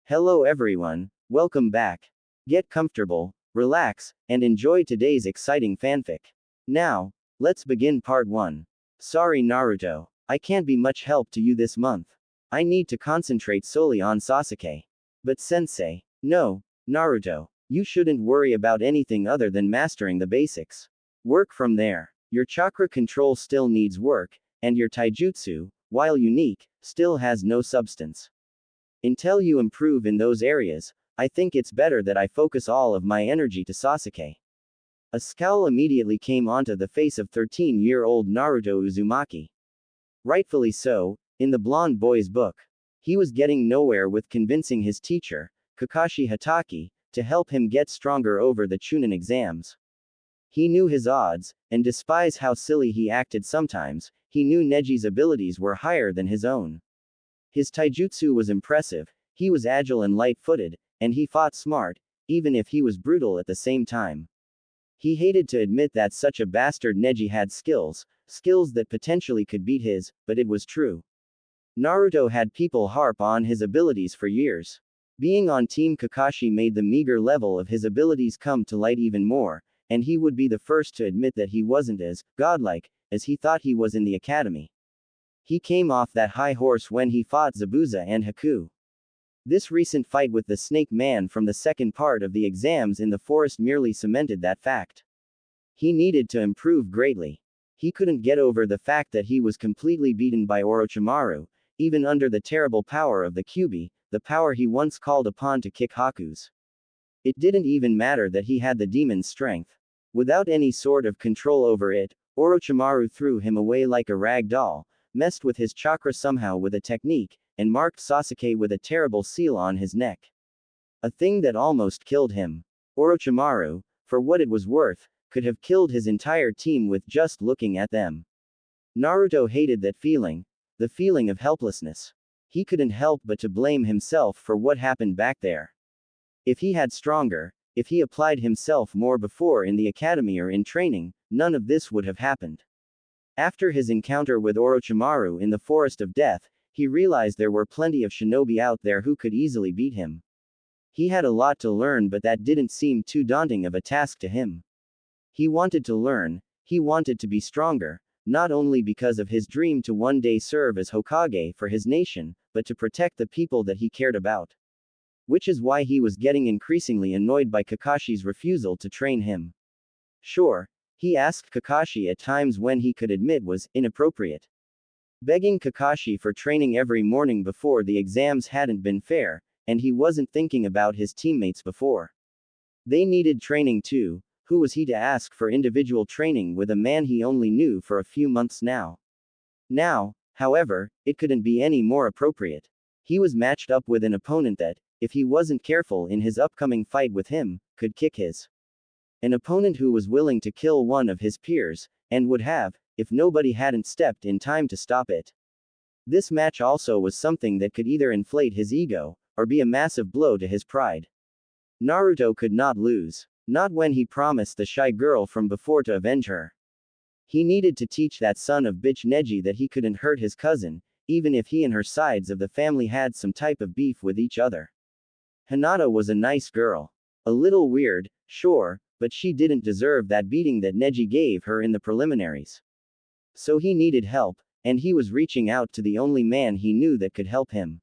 Hello everyone, welcome back. Get comfortable, relax, and enjoy today's exciting fanfic. Now, let's begin part 1. Sorry Naruto, I can't be much help to you this month. I need to concentrate solely on Sasuke. But sensei, no, Naruto, you shouldn't worry about anything other than mastering the basics. Work from there. Your chakra control still needs work, and your taijutsu, while unique, still has no substance. Until you improve in those areas, I think it's better that I focus all of my energy to Sasuke. A scowl immediately came onto the face of 13-year-old Naruto Uzumaki. Rightfully so, in the blonde boy's book. He was getting nowhere with convincing his teacher, Kakashi Hatake, to help him get stronger over the Chunin exams. He knew his odds, and despite how silly he acted sometimes, he knew Neji's abilities were higher than his own. His taijutsu was impressive, he was agile and light-footed, and he fought smart, even if he was brutal at the same time. He hated to admit that such a bastard Neji had skills that potentially could beat his, but it was true. Naruto had people harp on his abilities for years. Being on Team Kakashi made the meager level of his abilities come to light even more, and he would be the first to admit that he wasn't as godlike as he thought he was in the academy. He came off that high horse when he fought Zabuza and Haku. This recent fight with the Snake Man from the second part of the exams in the forest merely cemented that fact. He needed to improve greatly. He couldn't get over the fact that he was completely beaten by Orochimaru, even under the terrible power of the Kyuubi, the power he once called upon to kick Haku's. It didn't even matter that he had the demon's strength. Without any sort of control over it, Orochimaru threw him away like a rag doll, messed with his chakra somehow with a technique, and marked Sasuke with a terrible seal on his neck. A thing that almost killed him. Orochimaru, for what it was worth, could have killed his entire team with just looking at them. Naruto hated that feeling, the feeling of helplessness. He couldn't help but to blame himself for what happened back there. If he had stronger, if he applied himself more before in the academy or in training, none of this would have happened. After his encounter with Orochimaru in the Forest of Death, he realized there were plenty of shinobi out there who could easily beat him. He had a lot to learn, but that didn't seem too daunting of a task to him. He wanted to learn, he wanted to be stronger, not only because of his dream to one day serve as Hokage for his nation, but to protect the people that he cared about. Which is why he was getting increasingly annoyed by Kakashi's refusal to train him. Sure, he asked Kakashi at times when he could admit was inappropriate. Begging Kakashi for training every morning before the exams hadn't been fair, and he wasn't thinking about his teammates before. They needed training too. Who was he to ask for individual training with a man he only knew for a few months now? Now, however, it couldn't be any more appropriate. He was matched up with an opponent that, if he wasn't careful in his upcoming fight with him, could kick his. An opponent who was willing to kill one of his peers, and would have, if nobody hadn't stepped in time to stop it. This match also was something that could either inflate his ego, or be a massive blow to his pride. Naruto could not lose. Not when he promised the shy girl from before to avenge her. He needed to teach that son of bitch Neji that he couldn't hurt his cousin, even if he and her sides of the family had some type of beef with each other. Hinata was a nice girl. A little weird, sure, but she didn't deserve that beating that Neji gave her in the preliminaries. So he needed help, and he was reaching out to the only man he knew that could help him.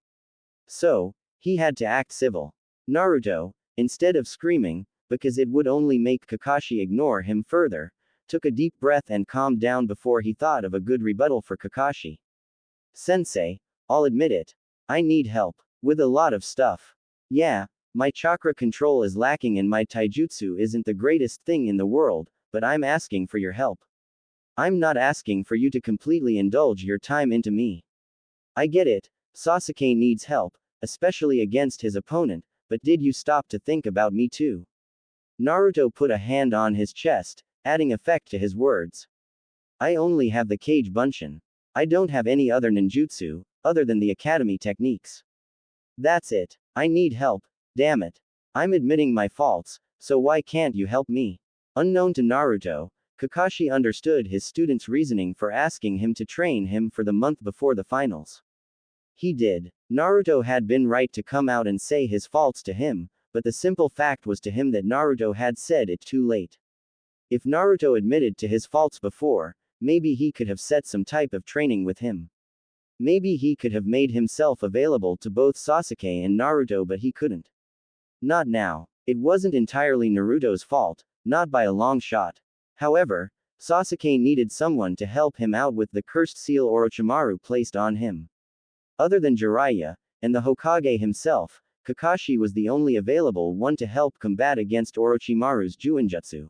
So, he had to act civil. Naruto, instead of screaming, because it would only make Kakashi ignore him further, took a deep breath and calmed down before he thought of a good rebuttal for Kakashi. Sensei, I'll admit it. I need help. With a lot of stuff. Yeah, my chakra control is lacking and my taijutsu isn't the greatest thing in the world, but I'm asking for your help. I'm not asking for you to completely indulge your time into me. I get it, Sasuke needs help, especially against his opponent, but did you stop to think about me too? Naruto put a hand on his chest, adding effect to his words. I only have the Kage Bunshin. I don't have any other ninjutsu, other than the academy techniques. That's it. I need help, damn it. I'm admitting my faults, so why can't you help me? Unknown to Naruto, Kakashi understood his student's reasoning for asking him to train him for the month before the finals. He did. Naruto had been right to come out and say his faults to him, but the simple fact was to him that Naruto had said it too late. If Naruto admitted to his faults before, maybe he could have set some type of training with him. Maybe he could have made himself available to both Sasuke and Naruto, but he couldn't. Not now. It wasn't entirely Naruto's fault, not by a long shot. However, Sasuke needed someone to help him out with the cursed seal Orochimaru placed on him. Other than Jiraiya, and the Hokage himself, Kakashi was the only available one to help combat against Orochimaru's Juinjutsu.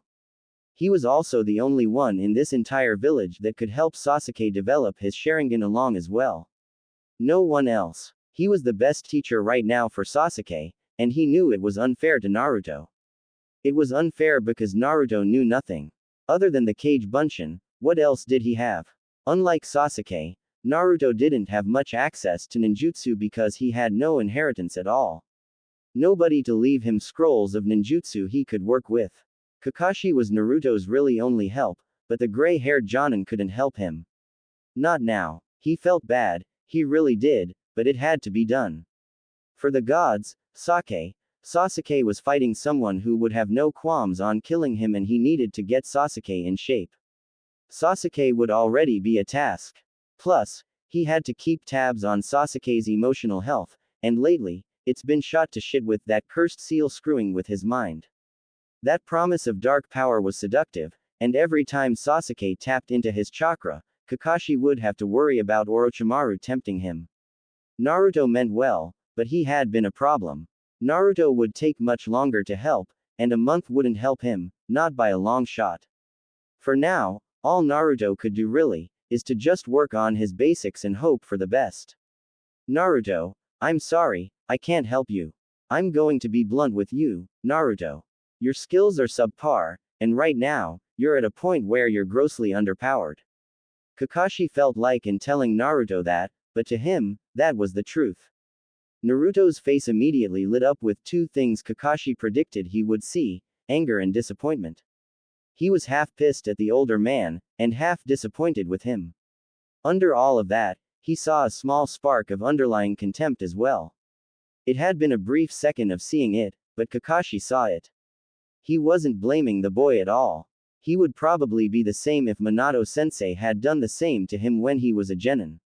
He was also the only one in this entire village that could help Sasuke develop his Sharingan along as well. No one else. He was the best teacher right now for Sasuke, and he knew it was unfair to Naruto. It was unfair because Naruto knew nothing. Other than the Kage Bunshin, what else did he have? Unlike Sasuke, Naruto didn't have much access to ninjutsu because he had no inheritance at all. Nobody to leave him scrolls of ninjutsu he could work with. Kakashi was Naruto's really only help, but the gray-haired Jonin couldn't help him. Not now. He felt bad, he really did, but it had to be done. For the gods, Sasuke was fighting someone who would have no qualms on killing him, and he needed to get Sasuke in shape. Sasuke would already be a task. Plus, he had to keep tabs on Sasuke's emotional health, and lately, it's been shot to shit with that cursed seal screwing with his mind. That promise of dark power was seductive, and every time Sasuke tapped into his chakra, Kakashi would have to worry about Orochimaru tempting him. Naruto meant well, but he had been a problem. Naruto would take much longer to help, and a month wouldn't help him, not by a long shot. For now, all Naruto could do really, is to just work on his basics and hope for the best. Naruto, I'm sorry, I can't help you. I'm going to be blunt with you, Naruto. Your skills are subpar, and right now, you're at a point where you're grossly underpowered. Kakashi felt like in telling Naruto that, but to him, that was the truth. Naruto's face immediately lit up with two things Kakashi predicted he would see: anger and disappointment. He was half pissed at the older man, and half disappointed with him. Under all of that, he saw a small spark of underlying contempt as well. It had been a brief second of seeing it, but Kakashi saw it. He wasn't blaming the boy at all. He would probably be the same if Minato-sensei had done the same to him when he was a genin.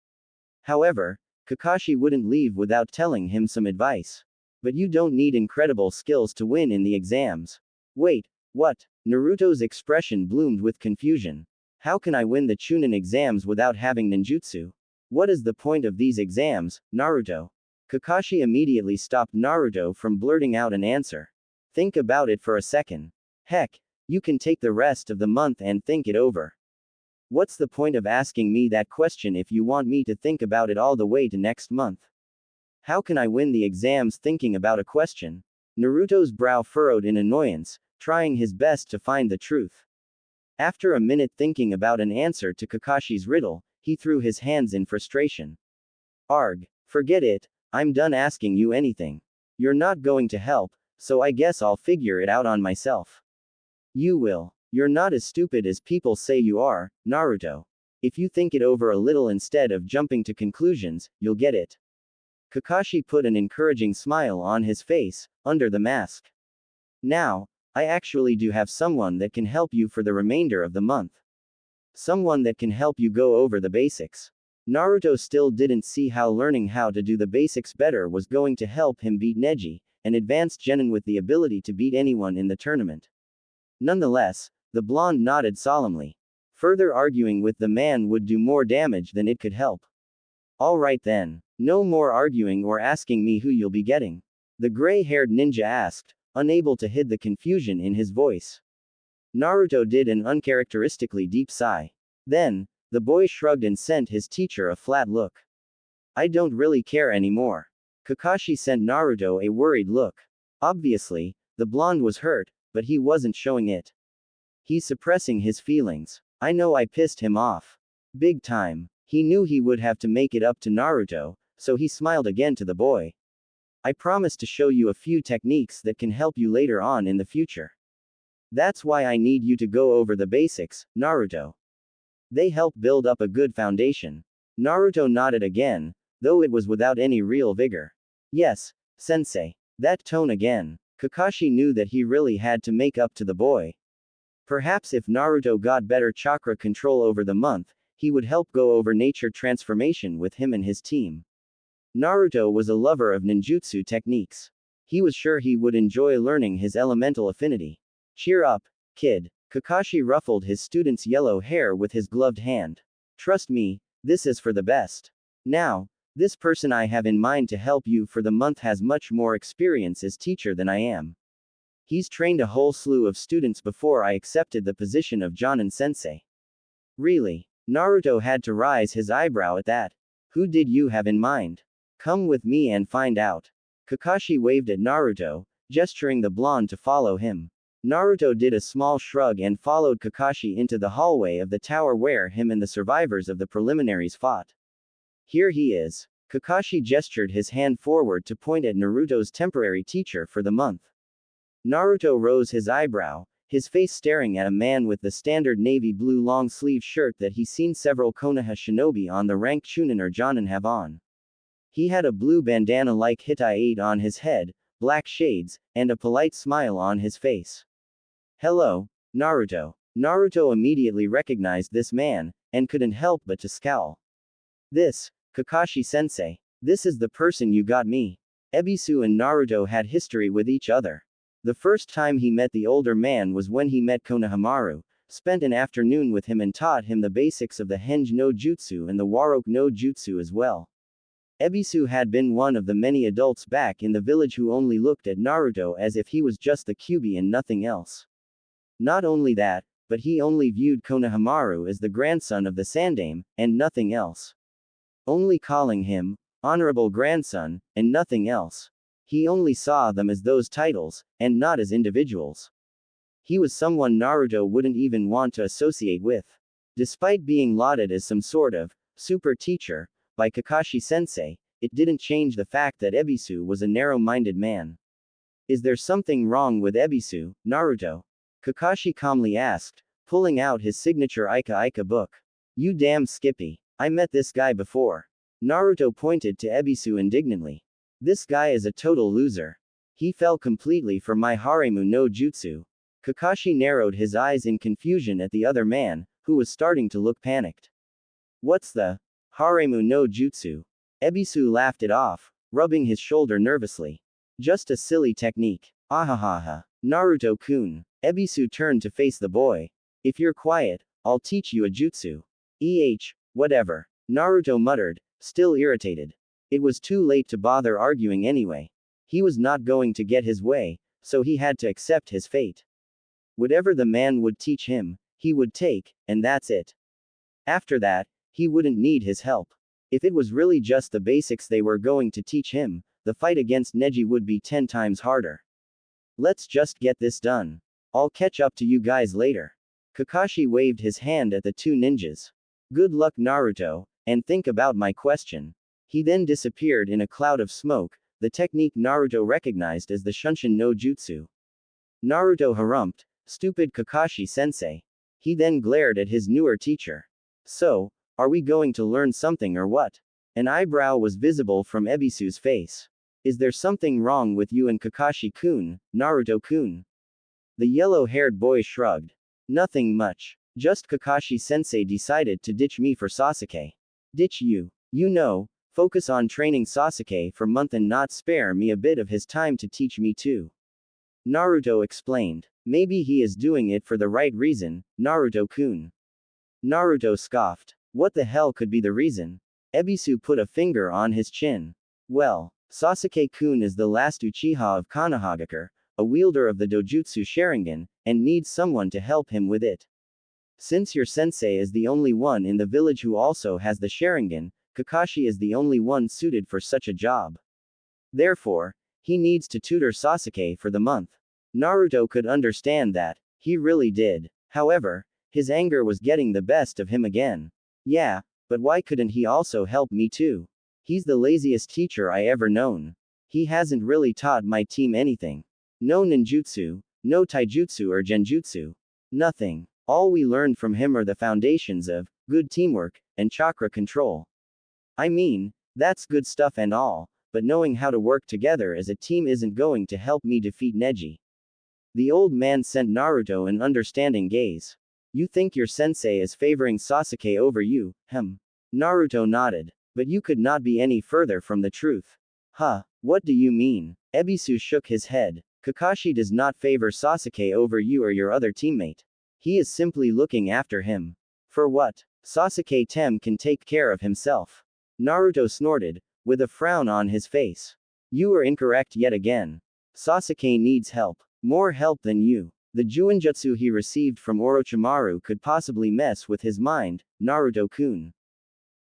However, Kakashi wouldn't leave without telling him some advice. But you don't need incredible skills to win in the exams. Wait, what? Naruto's expression bloomed with confusion. How can I win the Chunin exams without having ninjutsu? What is the point of these exams, Naruto? Kakashi immediately stopped Naruto from blurting out an answer. Think about it for a second. Heck, you can take the rest of the month and think it over. What's the point of asking me that question if you want me to think about it all the way to next month? How can I win the exams thinking about a question? Naruto's brow furrowed in annoyance, trying his best to find the truth. After a minute thinking about an answer to Kakashi's riddle, he threw his hands in frustration. Arg, forget it, I'm done asking you anything. You're not going to help, so I guess I'll figure it out on myself. You will. You're not as stupid as people say you are, Naruto. If you think it over a little instead of jumping to conclusions, you'll get it. Kakashi put an encouraging smile on his face, under the mask. Now, I actually do have someone that can help you for the remainder of the month. Someone that can help you go over the basics. Naruto still didn't see how learning how to do the basics better was going to help him beat Neji, an advanced genin with the ability to beat anyone in the tournament. Nonetheless, the blonde nodded solemnly. Further arguing with the man would do more damage than it could help. All right then. No more arguing or asking me who you'll be getting. The gray-haired ninja asked, unable to hide the confusion in his voice. Naruto did an uncharacteristically deep sigh. Then, the boy shrugged and sent his teacher a flat look. I don't really care anymore. Kakashi sent Naruto a worried look. Obviously, the blonde was hurt, but he wasn't showing it. He's suppressing his feelings. I know I pissed him off. Big time. He knew he would have to make it up to Naruto, so he smiled again to the boy. I promise to show you a few techniques that can help you later on in the future. That's why I need you to go over the basics, Naruto. They help build up a good foundation. Naruto nodded again, though it was without any real vigor. Yes, sensei. That tone again. Kakashi knew that he really had to make up to the boy. Perhaps if Naruto got better chakra control over the month, he would help go over nature transformation with him and his team. Naruto was a lover of ninjutsu techniques. He was sure he would enjoy learning his elemental affinity. Cheer up, kid. Kakashi ruffled his student's yellow hair with his gloved hand. Trust me, this is for the best. Now, this person I have in mind to help you for the month has much more experience as teacher than I am. He's trained a whole slew of students before I accepted the position of Jonin sensei. Really? Naruto had to raise his eyebrow at that. Who did you have in mind? Come with me and find out. Kakashi waved at Naruto, gesturing the blonde to follow him. Naruto did a small shrug and followed Kakashi into the hallway of the tower where him and the survivors of the preliminaries fought. Here he is. Kakashi gestured his hand forward to point at Naruto's temporary teacher for the month. Naruto rose his eyebrow, his face staring at a man with the standard navy blue long-sleeve shirt that he's seen several Konoha shinobi on the rank Chunin or Jonin have on. He had a blue bandana like Hittite on his head, black shades, and a polite smile on his face. Hello, Naruto. Naruto immediately recognized this man, and couldn't help but to scowl. This, Kakashi-sensei. This is the person you got me. Ebisu and Naruto had history with each other. The first time he met the older man was when he met Konohamaru, spent an afternoon with him and taught him the basics of the Henge no Jutsu and the Warok no Jutsu as well. Ebisu had been one of the many adults back in the village who only looked at Naruto as if he was just the Kyuubi and nothing else. Not only that, but he only viewed Konohamaru as the grandson of the Sandaime, and nothing else. Only calling him, honorable grandson, and nothing else. He only saw them as those titles, and not as individuals. He was someone Naruto wouldn't even want to associate with. Despite being lauded as some sort of super teacher by Kakashi-sensei, it didn't change the fact that Ebisu was a narrow-minded man. Is there something wrong with Ebisu, Naruto? Kakashi calmly asked, pulling out his signature Ika Ika book. You damn Skippy. I met this guy before. Naruto pointed to Ebisu indignantly. This guy is a total loser. He fell completely for my Haremu no Jutsu. Kakashi narrowed his eyes in confusion at the other man, who was starting to look panicked. What's the Haremu no Jutsu? Ebisu laughed it off, rubbing his shoulder nervously. Just a silly technique. Ahahaha. Naruto-kun. Ebisu turned to face the boy. If you're quiet, I'll teach you a jutsu. Whatever. Naruto muttered, still irritated. It was too late to bother arguing anyway. He was not going to get his way, so he had to accept his fate. Whatever the man would teach him, he would take, and that's it. After that, he wouldn't need his help. If it was really just the basics they were going to teach him, the fight against Neji would be 10 times harder. Let's just get this done. I'll catch up to you guys later. Kakashi waved his hand at the two ninjas. Good luck Naruto, and think about my question. He then disappeared in a cloud of smoke, the technique Naruto recognized as the Shunshin no Jutsu. Naruto harumphed, stupid Kakashi-sensei. He then glared at his newer teacher. So, are we going to learn something or what? An eyebrow was visible from Ebisu's face. Is there something wrong with you and Kakashi-kun, Naruto-kun? The yellow-haired boy shrugged. Nothing much. Just Kakashi-sensei decided to ditch me for Sasuke. Ditch you. You know, focus on training Sasuke for month and not spare me a bit of his time to teach me too. Naruto explained. Maybe he is doing it for the right reason, Naruto-kun. Naruto scoffed. What the hell could be the reason? Ebisu put a finger on his chin. Well, Sasuke-kun is the last Uchiha of Konohagakure, a wielder of the Dojutsu Sharingan, and needs someone to help him with it. Since your sensei is the only one in the village who also has the Sharingan, Kakashi is the only one suited for such a job. Therefore, he needs to tutor Sasuke for the month. Naruto could understand that. He really did. However, his anger was getting the best of him again. Yeah, but why couldn't he also help me too? He's the laziest teacher I ever known. He hasn't really taught my team anything. No ninjutsu, no taijutsu or genjutsu. Nothing. All we learned from him are the foundations of good teamwork and chakra control. I mean, That's good stuff and all, but knowing how to work together as a team isn't going to help me defeat Neji. The old man sent Naruto an understanding gaze. You think your sensei is favoring Sasuke over you, Naruto nodded. But you could not be any further from the truth. Huh, what do you mean? Ebisu shook his head. Kakashi does not favor Sasuke over you or your other teammate. He is simply looking after him. For what? Sasuke Tem can take care of himself. Naruto snorted, with a frown on his face. You are incorrect yet again. Sasuke needs help. More help than you. The Juinjutsu he received from Orochimaru could possibly mess with his mind, Naruto-kun.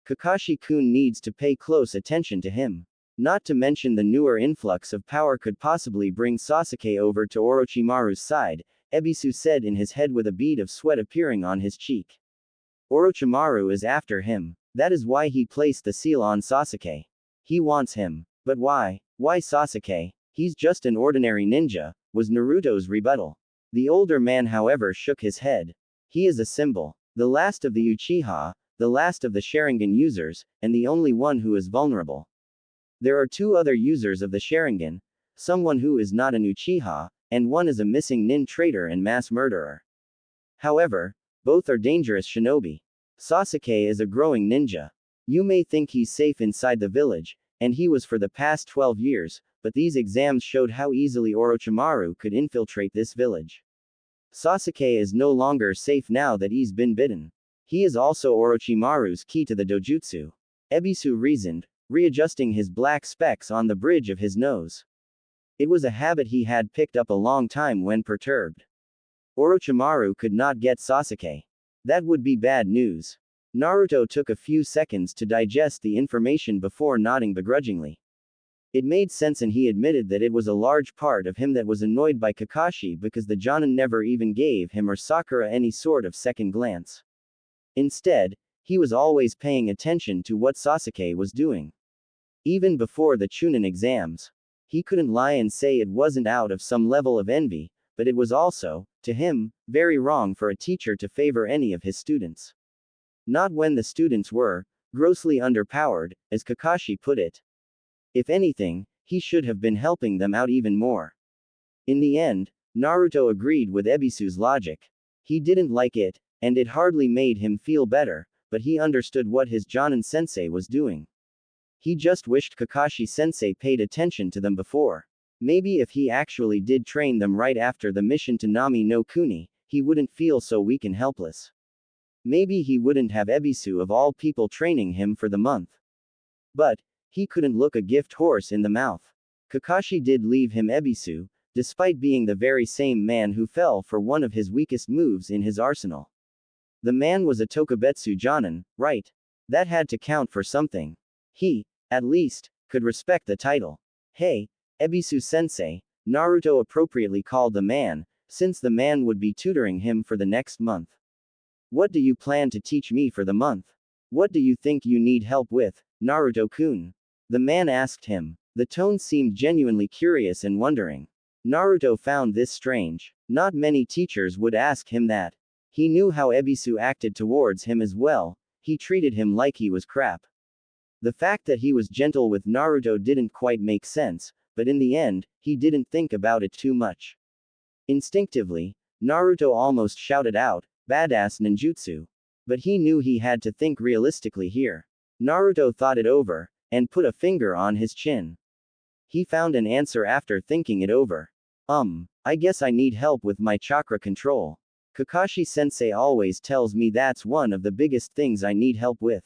Kakashi-kun needs to pay close attention to him. Not to mention the newer influx of power could possibly bring Sasuke over to Orochimaru's side, Ebisu said in his head with a bead of sweat appearing on his cheek. Orochimaru is after him. That is why he placed the seal on Sasuke. He wants him. But why? Why Sasuke? He's just an ordinary ninja, was Naruto's rebuttal. The older man however shook his head. He is a symbol. The last of the Uchiha, the last of the Sharingan users, and the only one who is vulnerable. There are two other users of the Sharingan, someone who is not an Uchiha, and one is a missing nin traitor and mass murderer. However, both are dangerous shinobi. Sasuke is a growing ninja. You may think he's safe inside the village, and he was for the past 12 years, but these exams showed how easily Orochimaru could infiltrate this village. Sasuke is no longer safe now that he's been bitten. He is also Orochimaru's key to the dojutsu. Ebisu reasoned, readjusting his black specs on the bridge of his nose. It was a habit he had picked up a long time when perturbed. Orochimaru could not get Sasuke. That would be bad news. Naruto took a few seconds to digest the information before nodding begrudgingly. It made sense and he admitted that it was a large part of him that was annoyed by Kakashi because the Jonin never even gave him or Sakura any sort of second glance. Instead, he was always paying attention to what Sasuke was doing. Even before the Chunin exams. He couldn't lie and say it wasn't out of some level of envy, but it was also, to him, very wrong for a teacher to favor any of his students. Not when the students were grossly underpowered, as Kakashi put it. If anything, he should have been helping them out even more. In the end, Naruto agreed with Ebisu's logic. He didn't like it, and it hardly made him feel better, but he understood what his Jonin sensei was doing. He just wished Kakashi sensei paid attention to them before. Maybe if he actually did train them right after the mission to Nami no Kuni, he wouldn't feel so weak and helpless. Maybe he wouldn't have Ebisu of all people training him for the month. But, he couldn't look a gift horse in the mouth. Kakashi did leave him Ebisu, despite being the very same man who fell for one of his weakest moves in his arsenal. The man was a Tokubetsu Jonin, right? That had to count for something. He, at least, could respect the title. Hey, Ebisu sensei, Naruto appropriately called the man, since the man would be tutoring him for the next month. What do you plan to teach me for the month? What do you think you need help with, Naruto-kun? The man asked him. The tone seemed genuinely curious and wondering. Naruto found this strange. Not many teachers would ask him that. He knew how Ebisu acted towards him as well, he treated him like he was crap. The fact that he was gentle with Naruto didn't quite make sense, but in the end, he didn't think about it too much. Instinctively, Naruto almost shouted out, "Badass ninjutsu." But he knew he had to think realistically here. Naruto thought it over, and put a finger on his chin. He found an answer after thinking it over. I guess I need help with my chakra control. Kakashi sensei always tells me that's one of the biggest things I need help with.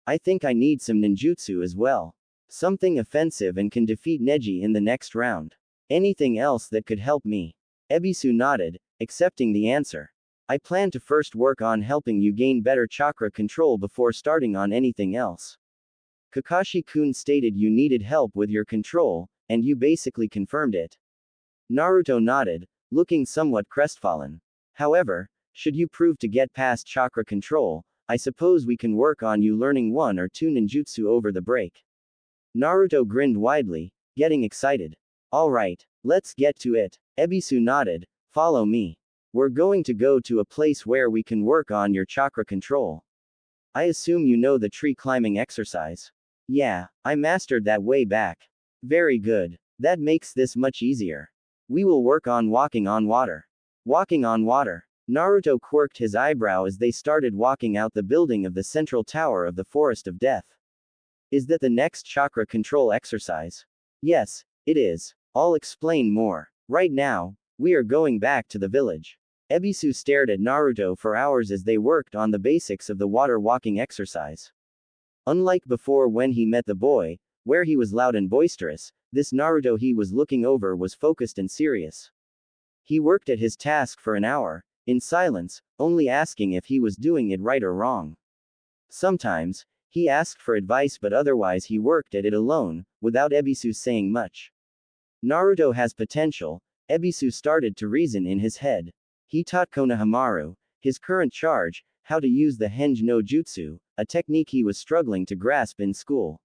I think I need some ninjutsu as well. Something offensive and can defeat Neji in the next round. Anything else that could help me? Ebisu nodded, accepting the answer. I plan to first work on helping you gain better chakra control before starting on anything else. Kakashi-kun stated you needed help with your control, and you basically confirmed it. Naruto nodded, looking somewhat crestfallen. However, should you prove to get past chakra control, I suppose we can work on you learning one or two ninjutsu over the break. Naruto grinned widely, getting excited. Alright, let's get to it. Ebisu nodded, follow me. We're going to go to a place where we can work on your chakra control. I assume you know the tree climbing exercise. Yeah, I mastered that way back. Very good. That makes this much easier. We will work on walking on water. Walking on water. Naruto quirked his eyebrow as they started walking out the building of the central tower of the Forest of Death. Is that the next chakra control exercise? Yes, it is. I'll explain more. Right now, we are going back to the village. Ebisu stared at Naruto for hours as they worked on the basics of the water walking exercise. Unlike before when he met the boy, where he was loud and boisterous, this Naruto he was looking over was focused and serious. He worked at his task for an hour, in silence, only asking if he was doing it right or wrong. Sometimes, he asked for advice but otherwise he worked at it alone, without Ebisu saying much. Naruto has potential, Ebisu started to reason in his head. He taught Konohamaru, his current charge, how to use the Henge no Jutsu, a technique he was struggling to grasp in school.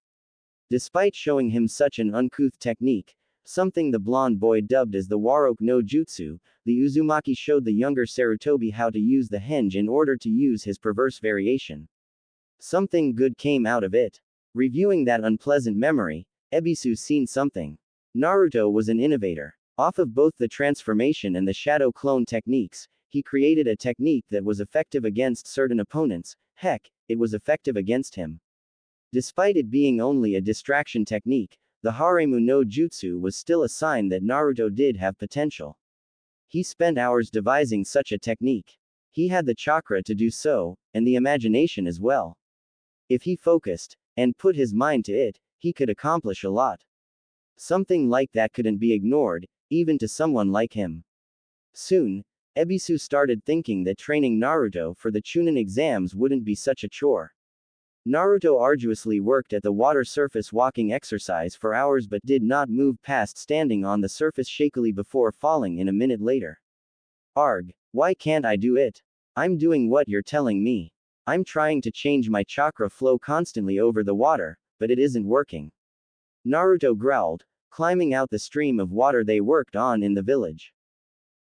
Despite showing him such an uncouth technique, something the blonde boy dubbed as the Waroke no Jutsu, the Uzumaki showed the younger Sarutobi how to use the Henge in order to use his perverse variation. Something good came out of it. Reviewing that unpleasant memory, Ebisu seen something. Naruto was an innovator. Off of both the transformation and the shadow clone techniques, he created a technique that was effective against certain opponents, heck, it was effective against him. Despite it being only a distraction technique, the Haremu no Jutsu was still a sign that Naruto did have potential. He spent hours devising such a technique. He had the chakra to do so, and the imagination as well. If he focused, and put his mind to it, he could accomplish a lot. Something like that couldn't be ignored, even to someone like him. Soon, Ebisu started thinking that training Naruto for the Chunin exams wouldn't be such a chore. Naruto arduously worked at the water surface walking exercise for hours but did not move past standing on the surface shakily before falling in a minute later. Arg, why can't I do it? I'm doing what you're telling me. I'm trying to change my chakra flow constantly over the water, but it isn't working. Naruto growled, climbing out the stream of water they worked on in the village.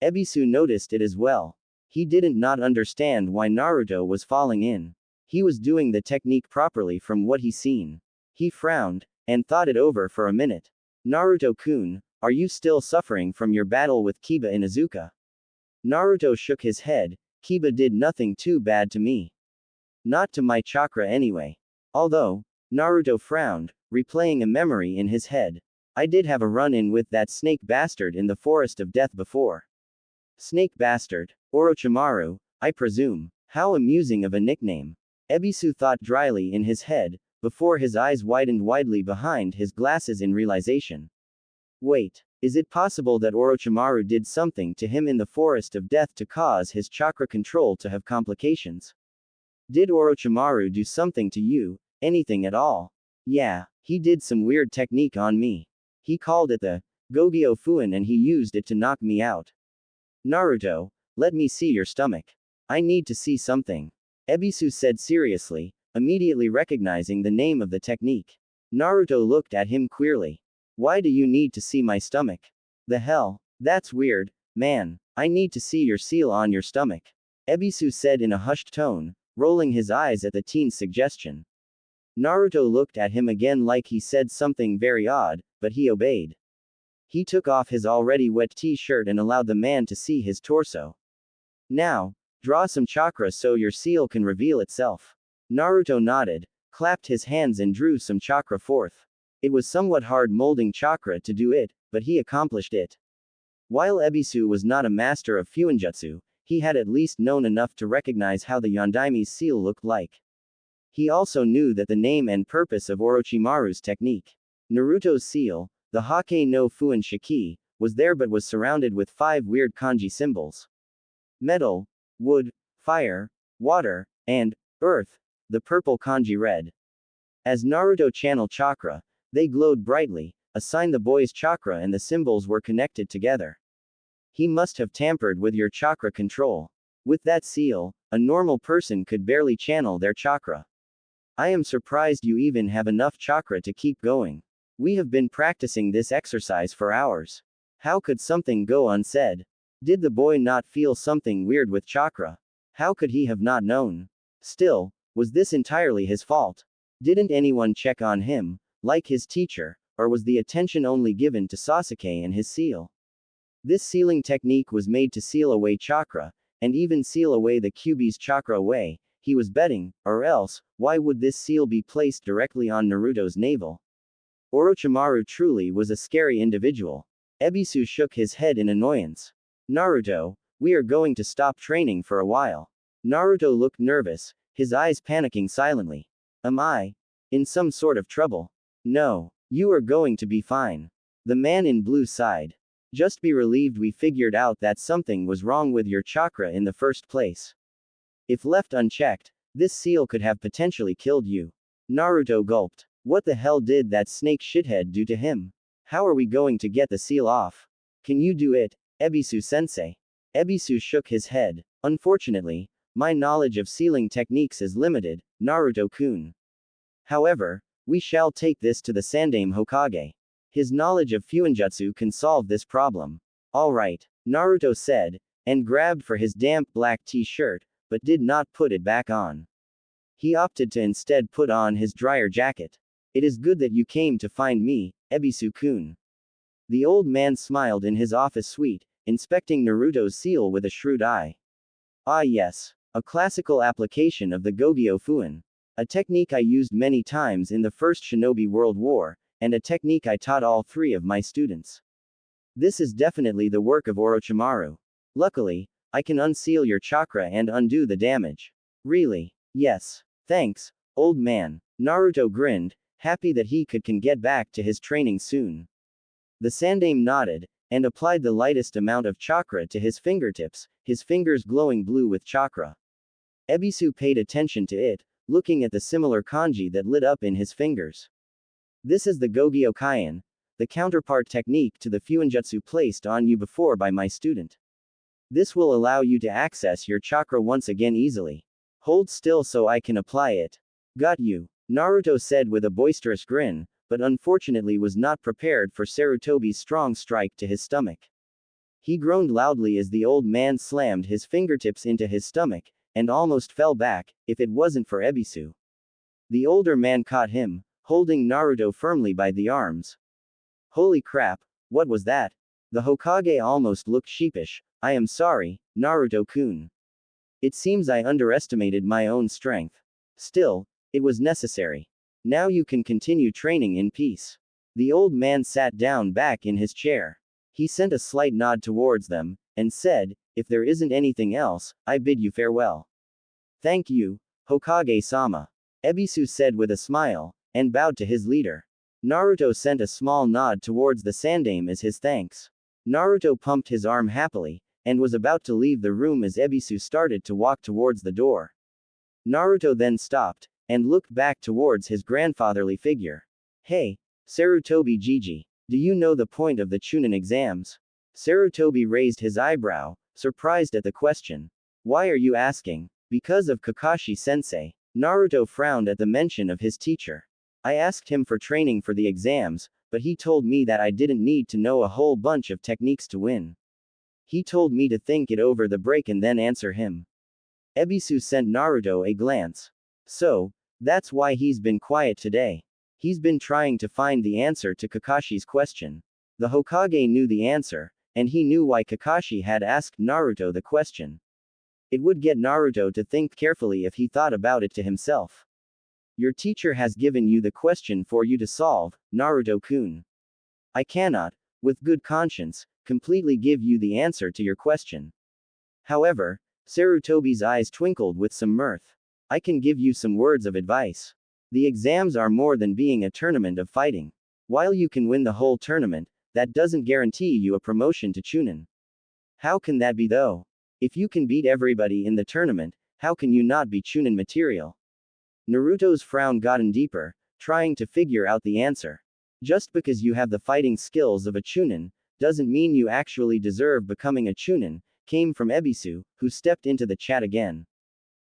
Ebisu noticed it as well. He didn't not understand why Naruto was falling in. He was doing the technique properly from what he seen. He frowned, and thought it over for a minute. Naruto-kun, are you still suffering from your battle with Kiba Inuzuka? Naruto shook his head, Kiba did nothing too bad to me. Not to my chakra anyway. Although, Naruto frowned, replaying a memory in his head. I did have a run-in with that snake bastard in the Forest of Death before. Snake bastard, Orochimaru, I presume. How amusing of a nickname. Ebisu thought dryly in his head, before his eyes widened widely behind his glasses in realization. Wait, is it possible that Orochimaru did something to him in the Forest of Death to cause his chakra control to have complications? Did Orochimaru do something to you, anything at all? Yeah, he did some weird technique on me. He called it the Gogyo Fuin and he used it to knock me out. Naruto, let me see your stomach. I need to see something. Ebisu said seriously, immediately recognizing the name of the technique. Naruto looked at him queerly. Why do you need to see my stomach? The hell? That's weird, man. I need to see your seal on your stomach. Ebisu said in a hushed tone, rolling his eyes at the teen's suggestion. Naruto looked at him again like he said something very odd, but he obeyed. He took off his already wet t-shirt and allowed the man to see his torso. Now, draw some chakra so your seal can reveal itself. Naruto nodded, clapped his hands and drew some chakra forth. It was somewhat hard molding chakra to do it, but he accomplished it. While Ebisu was not a master of Fuinjutsu, he had at least known enough to recognize how the Yondaime's seal looked like. He also knew that the name and purpose of Orochimaru's technique. Naruto's seal, the Hake no Fuin Shiki, was there but was surrounded with 5 weird kanji symbols. Metal, wood, fire, water, and earth, the purple kanji red. As Naruto channeled chakra, they glowed brightly, a sign the boy's chakra and the symbols were connected together. He must have tampered with your chakra control. With that seal, a normal person could barely channel their chakra. I am surprised you even have enough chakra to keep going. We have been practicing this exercise for hours. How could something go unsaid? Did the boy not feel something weird with chakra? How could he have not known? Still, was this entirely his fault? Didn't anyone check on him, like his teacher, or was the attention only given to Sasuke and his seal? This sealing technique was made to seal away chakra, and even seal away the Kyuubi's chakra away, he was betting, or else, why would this seal be placed directly on Naruto's navel? Orochimaru truly was a scary individual. Ebisu shook his head in annoyance. Naruto, we are going to stop training for a while. Naruto looked nervous, his eyes panicking silently. Am I in some sort of trouble? No, you are going to be fine. The man in blue sighed. Just be relieved we figured out that something was wrong with your chakra in the first place. If left unchecked, this seal could have potentially killed you. Naruto gulped. What the hell did that snake shithead do to him? How are we going to get the seal off? Can you do it, Ebisu-sensei? Ebisu shook his head. Unfortunately, my knowledge of sealing techniques is limited, Naruto-kun. However, we shall take this to the Sandaime Hokage. His knowledge of Fuinjutsu can solve this problem. Alright, Naruto said, and grabbed for his damp black t-shirt, but did not put it back on. He opted to instead put on his dryer jacket. It is good that you came to find me, Ebisu-kun. The old man smiled in his office suite, inspecting Naruto's seal with a shrewd eye. Ah yes, a classical application of the Gogyo Fuin. A technique I used many times in the First Shinobi World War, and a technique I taught all three of my students. This is definitely the work of Orochimaru. Luckily, I can unseal your chakra and undo the damage. Really? Yes. Thanks, old man. Naruto grinned, happy that he can get back to his training soon. The Sandaime nodded, and applied the lightest amount of chakra to his fingertips, his fingers glowing blue with chakra. Ebisu paid attention to it, looking at the similar kanji that lit up in his fingers. This is the Gogyo Kaien, the counterpart technique to the Fuinjutsu placed on you before by my student. This will allow you to access your chakra once again easily. Hold still so I can apply it. Got you, Naruto said with a boisterous grin, but unfortunately was not prepared for Sarutobi's strong strike to his stomach. He groaned loudly as the old man slammed his fingertips into his stomach, and almost fell back, if it wasn't for Ebisu. The older man caught him, holding Naruto firmly by the arms. Holy crap, what was that? The Hokage almost looked sheepish. I am sorry, Naruto-kun. It seems I underestimated my own strength. Still, it was necessary. Now you can continue training in peace. The old man sat down back in his chair. He sent a slight nod towards them, and said, if there isn't anything else, I bid you farewell. Thank you, Hokage-sama. Ebisu said with a smile, and bowed to his leader. Naruto sent a small nod towards the Sandaime as his thanks. Naruto pumped his arm happily, and was about to leave the room as Ebisu started to walk towards the door. Naruto then stopped, and looked back towards his grandfatherly figure. Hey, Sarutobi Gigi, do you know the point of the Chunin exams? Sarutobi raised his eyebrow, surprised at the question. Why are you asking? Because of Kakashi-sensei. Naruto frowned at the mention of his teacher. I asked him for training for the exams, but he told me that I didn't need to know a whole bunch of techniques to win. He told me to think it over the break and then answer him. Ebisu sent Naruto a glance. So, that's why he's been quiet today. He's been trying to find the answer to Kakashi's question. The Hokage knew the answer, and he knew why Kakashi had asked Naruto the question. It would get Naruto to think carefully if he thought about it to himself. Your teacher has given you the question for you to solve, Naruto-kun. I cannot, with good conscience, completely give you the answer to your question. However, Sarutobi's eyes twinkled with some mirth. I can give you some words of advice. The exams are more than being a tournament of fighting. While you can win the whole tournament, that doesn't guarantee you a promotion to Chunin. How can that be though? If you can beat everybody in the tournament, how can you not be Chunin material? Naruto's frown gotten deeper, trying to figure out the answer. Just because you have the fighting skills of a Chunin, doesn't mean you actually deserve becoming a Chunin, came from Ebisu, who stepped into the chat again.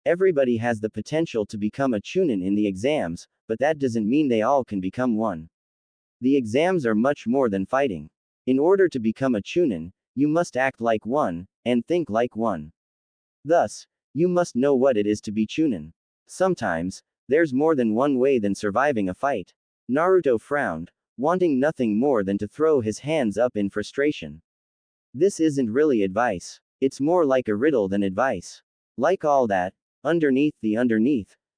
Everybody has the potential to become a Chunin in the exams, but that doesn't mean they all can become one. The exams are much more than fighting. In order to become a Chunin, you must act like one, and think like one. Thus, you must know what it is to be Chunin. Sometimes, There's more than one way than surviving a fight. Naruto frowned, wanting nothing more than to throw his hands up in frustration. This isn't really advice. It's more like a riddle than advice. Like all that, underneath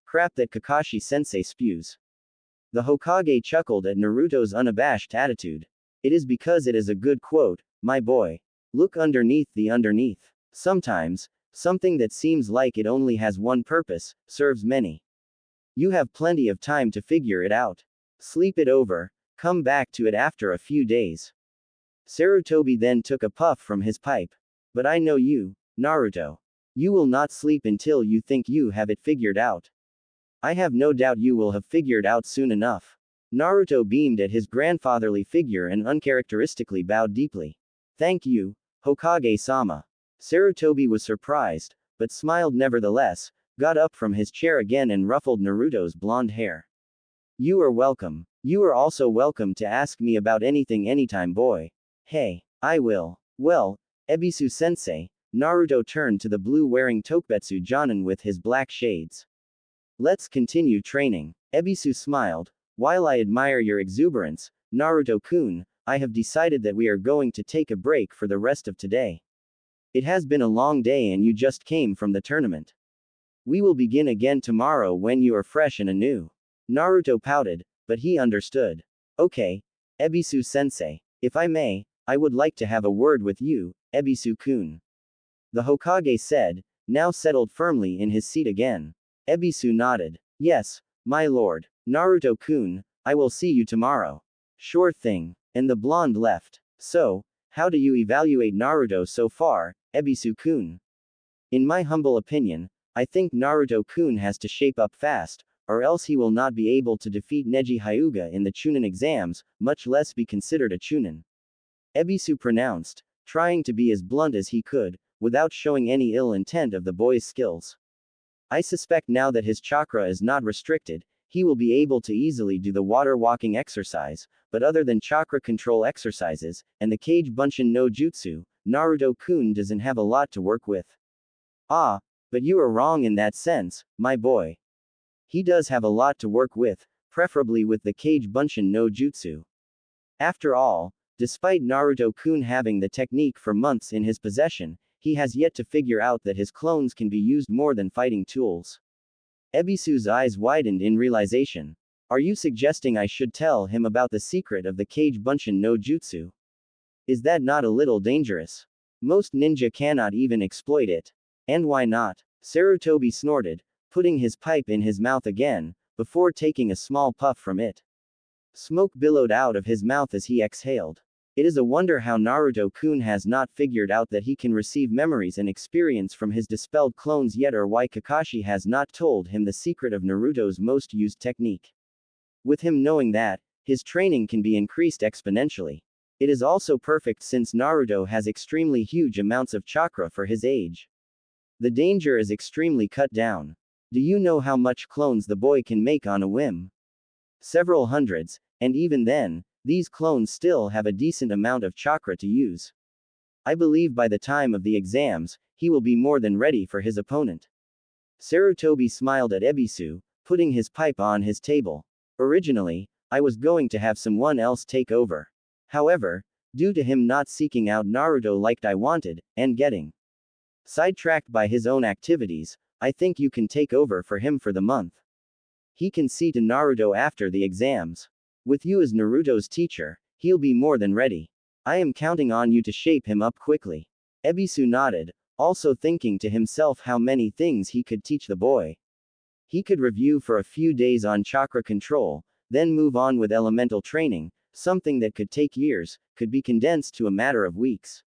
crap that Kakashi sensei spews. The Hokage chuckled at Naruto's unabashed attitude. It is because it is a good quote, my boy. Look underneath. Sometimes, something that seems like it only has one purpose, serves many. You have plenty of time to figure it out. Sleep it over, come back to it after a few days. Sarutobi then took a puff from his pipe. But I know you, Naruto. You will not sleep until you think you have it figured out. I have no doubt you will have figured out soon enough. Naruto beamed at his grandfatherly figure and uncharacteristically bowed deeply. Thank you, Hokage-sama. Sarutobi was surprised, but smiled nevertheless, got up from his chair again and ruffled Naruto's blonde hair. You are welcome. You are also welcome to ask me about anything anytime, boy. Hey, I will. Well, Ebisu-sensei, Naruto turned to the blue-wearing Tokubetsu Jonin with his black shades. Let's continue training. Ebisu smiled. While I admire your exuberance, Naruto-kun, I have decided that we are going to take a break for the rest of today. It has been a long day and you just came from the tournament. We will begin again tomorrow when you are fresh and anew. Naruto pouted, but he understood. Okay, Ebisu-sensei, if I may, I would like to have a word with you, Ebisu-kun. The Hokage said, now settled firmly in his seat again. Ebisu nodded. Yes, my lord. Naruto-kun, I will see you tomorrow. Sure thing. And the blonde left. So, how do you evaluate Naruto so far, Ebisu-kun? In my humble opinion, I think Naruto-kun has to shape up fast, or else he will not be able to defeat Neji Hyuga in the Chunin exams, much less be considered a Chunin. Ebisu pronounced, trying to be as blunt as he could, without showing any ill intent of the boy's skills. I suspect now that his chakra is not restricted, he will be able to easily do the water walking exercise, but other than chakra control exercises, and the Kage Bunshin no Jutsu, Naruto-kun doesn't have a lot to work with. Ah, but you are wrong in that sense, my boy. He does have a lot to work with, preferably with the Kage Bunshin no Jutsu. After all, despite Naruto-kun having the technique for months in his possession, he has yet to figure out that his clones can be used more than fighting tools. Ebisu's eyes widened in realization. Are you suggesting I should tell him about the secret of the Kage Bunshin no Jutsu? Is that not a little dangerous? Most ninja cannot even exploit it. And why not? Sarutobi snorted, putting his pipe in his mouth again, before taking a small puff from it. Smoke billowed out of his mouth as he exhaled. It is a wonder how Naruto-kun has not figured out that he can receive memories and experience from his dispelled clones yet, or why Kakashi has not told him the secret of Naruto's most used technique. With him knowing that, his training can be increased exponentially. It is also perfect since Naruto has extremely huge amounts of chakra for his age. The danger is extremely cut down. Do you know how much clones the boy can make on a whim? Several hundreds, and even then, these clones still have a decent amount of chakra to use. I believe by the time of the exams, he will be more than ready for his opponent. Sarutobi smiled at Ebisu, putting his pipe on his table. Originally, I was going to have someone else take over. However, due to him not seeking out Naruto like I wanted, and getting sidetracked by his own activities, I think you can take over for him for the month. He can see to Naruto after the exams. With you as Naruto's teacher, he'll be more than ready. I am counting on you to shape him up quickly. Ebisu nodded, also thinking to himself how many things he could teach the boy. He could review for a few days on chakra control, then move on with elemental training, something that could take years, could be condensed to a matter of weeks.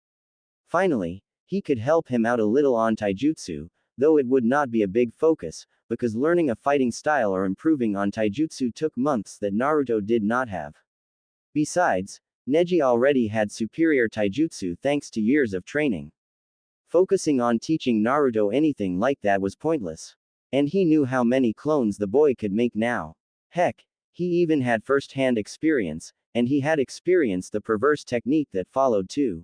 Finally, he could help him out a little on taijutsu, though it would not be a big focus, because learning a fighting style or improving on taijutsu took months that Naruto did not have. Besides, Neji already had superior taijutsu thanks to years of training. Focusing on teaching Naruto anything like that was pointless. And he knew how many clones the boy could make now. Heck, he even had first-hand experience, and he had experienced the perverse technique that followed too.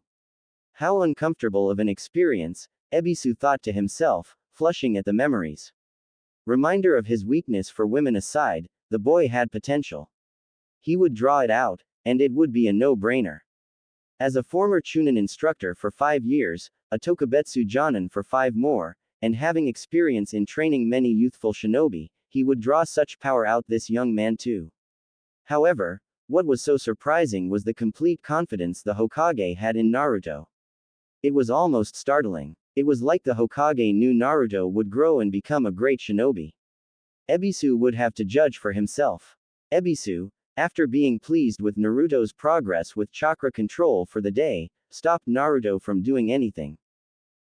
How uncomfortable of an experience, Ebisu thought to himself, flushing at the memories. Reminder of his weakness for women aside, the boy had potential. He would draw it out, and it would be a no-brainer. As a former Chunin instructor for 5 years, a Tokubetsu Jonin for 5 more, and having experience in training many youthful shinobi, he would draw such power out this young man too. However, what was so surprising was the complete confidence the Hokage had in Naruto. It was almost startling. It was like the Hokage knew Naruto would grow and become a great shinobi. Ebisu would have to judge for himself. Ebisu, after being pleased with Naruto's progress with chakra control for the day, stopped Naruto from doing anything.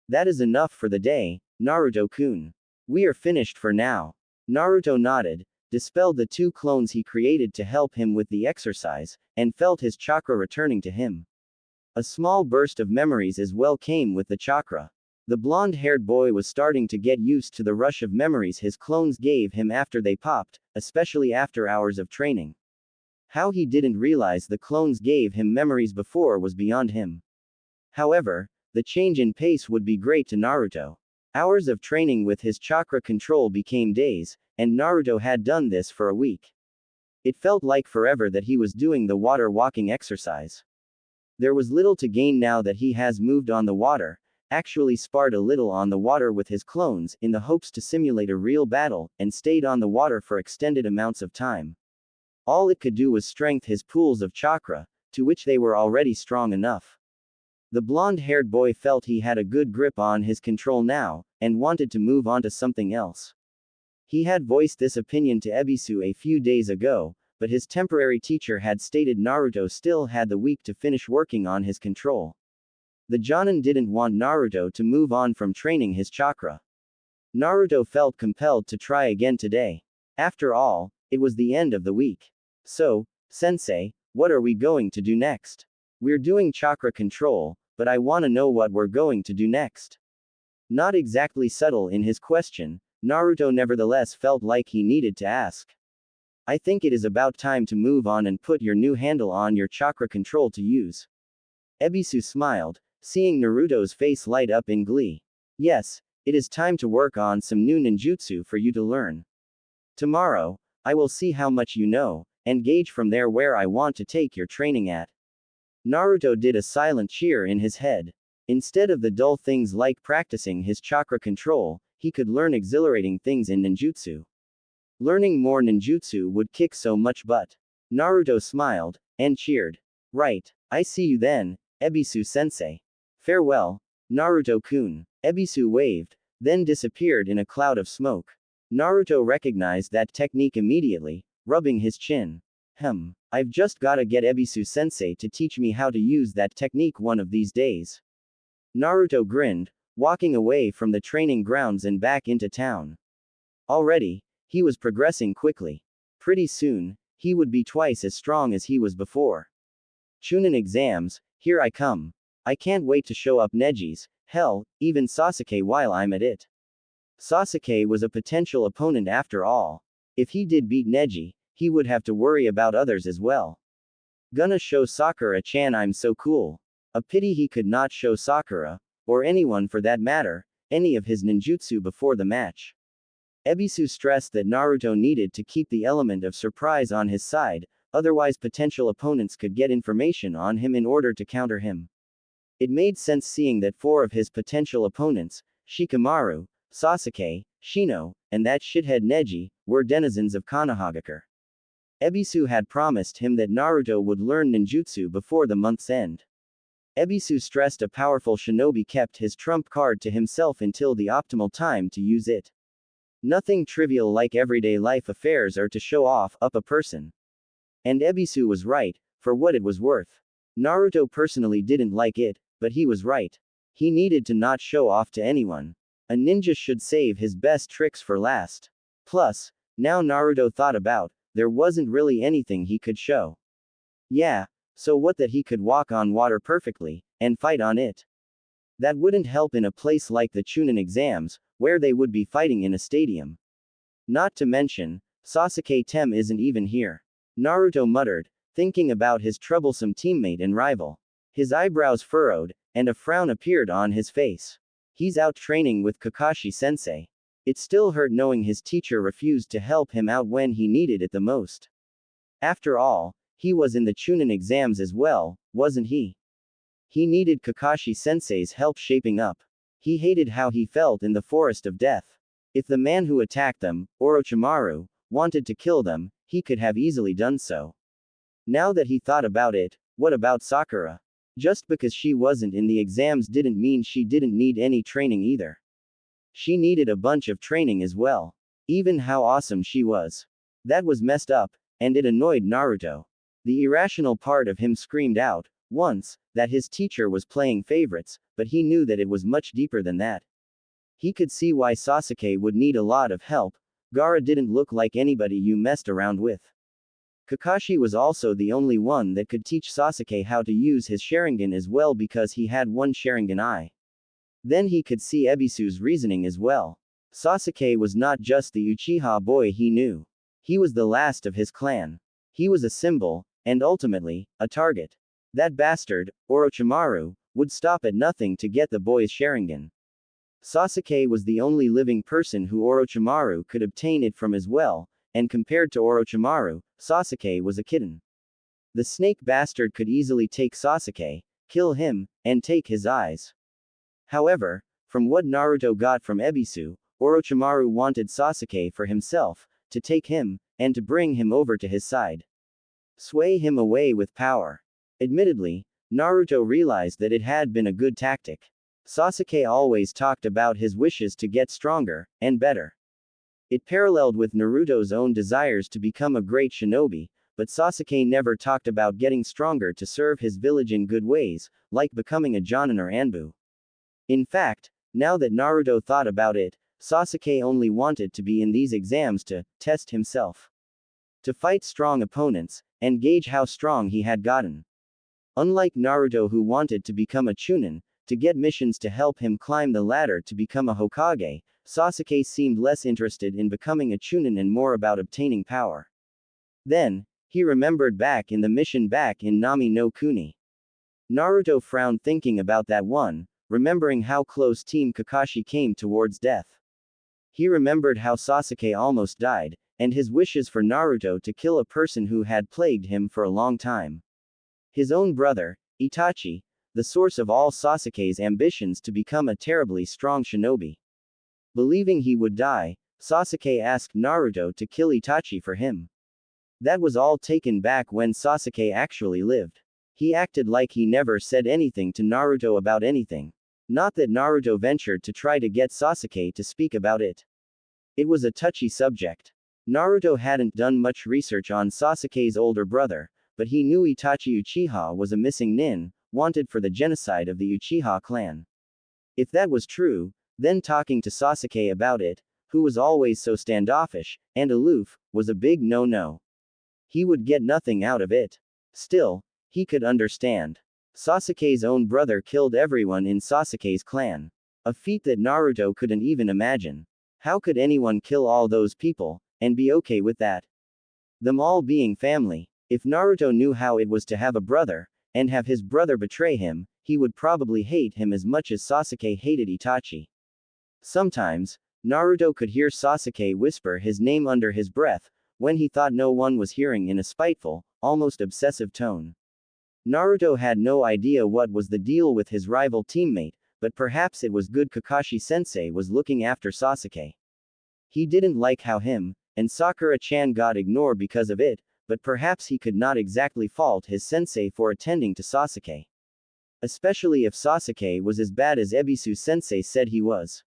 That is enough for the day, Naruto-kun. We are finished for now. Naruto nodded, dispelled the 2 clones he created to help him with the exercise, and felt his chakra returning to him. A small burst of memories as well came with the chakra. The blonde-haired boy was starting to get used to the rush of memories his clones gave him after they popped, especially after hours of training. How he didn't realize the clones gave him memories before was beyond him. However, the change in pace would be great to Naruto. Hours of training with his chakra control became days, and Naruto had done this for a week. It felt like forever that he was doing the water walking exercise. There was little to gain now that he has moved on the water, actually sparred a little on the water with his clones, in the hopes to simulate a real battle, and stayed on the water for extended amounts of time. All it could do was strengthen his pools of chakra, to which they were already strong enough. The blonde-haired boy felt he had a good grip on his control now, and wanted to move on to something else. He had voiced this opinion to Ebisu a few days ago, but his temporary teacher had stated Naruto still had the week to finish working on his control. The Jonin didn't want Naruto to move on from training his chakra. Naruto felt compelled to try again today. After all, it was the end of the week. So, sensei, what are we going to do next? We're doing chakra control, but I wanna know what we're going to do next. Not exactly subtle in his question, Naruto nevertheless felt like he needed to ask. I think it is about time to move on and put your new handle on your chakra control to use. Ebisu smiled, seeing Naruto's face light up in glee. Yes, it is time to work on some new ninjutsu for you to learn. Tomorrow, I will see how much you know, and gauge from there where I want to take your training at. Naruto did a silent cheer in his head. Instead of the dull things like practicing his chakra control, he could learn exhilarating things in ninjutsu. Learning more ninjutsu would kick so much butt. Naruto smiled, and cheered. Right, I see you then, Ebisu-sensei. Farewell, Naruto-kun. Ebisu waved, then disappeared in a cloud of smoke. Naruto recognized that technique immediately, rubbing his chin. I've just gotta get Ebisu-sensei to teach me how to use that technique one of these days. Naruto grinned, walking away from the training grounds and back into town. Already, he was progressing quickly. Pretty soon, he would be twice as strong as he was before. Chunin exams, here I come. I can't wait to show up Neji's, hell, even Sasuke while I'm at it. Sasuke was a potential opponent after all. If he did beat Neji, he would have to worry about others as well. Gonna show Sakura-chan I'm so cool. A pity he could not show Sakura, or anyone for that matter, any of his ninjutsu before the match. Ebisu stressed that Naruto needed to keep the element of surprise on his side, otherwise potential opponents could get information on him in order to counter him. It made sense seeing that 4 of his potential opponents, Shikamaru, Sasuke, Shino, and that shithead Neji, were denizens of Konohagakure. Ebisu had promised him that Naruto would learn ninjutsu before the month's end. Ebisu stressed a powerful shinobi kept his trump card to himself until the optimal time to use it. Nothing trivial like everyday life affairs are to show off up a person. And Ebisu was right, for what it was worth. Naruto personally didn't like it, but he was right. He needed to not show off to anyone. A ninja should save his best tricks for last. Plus, now Naruto thought about, there wasn't really anything he could show. Yeah, so what that he could walk on water perfectly, and fight on it. That wouldn't help in a place like the Chunin exams, where they would be fighting in a stadium. Not to mention, Sasuke Tem isn't even here. Naruto muttered, thinking about his troublesome teammate and rival. His eyebrows furrowed, and a frown appeared on his face. He's out training with Kakashi sensei. It still hurt knowing his teacher refused to help him out when he needed it the most. After all, he was in the Chunin exams as well, wasn't he? He needed Kakashi-sensei's help shaping up. He hated how he felt in the Forest of Death. If the man who attacked them, Orochimaru, wanted to kill them, he could have easily done so. Now that he thought about it, what about Sakura? Just because she wasn't in the exams didn't mean she didn't need any training either. She needed a bunch of training as well. Even how awesome she was. That was messed up, and it annoyed Naruto. The irrational part of him screamed out, once, that his teacher was playing favorites, but he knew that it was much deeper than that. He could see why Sasuke would need a lot of help. Gaara didn't look like anybody you messed around with. Kakashi was also the only one that could teach Sasuke how to use his Sharingan as well because he had one Sharingan eye. Then he could see Ebisu's reasoning as well. Sasuke was not just the Uchiha boy he knew. He was the last of his clan. He was a symbol, and ultimately, a target. That bastard, Orochimaru, would stop at nothing to get the boy's Sharingan. Sasuke was the only living person who Orochimaru could obtain it from as well, and compared to Orochimaru, Sasuke was a kitten. The snake bastard could easily take Sasuke, kill him, and take his eyes. However, from what Naruto got from Ebisu, Orochimaru wanted Sasuke for himself, to take him, and to bring him over to his side. Sway him away with power. Admittedly, Naruto realized that it had been a good tactic. Sasuke always talked about his wishes to get stronger, and better. It paralleled with Naruto's own desires to become a great shinobi, but Sasuke never talked about getting stronger to serve his village in good ways, like becoming a Jonin or Anbu. In fact, now that Naruto thought about it, Sasuke only wanted to be in these exams to test himself. To fight strong opponents, and gauge how strong he had gotten. Unlike Naruto who wanted to become a Chunin, to get missions to help him climb the ladder to become a Hokage, Sasuke seemed less interested in becoming a Chunin and more about obtaining power. Then, he remembered back in the mission back in Nami no Kuni. Naruto frowned thinking about that one, remembering how close Team Kakashi came towards death. He remembered how Sasuke almost died, and his wishes for Naruto to kill a person who had plagued him for a long time. His own brother, Itachi, the source of all Sasuke's ambitions to become a terribly strong shinobi. Believing he would die, Sasuke asked Naruto to kill Itachi for him. That was all taken back when Sasuke actually lived. He acted like he never said anything to Naruto about anything. Not that Naruto ventured to try to get Sasuke to speak about it. It was a touchy subject. Naruto hadn't done much research on Sasuke's older brother, but he knew Itachi Uchiha was a missing nin, wanted for the genocide of the Uchiha clan. If that was true, then talking to Sasuke about it, who was always so standoffish and aloof, was a big no-no. He would get nothing out of it. Still, he could understand. Sasuke's own brother killed everyone in Sasuke's clan. A feat that Naruto couldn't even imagine. How could anyone kill all those people, and be okay with that? Them all being family. If Naruto knew how it was to have a brother, and have his brother betray him, he would probably hate him as much as Sasuke hated Itachi. Sometimes, Naruto could hear Sasuke whisper his name under his breath, when he thought no one was hearing in a spiteful, almost obsessive tone. Naruto had no idea what was the deal with his rival teammate, but perhaps it was good Kakashi-sensei was looking after Sasuke. He didn't like how him and Sakura-chan got ignored because of it, but perhaps he could not exactly fault his sensei for attending to Sasuke. Especially if Sasuke was as bad as Ebisu-sensei said he was.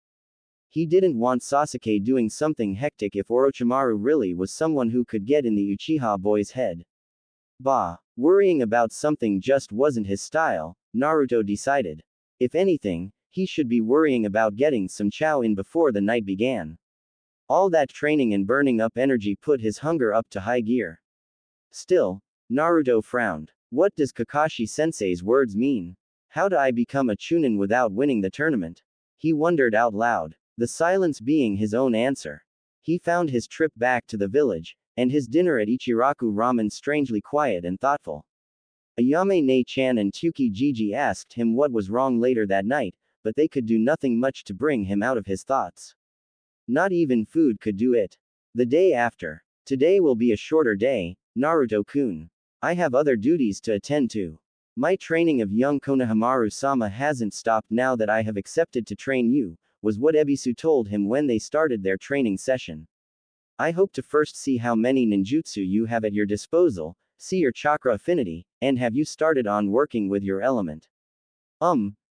He didn't want Sasuke doing something hectic if Orochimaru really was someone who could get in the Uchiha boy's head. Bah, worrying about something just wasn't his style, Naruto decided. If anything, he should be worrying about getting some chow in before the night began. All that training and burning up energy put his hunger up to high gear. Still, Naruto frowned. What does Kakashi-sensei's words mean? How do I become a Chunin without winning the tournament? He wondered out loud, the silence being his own answer. He found his trip back to the village, and his dinner at Ichiraku Ramen strangely quiet and thoughtful. Ayame Ne-chan and Tuki Gigi asked him what was wrong later that night, but they could do nothing much to bring him out of his thoughts. Not even food could do it. The day after. Today will be a shorter day, Naruto-kun. I have other duties to attend to. My training of young Konohamaru-sama hasn't stopped now that I have accepted to train you, was what Ebisu told him when they started their training session. I hope to first see how many ninjutsu you have at your disposal, see your chakra affinity, and have you started on working with your element.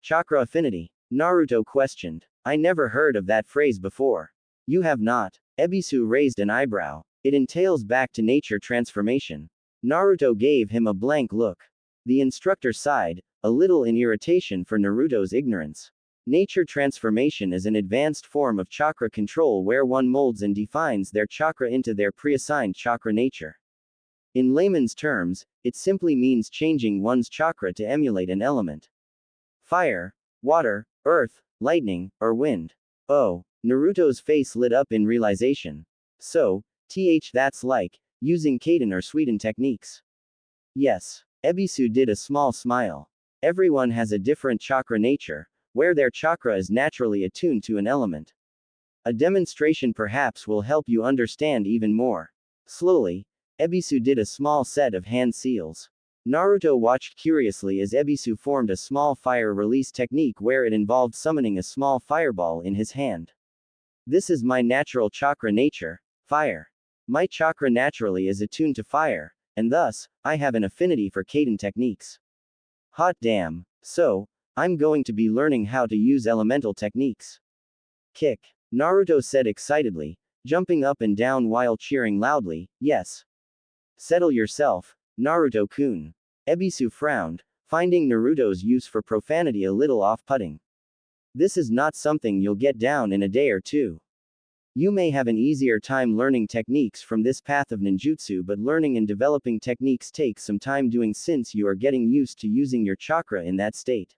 Chakra affinity? Naruto questioned. I never heard of that phrase before. You have not. Ebisu raised an eyebrow. It entails back to nature transformation. Naruto gave him a blank look. The instructor sighed, a little in irritation for Naruto's ignorance. Nature transformation is an advanced form of chakra control where one molds and defines their chakra into their preassigned chakra nature. In layman's terms, it simply means changing one's chakra to emulate an element. Fire, water, earth, lightning, or wind. Oh, Naruto's face lit up in realization. So, that's like using Kaden or Suiten techniques. Yes. Ebisu did a small smile. Everyone has a different chakra nature, where their chakra is naturally attuned to an element. A demonstration perhaps will help you understand even more. Slowly, Ebisu did a small set of hand seals. Naruto watched curiously as Ebisu formed a small fire release technique where it involved summoning a small fireball in his hand. This is my natural chakra nature, fire. My chakra naturally is attuned to fire, and thus, I have an affinity for Kaden techniques. Hot damn. So, I'm going to be learning how to use elemental techniques. Kick. Naruto said excitedly, jumping up and down while cheering loudly, yes. Settle yourself, Naruto-kun. Ebisu frowned, finding Naruto's use for profanity a little off-putting. This is not something you'll get down in a day or two. You may have an easier time learning techniques from this path of ninjutsu, but learning and developing techniques takes some time doing since you are getting used to using your chakra in that state.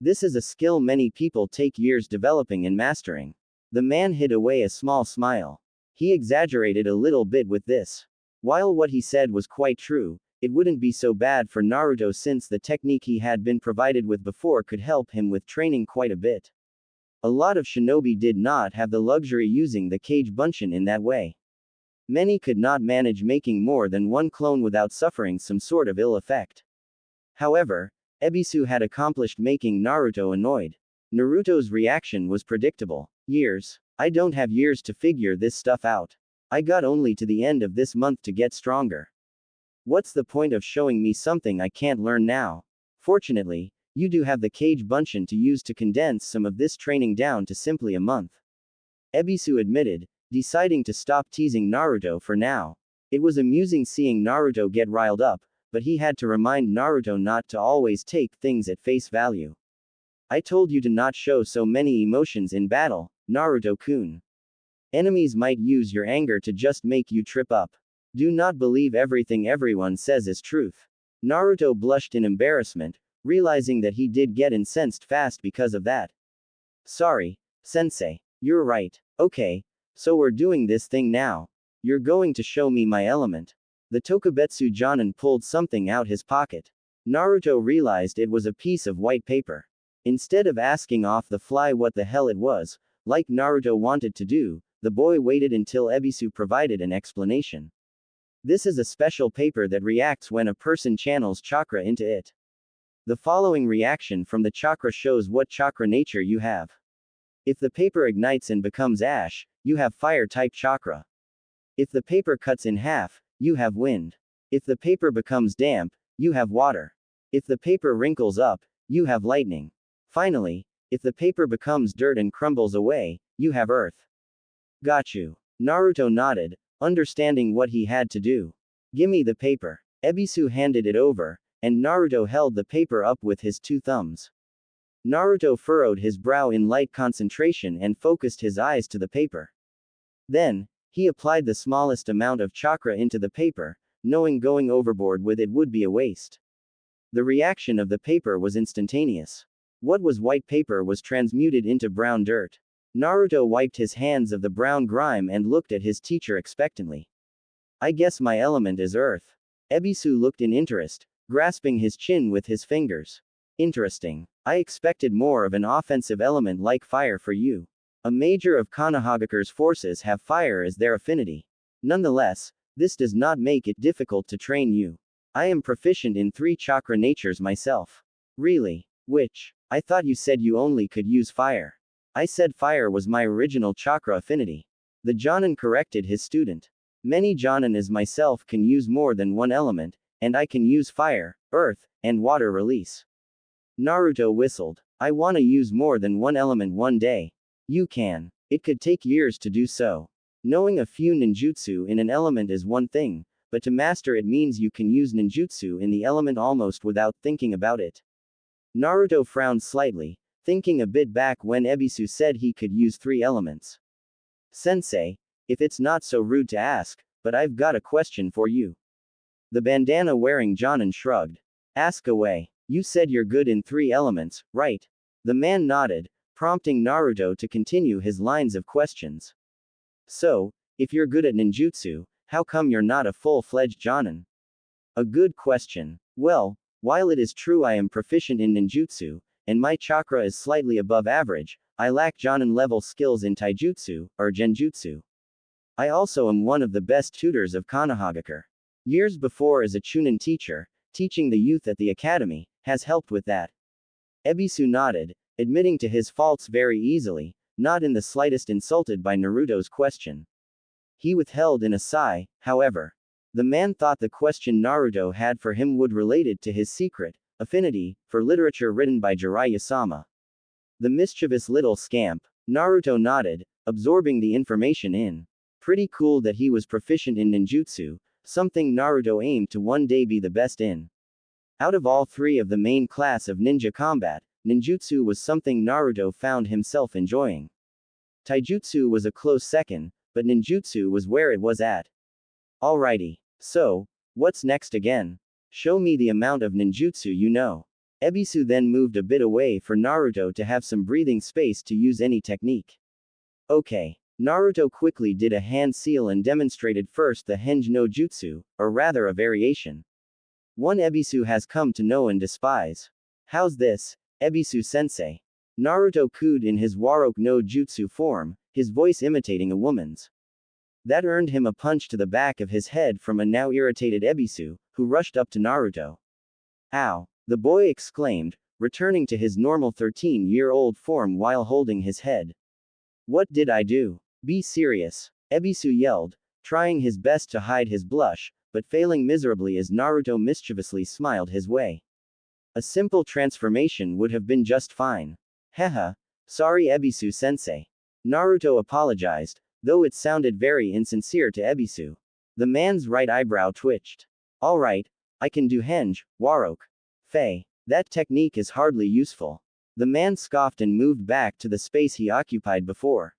This is a skill many people take years developing and mastering. The man hid away a small smile. He exaggerated a little bit with this. While what he said was quite true, it wouldn't be so bad for Naruto since the technique he had been provided with before could help him with training quite a bit. A lot of shinobi did not have the luxury using the Kage Bunshin in that way. Many could not manage making more than one clone without suffering some sort of ill effect. However, Ebisu had accomplished making Naruto annoyed. Naruto's reaction was predictable. Years. I don't have years to figure this stuff out. I got only to the end of this month to get stronger. What's the point of showing me something I can't learn now? Fortunately, you do have the Kage Bunshin to use to condense some of this training down to simply a month. Ebisu admitted, deciding to stop teasing Naruto for now. It was amusing seeing Naruto get riled up, but he had to remind Naruto not to always take things at face value. I told you to not show so many emotions in battle, Naruto-kun. Enemies might use your anger to just make you trip up. Do not believe everything everyone says is truth. Naruto blushed in embarrassment, realizing that he did get incensed fast because of that. Sorry, sensei. You're right. Okay, so we're doing this thing now. You're going to show me my element. The Tokubetsu Jonin pulled something out his pocket. Naruto realized it was a piece of white paper. Instead of asking off the fly what the hell it was, like Naruto wanted to do, the boy waited until Ebisu provided an explanation. This is a special paper that reacts when a person channels chakra into it. The following reaction from the chakra shows what chakra nature you have. If the paper ignites and becomes ash, you have fire-type chakra. If the paper cuts in half, you have wind. If the paper becomes damp, you have water. If the paper wrinkles up, you have lightning. Finally, if the paper becomes dirt and crumbles away, you have earth. Got you. Naruto nodded, understanding what he had to do. Gimme the paper. Ebisu handed it over, and Naruto held the paper up with his two thumbs. Naruto furrowed his brow in light concentration and focused his eyes to the paper. Then, he applied the smallest amount of chakra into the paper, knowing going overboard with it would be a waste. The reaction of the paper was instantaneous. What was white paper was transmuted into brown dirt. Naruto wiped his hands of the brown grime and looked at his teacher expectantly. I guess my element is earth. Ebisu looked in interest, grasping his chin with his fingers. Interesting. I expected more of an offensive element like fire for you. A major of Konohagakure's forces have fire as their affinity. Nonetheless, this does not make it difficult to train you. I am proficient in 3 chakra natures myself. Really? Which? I thought you said you only could use fire. I said fire was my original chakra affinity. The Jonin corrected his student. Many Jonin as myself can use more than one element, and I can use fire, earth, and water release. Naruto whistled. I wanna use more than one element one day. You can. It could take years to do so. Knowing a few ninjutsu in an element is one thing, but to master it means you can use ninjutsu in the element almost without thinking about it. Naruto frowned slightly, thinking a bit back when Ebisu said he could use 3 elements. Sensei, if it's not so rude to ask, but I've got a question for you. The bandana-wearing Jonin shrugged. Ask away. You said you're good in 3 elements, right? The man nodded, prompting Naruto to continue his lines of questions. So, if you're good at ninjutsu, how come you're not a full-fledged Jonin? A good question. Well, while it is true I am proficient in ninjutsu, and my chakra is slightly above average, I lack Jonin-level skills in taijutsu, or genjutsu. I also am one of the best tutors of Konohagakure. Years before as a Chunin teacher, teaching the youth at the academy, has helped with that. Ebisu nodded, admitting to his faults very easily, not in the slightest insulted by Naruto's question. He withheld in a sigh, however. The man thought the question Naruto had for him would relate it to his secret affinity for literature written by Jiraiya-sama. The mischievous little scamp. Naruto nodded, absorbing the information in. Pretty cool that he was proficient in ninjutsu, something Naruto aimed to one day be the best in. Out of all 3 of the main class of ninja combat, ninjutsu was something Naruto found himself enjoying. Taijutsu was a close second, but ninjutsu was where it was at. Alrighty. So, what's next again? Show me the amount of ninjutsu you know. Ebisu then moved a bit away for Naruto to have some breathing space to use any technique. Okay. Naruto quickly did a hand seal and demonstrated first the Henge no Jutsu, or rather a variation. One Ebisu has come to know and despise. How's this, Ebisu-sensei? Naruto cooed in his Warok no Jutsu form, his voice imitating a woman's. That earned him a punch to the back of his head from a now irritated Ebisu, who rushed up to Naruto. Ow! The boy exclaimed, returning to his normal 13-year-old form while holding his head. What did I do? Be serious. Ebisu yelled, trying his best to hide his blush, but failing miserably as Naruto mischievously smiled his way. A simple transformation would have been just fine. Haha. Sorry Ebisu-sensei. Naruto apologized, though it sounded very insincere to Ebisu. The man's right eyebrow twitched. Alright, I can do Henge, Warok. Fei. That technique is hardly useful. The man scoffed and moved back to the space he occupied before.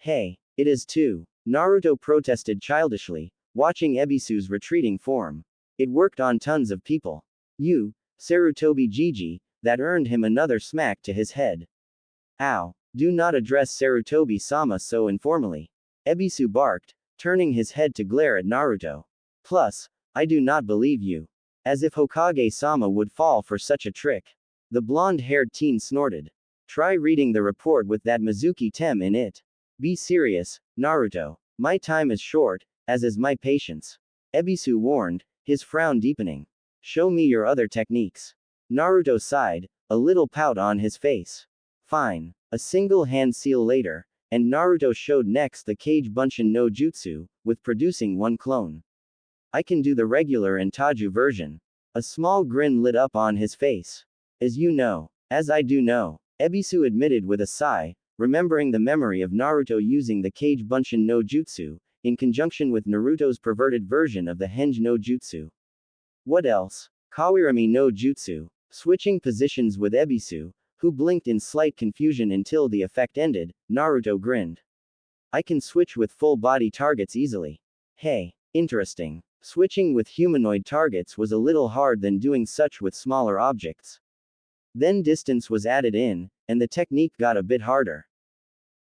Hey, it is too. Naruto protested childishly, watching Ebisu's retreating form. It worked on tons of people. You, Sarutobi Jiji, that earned him another smack to his head. Ow. Do not address Sarutobi-sama so informally. Ebisu barked, turning his head to glare at Naruto. Plus, I do not believe you. As if Hokage-sama would fall for such a trick. The blonde-haired teen snorted. Try reading the report with that Mizuki Tem in it. Be serious, Naruto. My time is short, as is my patience. Ebisu warned, his frown deepening. Show me your other techniques. Naruto sighed, a little pout on his face. Fine. A single hand seal later, and Naruto showed next the Kage Bunshin no Jutsu, with producing one clone. I can do the regular and Taju version. A small grin lit up on his face. As you know. As I do know. Ebisu admitted with a sigh, remembering the memory of Naruto using the Kage Bunshin no Jutsu, in conjunction with Naruto's perverted version of the Henge no Jutsu. What else? Kawirami no Jutsu. Switching positions with Ebisu, who blinked in slight confusion until the effect ended, Naruto grinned. I can switch with full-body targets easily. Hey, interesting. Switching with humanoid targets was a little hard than doing such with smaller objects. Then distance was added in, and the technique got a bit harder.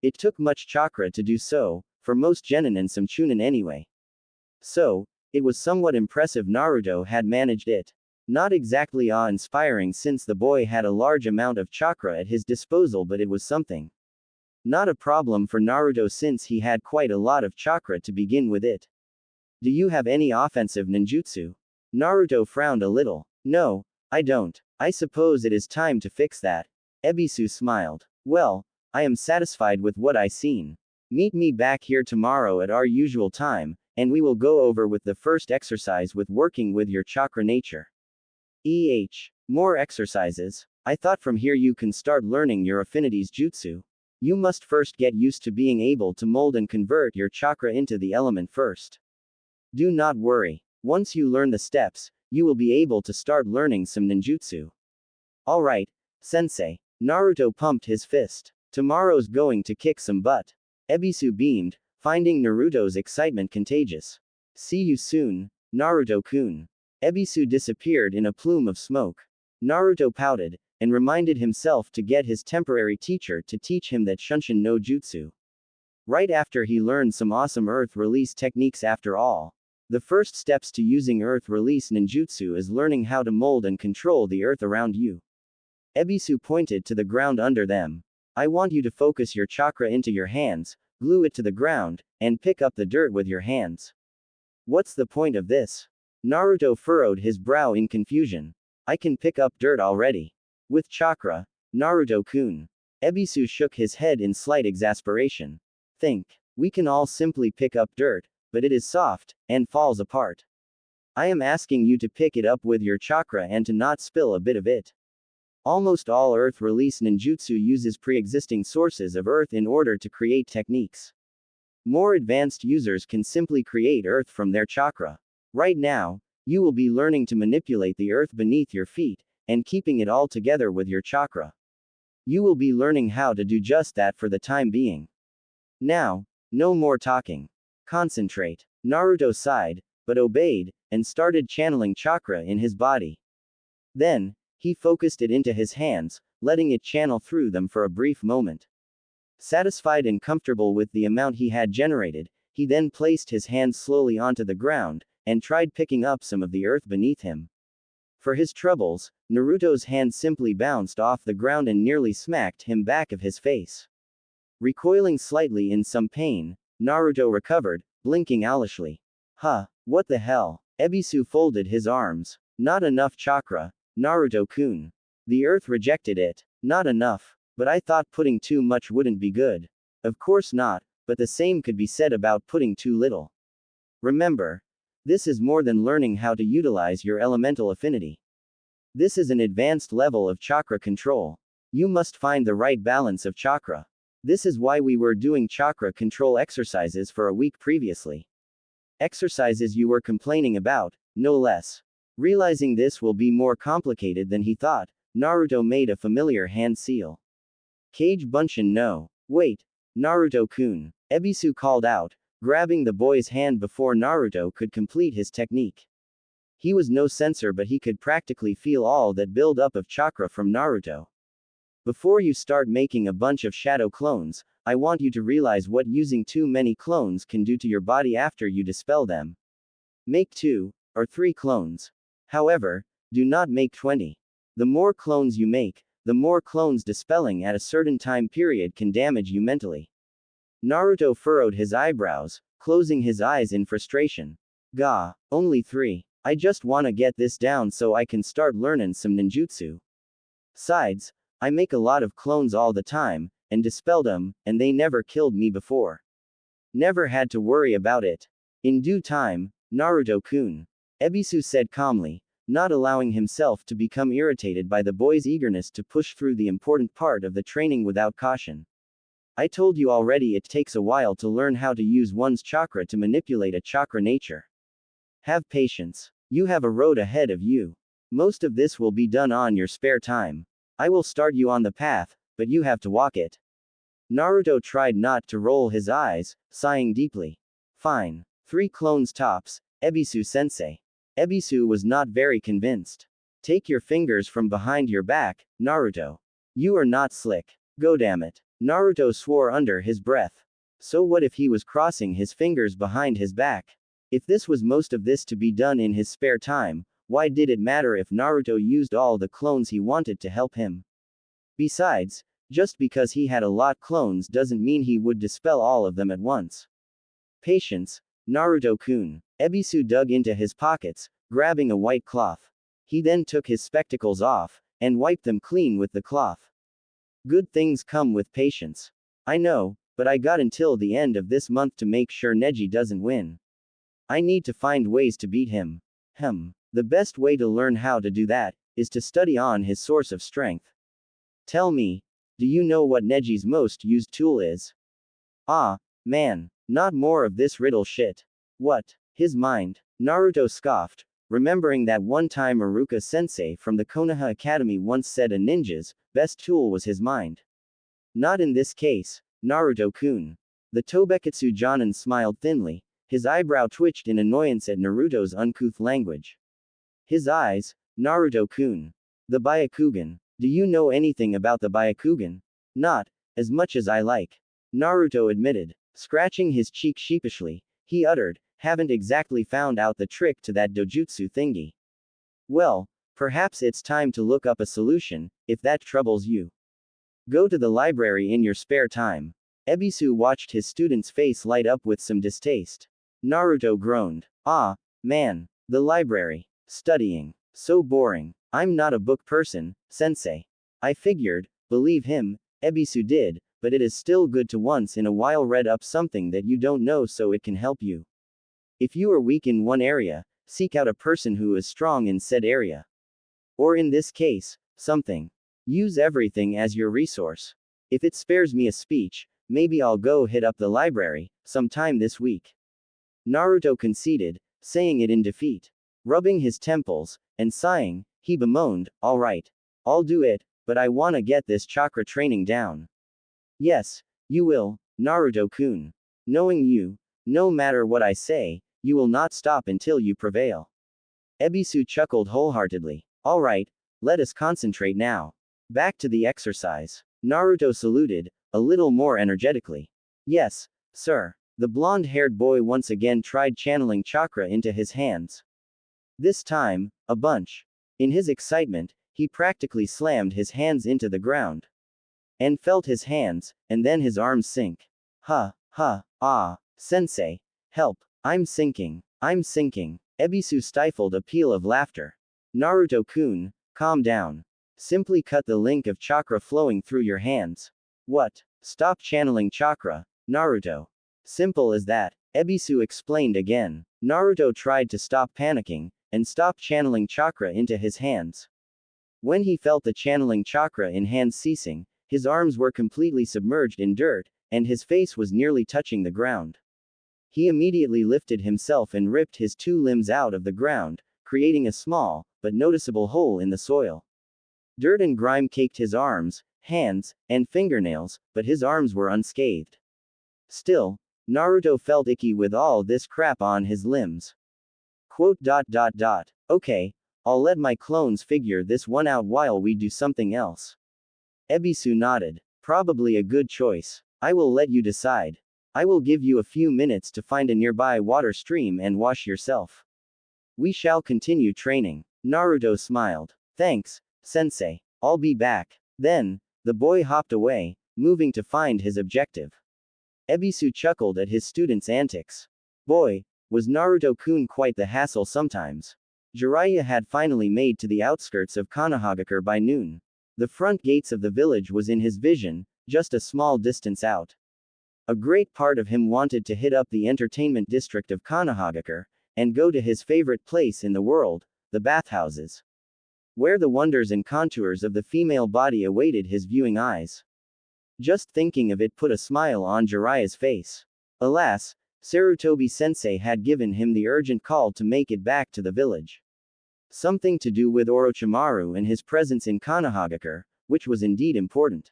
It took much chakra to do so, for most genin and some chunin anyway. So, it was somewhat impressive Naruto had managed it. Not exactly awe-inspiring since the boy had a large amount of chakra at his disposal, but it was something. Not a problem for Naruto since he had quite a lot of chakra to begin with it. Do you have any offensive ninjutsu? Naruto frowned a little. No, I don't. I suppose it is time to fix that. Ebisu smiled. Well, I am satisfied with what I seen. Meet me back here tomorrow at our usual time, and we will go over with the first exercise with working with your chakra nature. More exercises? I thought from here you can start learning your affinities jutsu. You must first get used to being able to mold and convert your chakra into the element first. Do not worry. Once you learn the steps, you will be able to start learning some ninjutsu. Alright, sensei. Naruto pumped his fist. Tomorrow's going to kick some butt. Ebisu beamed, finding Naruto's excitement contagious. See you soon, Naruto-kun. Ebisu disappeared in a plume of smoke. Naruto pouted, and reminded himself to get his temporary teacher to teach him that Shunshin no Jutsu. Right after he learned some awesome earth release techniques after all. The first steps to using earth release ninjutsu is learning how to mold and control the earth around you. Ebisu pointed to the ground under them. I want you to focus your chakra into your hands, glue it to the ground, and pick up the dirt with your hands. What's the point of this? Naruto furrowed his brow in confusion. I can pick up dirt already. With chakra, Naruto-kun. Ebisu shook his head in slight exasperation. Think. We can all simply pick up dirt, but it is soft, and falls apart. I am asking you to pick it up with your chakra and to not spill a bit of it. Almost all earth release ninjutsu uses pre-existing sources of earth in order to create techniques. More advanced users can simply create earth from their chakra. Right now, you will be learning to manipulate the earth beneath your feet, and keeping it all together with your chakra. You will be learning how to do just that for the time being. Now, no more talking. Concentrate. Naruto sighed, but obeyed, and started channeling chakra in his body. Then, he focused it into his hands, letting it channel through them for a brief moment. Satisfied and comfortable with the amount he had generated, he then placed his hands slowly onto the ground, and tried picking up some of the earth beneath him. For his troubles, Naruto's hand simply bounced off the ground and nearly smacked him back of his face. Recoiling slightly in some pain, Naruto recovered, blinking owlishly. Huh, what the hell? Ebisu folded his arms. Not enough chakra, Naruto-kun. The earth rejected it. Not enough. But I thought putting too much wouldn't be good. Of course not, but the same could be said about putting too little. Remember, this is more than learning how to utilize your elemental affinity. This is an advanced level of chakra control. You must find the right balance of chakra. This is why we were doing chakra control exercises for a week previously. Exercises you were complaining about, no less. Realizing this will be more complicated than he thought, Naruto made a familiar hand seal. Kage Bunshin no. Wait. Naruto-kun. Ebisu called out, grabbing the boy's hand before Naruto could complete his technique. He was no sensor but he could practically feel all that build-up of chakra from Naruto. Before you start making a bunch of shadow clones, I want you to realize what using too many clones can do to your body after you dispel them. Make 2 or 3 clones. However, do not make 20. The more clones you make, the more clones dispelling at a certain time period can damage you mentally. Naruto furrowed his eyebrows, closing his eyes in frustration. Gah, only 3. I just wanna get this down so I can start learning some ninjutsu. Sides, I make a lot of clones all the time, and dispelled them, and they never killed me before. Never had to worry about it. In due time, Naruto-kun. Ebisu said calmly, not allowing himself to become irritated by the boy's eagerness to push through the important part of the training without caution. I told you already it takes a while to learn how to use one's chakra to manipulate a chakra nature. Have patience. You have a road ahead of you. Most of this will be done on your spare time. I will start you on the path, but you have to walk it. Naruto tried not to roll his eyes, sighing deeply. Fine. 3 clones tops, Ebisu-sensei. Ebisu was not very convinced. Take your fingers from behind your back, Naruto. You are not slick. Goddammit. Naruto swore under his breath. So what if he was crossing his fingers behind his back? If this was most of this to be done in his spare time, why did it matter if Naruto used all the clones he wanted to help him? Besides, Just because he had a lot clones doesn't mean he would dispel all of them at once. Patience, Naruto-kun. Ebisu dug into his pockets, grabbing a white cloth. He then took his spectacles off, and wiped them clean with the cloth. Good things come with patience. I know, but I got until the end of this month to make sure Neji doesn't win. I need to find ways to beat him. The best way to learn how to do that, is to study on his source of strength. Tell me, do you know what Neji's most used tool is? Ah, man, not more of this riddle shit. What? His mind. Naruto scoffed, remembering that one time Iruka-sensei from the Konoha Academy once said a ninja's best tool was his mind. Not in this case, Naruto-kun. The Tobeketsu Jonin smiled thinly, his eyebrow twitched in annoyance at Naruto's uncouth language. His eyes, Naruto-kun. The Byakugan. Do you know anything about the Byakugan? Not as much as I like. Naruto admitted. Scratching his cheek sheepishly, he uttered, haven't exactly found out the trick to that dojutsu thingy. Well, perhaps it's time to look up a solution, if that troubles you. Go to the library in your spare time. Ebisu watched his student's face light up with some distaste. Naruto groaned. Ah, man, the library. Studying. So boring. I'm not a book person, sensei. I figured, believe him, Ebisu did, but it is still good to once in a while read up something that you don't know so it can help you. If you are weak in one area, seek out a person who is strong in said area. Or in this case, something. Use everything as your resource. If it spares me a speech, maybe I'll go hit up the library, sometime this week. Naruto conceded, saying it in defeat. Rubbing his temples, and sighing, he bemoaned, alright. I'll do it, but I wanna get this chakra training down. Yes, you will, Naruto-kun. Knowing you, no matter what I say, you will not stop until you prevail. Ebisu chuckled wholeheartedly. Alright, let us concentrate now. Back to the exercise. Naruto saluted, a little more energetically. Yes, sir. The blonde-haired boy once again tried channeling chakra into his hands. This time, a bunch. In his excitement, he practically slammed his hands into the ground. And felt his hands, and then his arms sink. Sensei. Help. I'm sinking. Ebisu stifled a peal of laughter. Naruto-kun, calm down. Simply cut the link of chakra flowing through your hands. What? Stop channeling chakra, Naruto. Simple as that, Ebisu explained again. Naruto tried to stop panicking, and stop channeling chakra into his hands. When he felt the channeling chakra in hands ceasing, his arms were completely submerged in dirt, and his face was nearly touching the ground. He immediately lifted himself and ripped his two limbs out of the ground, creating a small, but noticeable hole in the soil. Dirt and grime caked his arms, hands, and fingernails, but his arms were unscathed. Still, Naruto felt icky with all this crap on his limbs. Okay, I'll let my clones figure this one out while we do something else. Ebisu nodded. Probably a good choice. I will let you decide. I will give you a few minutes to find a nearby water stream and wash yourself. We shall continue training. Naruto smiled. Thanks, sensei. I'll be back. Then, the boy hopped away, moving to find his objective. Ebisu chuckled at his student's antics. Boy, was Naruto-kun quite the hassle sometimes. Jiraiya had finally made to the outskirts of Konohagakure by noon. The front gates of the village was in his vision, just a small distance out. A great part of him wanted to hit up the entertainment district of Konohagakure, and go to his favorite place in the world, the bathhouses. Where the wonders and contours of the female body awaited his viewing eyes. Just thinking of it put a smile on Jiraiya's face. Alas, Sarutobi-sensei had given him the urgent call to make it back to the village. Something to do with Orochimaru and his presence in Konohagakure, which was indeed important.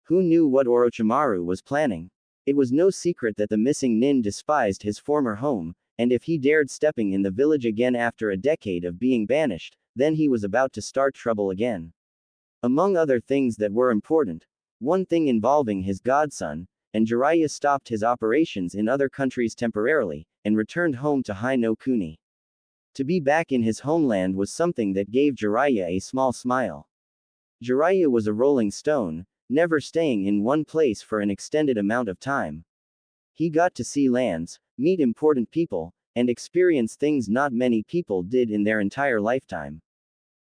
Who knew what Orochimaru was planning? It was no secret that the missing nin despised his former home, and if he dared stepping in the village again after a decade of being banished, then he was about to start trouble again. Among other things that were important, one thing involving his godson, and Jiraiya stopped his operations in other countries temporarily, and returned home to Hai no Kuni. To be back in his homeland was something that gave Jiraiya a small smile. Jiraiya was a rolling stone, never staying in one place for an extended amount of time. He got to see lands, meet important people, and experience things not many people did in their entire lifetime.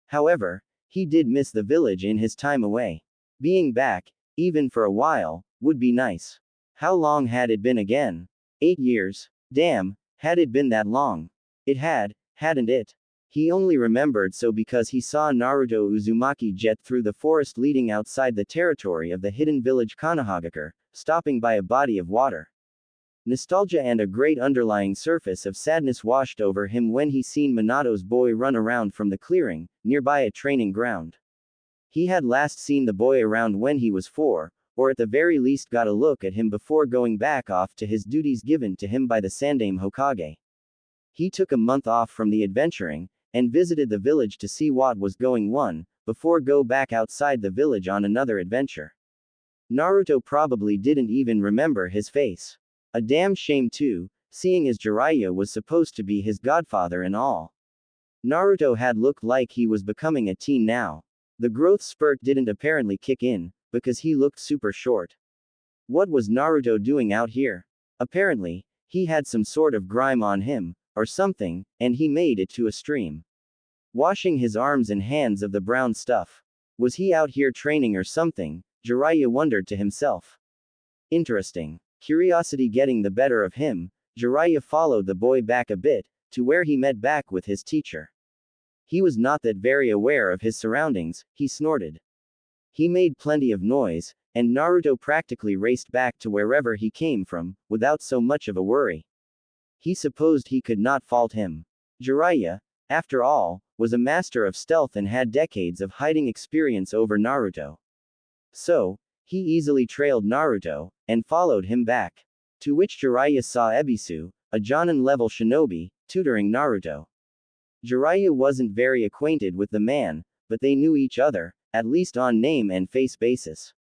However, he did miss the village in his time away. Being back, even for a while, would be nice. How long had it been again? 8 years. Damn, had it been that long? It had, hadn't it? He only remembered so because he saw Naruto Uzumaki jet through the forest leading outside the territory of the hidden village Konohagakure, stopping by a body of water. Nostalgia and a great underlying surface of sadness washed over him when he seen Minato's boy run around from the clearing, nearby a training ground. He had last seen the boy around when he was 4, or at the very least got a look at him before going back off to his duties given to him by the Sandaime Hokage. He took a month off from the adventuring, and visited the village to see what was going on, before go back outside the village on another adventure. Naruto probably didn't even remember his face. A damn shame too, seeing as Jiraiya was supposed to be his godfather and all. Naruto had looked like he was becoming a teen now. The growth spurt didn't apparently kick in, because he looked super short. What was Naruto doing out here? Apparently, he had some sort of grime on him, or something, and he made it to a stream. Washing his arms and hands of the brown stuff. Was he out here training or something? Jiraiya wondered to himself. Interesting. Curiosity getting the better of him, Jiraiya followed the boy back a bit, to where he met back with his teacher. He was not that very aware of his surroundings, he snorted. He made plenty of noise, and Naruto practically raced back to wherever he came from, without so much of a worry. He supposed he could not fault him. Jiraiya, after all, was a master of stealth and had decades of hiding experience over Naruto. So, he easily trailed Naruto, and followed him back. To which Jiraiya saw Ebisu, a Jonin-level shinobi, tutoring Naruto. Jiraiya wasn't very acquainted with the man, but they knew each other, at least on name and face basis.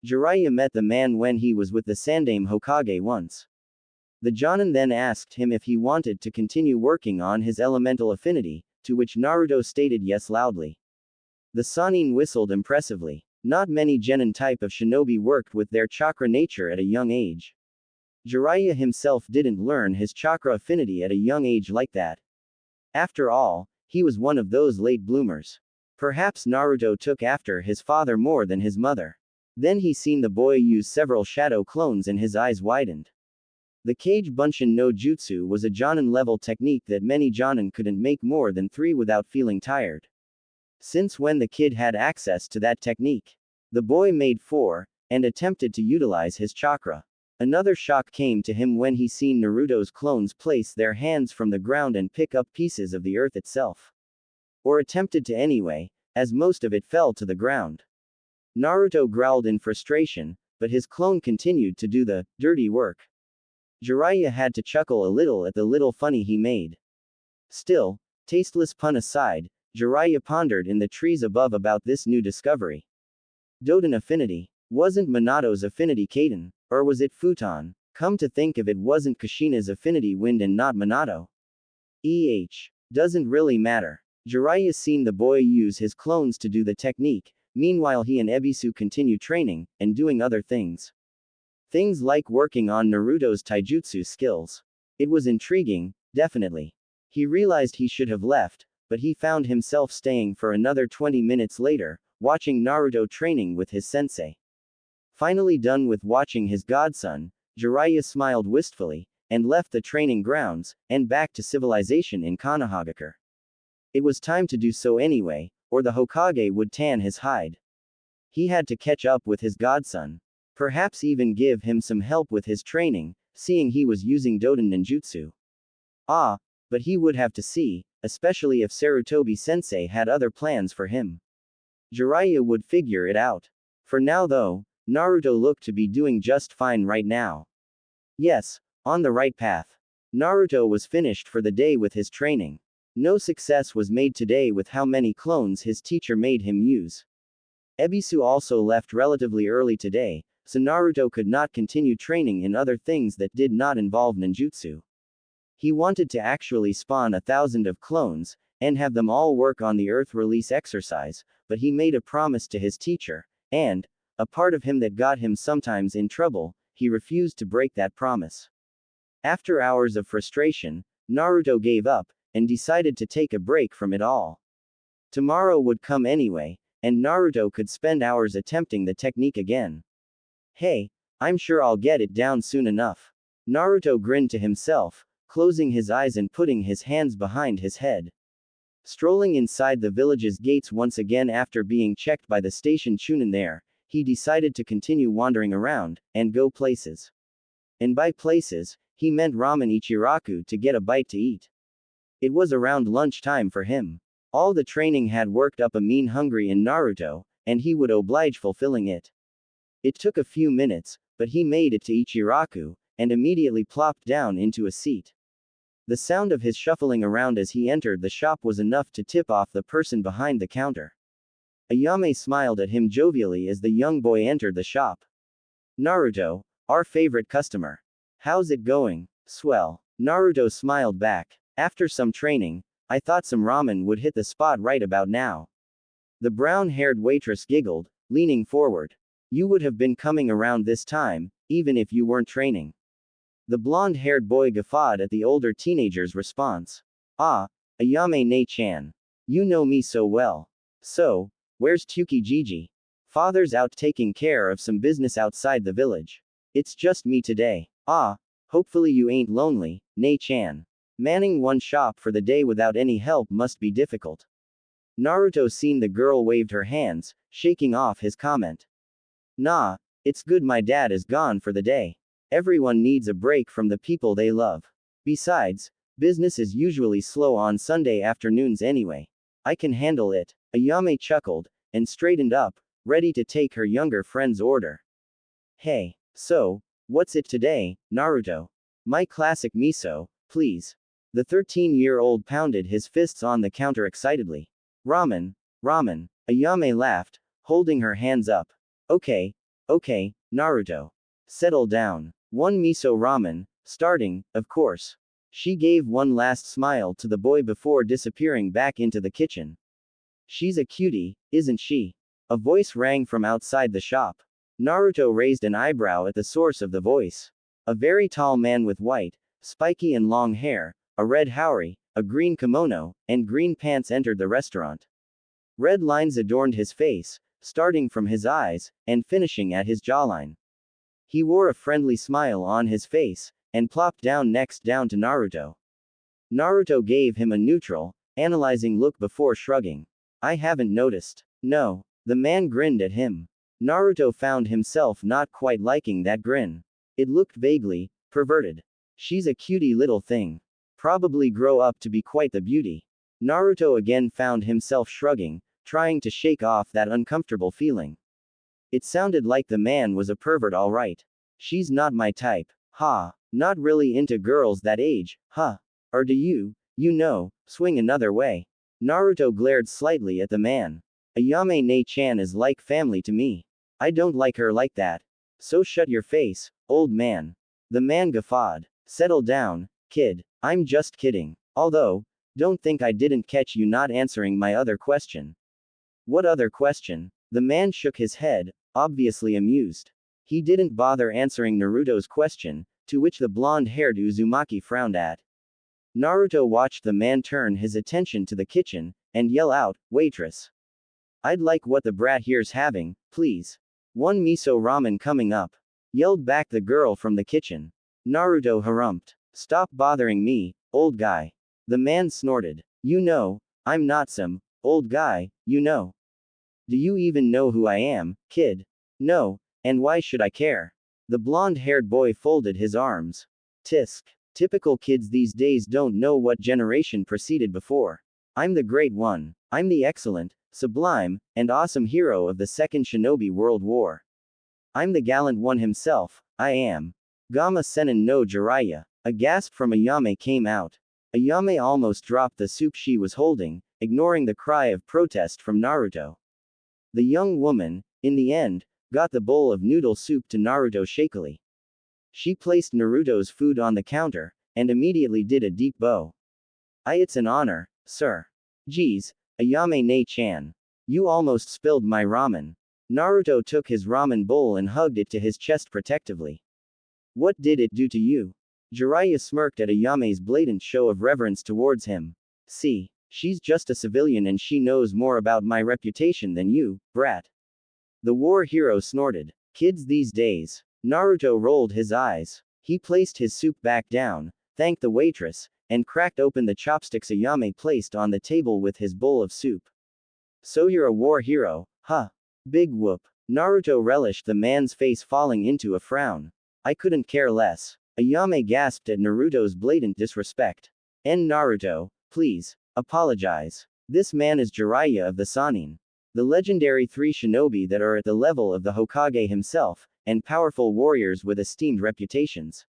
Jiraiya met the man when he was with the Sandaime Hokage once. The Jonin then asked him if he wanted to continue working on his elemental affinity, to which Naruto stated yes loudly. The Sannin whistled impressively. Not many genin type of shinobi worked with their chakra nature at a young age. Jiraiya himself didn't learn his chakra affinity at a young age like that. After all, he was one of those late bloomers. Perhaps Naruto took after his father more than his mother. Then he seen the boy use several shadow clones and his eyes widened. The Kage Bunshin no Jutsu was a Jonin-level technique that many Jonin couldn't make more than 3 without feeling tired. Since when the kid had access to that technique? The boy made 4, and attempted to utilize his chakra. Another shock came to him when he seen Naruto's clones place their hands from the ground and pick up pieces of the earth itself. Or attempted to anyway, as most of it fell to the ground. Naruto growled in frustration, but his clone continued to do the dirty work. Jiraiya had to chuckle a little at the little funny he made. Still, tasteless pun aside, Jiraiya pondered in the trees above about this new discovery. Doden affinity. Wasn't Minato's affinity Kaden, or was it Futon? Come to think of it, wasn't Kushina's affinity wind and not Minato? Doesn't really matter. Jiraiya seen the boy use his clones to do the technique, meanwhile he and Ebisu continue training, and doing other things. Things like working on Naruto's taijutsu skills. It was intriguing, definitely. He realized he should have left, but he found himself staying for another 20 minutes later, watching Naruto training with his sensei. Finally done with watching his godson, Jiraiya smiled wistfully, and left the training grounds, and back to civilization in Konohagakure. It was time to do so anyway, or the Hokage would tan his hide. He had to catch up with his godson. Perhaps even give him some help with his training, seeing he was using Doden ninjutsu. But he would have to see, especially if Sarutobi-sensei had other plans for him. Jiraiya would figure it out. For now though, Naruto looked to be doing just fine right now. Yes, on the right path. Naruto was finished for the day with his training. No success was made today with how many clones his teacher made him use. Ebisu also left relatively early today, so Naruto could not continue training in other things that did not involve ninjutsu. He wanted to actually spawn 1,000 of clones, and have them all work on the Earth release exercise, but he made a promise to his teacher, and, a part of him that got him sometimes in trouble, he refused to break that promise. After hours of frustration, Naruto gave up, and decided to take a break from it all. Tomorrow would come anyway, and Naruto could spend hours attempting the technique again. Hey, I'm sure I'll get it down soon enough. Naruto grinned to himself, closing his eyes and putting his hands behind his head. Strolling inside the village's gates once again after being checked by the station Chunin there, he decided to continue wandering around, and go places. And by places, he meant ramen Ichiraku to get a bite to eat. It was around lunchtime for him. All the training had worked up a mean hungry in Naruto, and he would oblige fulfilling it. It took a few minutes, but he made it to Ichiraku, and immediately plopped down into a seat. The sound of his shuffling around as he entered the shop was enough to tip off the person behind the counter. Ayame smiled at him jovially as the young boy entered the shop. Naruto, our favorite customer. How's it going? Swell. Naruto smiled back. After some training, I thought some ramen would hit the spot right about now. The brown-haired waitress giggled, leaning forward. You would have been coming around this time, even if you weren't training. The blonde-haired boy guffawed at the older teenager's response. Ah, Ayame Ne-chan. You know me so well. So, where's Tsukijiji? Father's out taking care of some business outside the village. It's just me today. Ah, hopefully you ain't lonely, Ne-chan. Manning one shop for the day without any help must be difficult. Naruto seen the girl waved her hands, shaking off his comment. Nah, it's good my dad is gone for the day. Everyone needs a break from the people they love. Besides, business is usually slow on Sunday afternoons anyway. I can handle it. Ayame chuckled, and straightened up, ready to take her younger friend's order. Hey, so, what's it today, Naruto? My classic miso, please. The 13-year-old pounded his fists on the counter excitedly. Ramen, ramen. Ayame laughed, holding her hands up. Okay, Naruto. Settle down. One miso ramen, starting, of course. She gave one last smile to the boy before disappearing back into the kitchen. She's a cutie, isn't she? A voice rang from outside the shop. Naruto raised an eyebrow at the source of the voice. A very tall man with white, spiky and long hair, a red haori, a green kimono, and green pants entered the restaurant. Red lines adorned his face, starting from his eyes, and finishing at his jawline. He wore a friendly smile on his face, and plopped down next down to Naruto. Naruto gave him a neutral, analyzing look before shrugging. I haven't noticed. No. The man grinned at him. Naruto found himself not quite liking that grin. It looked vaguely perverted. She's a cutie little thing. Probably grow up to be quite the beauty. Naruto again found himself shrugging, trying to shake off that uncomfortable feeling. It sounded like the man was a pervert alright. She's not my type. Ha. Not really into girls that age, huh? Or do you, swing another way? Naruto glared slightly at the man. Ayame Ne-chan is like family to me. I don't like her like that. So shut your face, old man. The man guffawed. Settle down, kid. I'm just kidding. Although, don't think I didn't catch you not answering my other question. What other question? The man shook his head, obviously amused. He didn't bother answering Naruto's question, to which the blonde-haired Uzumaki frowned at. Naruto watched the man turn his attention to the kitchen, and yell out, waitress. I'd like what the brat here's having, please. One miso ramen coming up. Yelled back the girl from the kitchen. Naruto harumphed. Stop bothering me, old guy. The man snorted. You know, I'm not some old guy, you know. Do you even know who I am, kid? No, and why should I care? The blonde-haired boy folded his arms. Tisk. Typical kids these days don't know what generation preceded before. I'm the great one. I'm the excellent, sublime, and awesome hero of the Second Shinobi World War. I'm the gallant one himself, I am. Gamma Senin no Jiraiya. A gasp from Ayame came out. Ayame almost dropped the soup she was holding, ignoring the cry of protest from Naruto. The young woman, in the end, got the bowl of noodle soup to Naruto shakily. She placed Naruto's food on the counter, and immediately did a deep bow. It's an honor, sir. Geez, Ayame Ne-chan. You almost spilled my ramen. Naruto took his ramen bowl and hugged it to his chest protectively. What did it do to you? Jiraiya smirked at Ayame's blatant show of reverence towards him. See, she's just a civilian and she knows more about my reputation than you, brat. The war hero snorted. Kids these days. Naruto rolled his eyes. He placed his soup back down, thanked the waitress, and cracked open the chopsticks Ayame placed on the table with his bowl of soup. So you're a war hero, huh? Big whoop. Naruto relished the man's face falling into a frown. I couldn't care less. Ayame gasped at Naruto's blatant disrespect. Naruto, please, apologize. This man is Jiraiya of the Sannin. The legendary 3 shinobi that are at the level of the Hokage himself, and powerful warriors with esteemed reputations.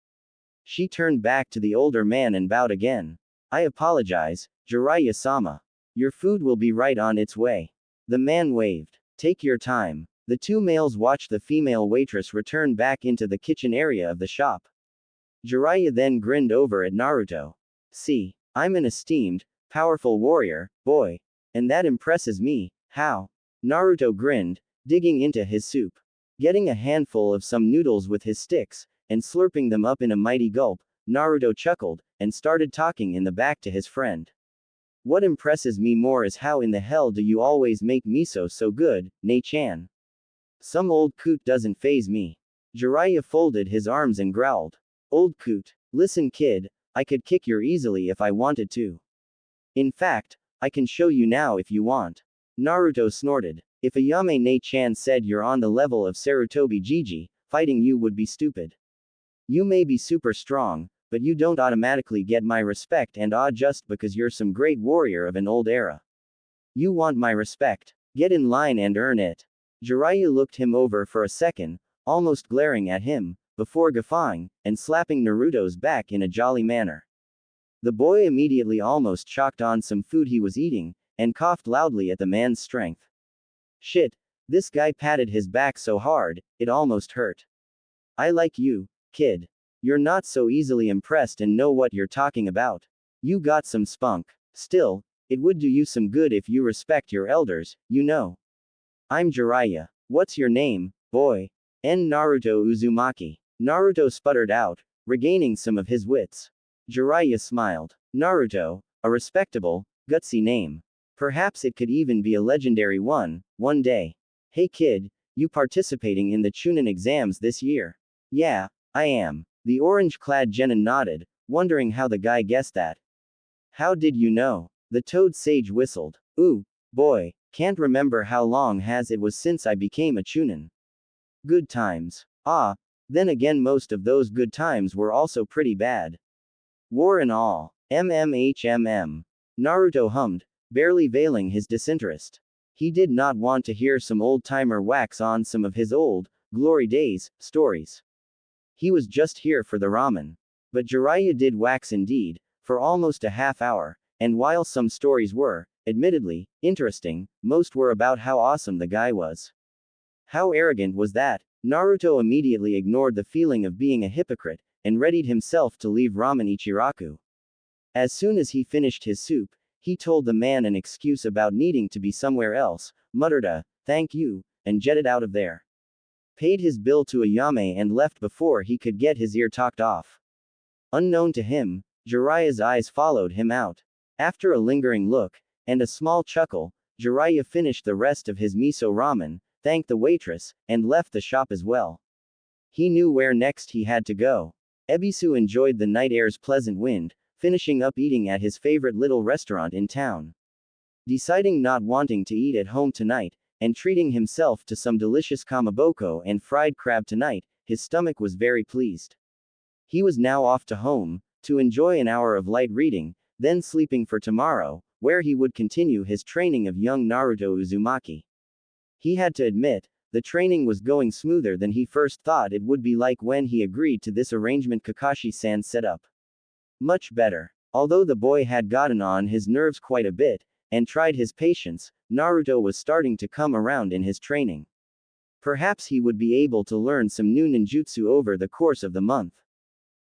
She turned back to the older man and bowed again. I apologize, Jiraiya-sama. Your food will be right on its way. The man waved. Take your time. The 2 males watched the female waitress return back into the kitchen area of the shop. Jiraiya then grinned over at Naruto. See, I'm an esteemed, powerful warrior, boy. And that impresses me, how? Naruto grinned, digging into his soup. Getting a handful of some noodles with his sticks, and slurping them up in a mighty gulp, Naruto chuckled, and started talking in the back to his friend. What impresses me more is how in the hell do you always make miso so good, Nei-chan? Some old coot doesn't faze me. Jiraiya folded his arms and growled. Old coot. Listen kid, I could kick your easily if I wanted to. In fact, I can show you now if you want. Naruto snorted. If Ayame Nei-chan said you're on the level of Sarutobi Jiji, fighting you would be stupid. You may be super strong, but you don't automatically get my respect and awe just because you're some great warrior of an old era. You want my respect. Get in line and earn it. Jiraiya looked him over for a second, almost glaring at him, before guffawing, and slapping Naruto's back in a jolly manner. The boy immediately almost choked on some food he was eating, and coughed loudly at the man's strength. Shit, this guy patted his back so hard, it almost hurt. I like you, kid. You're not so easily impressed and know what you're talking about. You got some spunk. Still, it would do you some good if you respect your elders, you know. I'm Jiraiya. What's your name, boy? Naruto Uzumaki. Naruto sputtered out, regaining some of his wits. Jiraiya smiled. Naruto, a respectable, gutsy name. Perhaps it could even be a legendary one day. Hey kid, you participating in the Chunin exams this year? Yeah, I am. The orange-clad genin nodded, wondering how the guy guessed that. How did you know? The toad sage whistled. Ooh, boy, can't remember how long has it was since I became a Chunin. Good times. Ah, then again most of those good times were also pretty bad. War and all. MMHMM. Naruto hummed, barely veiling his disinterest. He did not want to hear some old-timer wax on some of his old, glory days, stories. He was just here for the ramen. But Jiraiya did wax indeed, for almost a half hour, and while some stories were, admittedly, interesting, most were about how awesome the guy was. How arrogant was that? Naruto immediately ignored the feeling of being a hypocrite, and readied himself to leave Ramen Ichiraku. As soon as he finished his soup, he told the man an excuse about needing to be somewhere else, muttered a, thank you, and jetted out of there. Paid his bill to Ayame and left before he could get his ear talked off. Unknown to him, Jiraiya's eyes followed him out. After a lingering look, and a small chuckle, Jiraiya finished the rest of his miso ramen, thanked the waitress, and left the shop as well. He knew where next he had to go. Ebisu enjoyed the night air's pleasant wind, finishing up eating at his favorite little restaurant in town. Deciding not wanting to eat at home tonight, and treating himself to some delicious kamaboko and fried crab tonight, his stomach was very pleased. He was now off to home, to enjoy an hour of light reading, then sleeping for tomorrow, where he would continue his training of young Naruto Uzumaki. He had to admit, the training was going smoother than he first thought it would be like when he agreed to this arrangement Kakashi-san set up. Much better. Although the boy had gotten on his nerves quite a bit, and tried his patience, Naruto was starting to come around in his training. Perhaps he would be able to learn some new ninjutsu over the course of the month.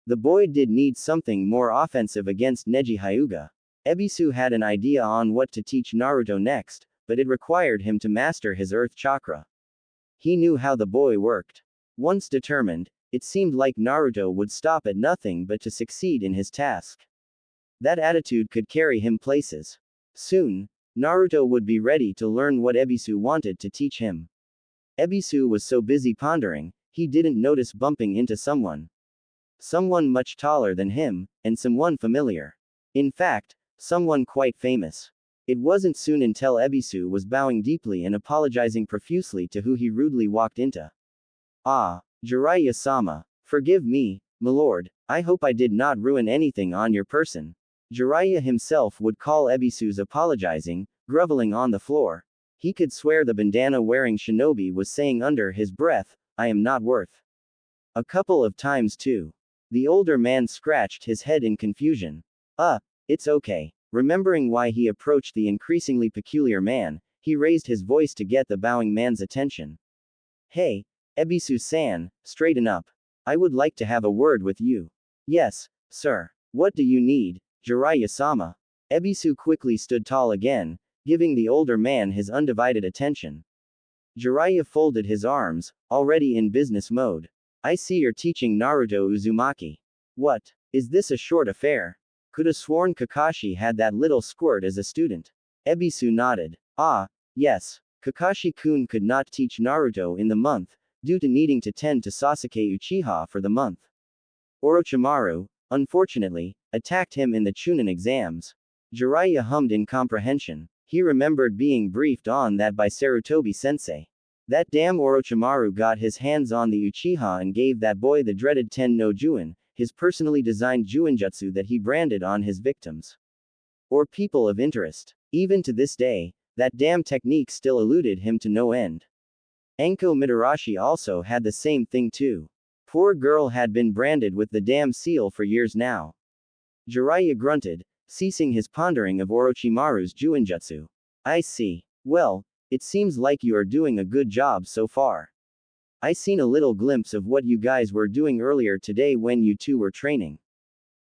The boy did need something more offensive against Neji Hyuga. Ebisu had an idea on what to teach Naruto next, but it required him to master his earth chakra. He knew how the boy worked. Once determined, it seemed like Naruto would stop at nothing but to succeed in his task. That attitude could carry him places. Soon, Naruto would be ready to learn what Ebisu wanted to teach him. Ebisu was so busy pondering, he didn't notice bumping into someone. Someone much taller than him, and someone familiar. In fact, someone quite famous. It wasn't soon until Ebisu was bowing deeply and apologizing profusely to who he rudely walked into. Ah, Jiraiya-sama. Forgive me, milord, I hope I did not ruin anything on your person. Jiraiya himself would call Ebisu's apologizing, groveling on the floor. He could swear the bandana-wearing shinobi was saying under his breath, I am not worth. A couple of times too. The older man scratched his head in confusion. It's okay. Remembering why he approached the increasingly peculiar man, he raised his voice to get the bowing man's attention. Hey, Ebisu-san, straighten up. I would like to have a word with you. Yes, sir. What do you need, Jiraiya-sama? Ebisu quickly stood tall again, giving the older man his undivided attention. Jiraiya folded his arms, already in business mode. I see you're teaching Naruto Uzumaki. What? Is this a short affair? Could have sworn Kakashi had that little squirt as a student. Ebisu nodded. Ah, yes. Kakashi-kun could not teach Naruto in the month, due to needing to tend to Sasuke Uchiha for the month. Orochimaru, unfortunately, attacked him in the Chunin exams. Jiraiya hummed in comprehension. He remembered being briefed on that by Sarutobi-sensei. That damn Orochimaru got his hands on the Uchiha and gave that boy the dreaded Ten no Juin, his personally designed Juinjutsu that he branded on his victims. Or people of interest. Even to this day, that damn technique still eluded him to no end. Anko Mitarashi also had the same thing too. Poor girl had been branded with the damn seal for years now. Jiraiya grunted, ceasing his pondering of Orochimaru's Juinjutsu. I see. Well, it seems like you are doing a good job so far. I seen a little glimpse of what you guys were doing earlier today when you two were training.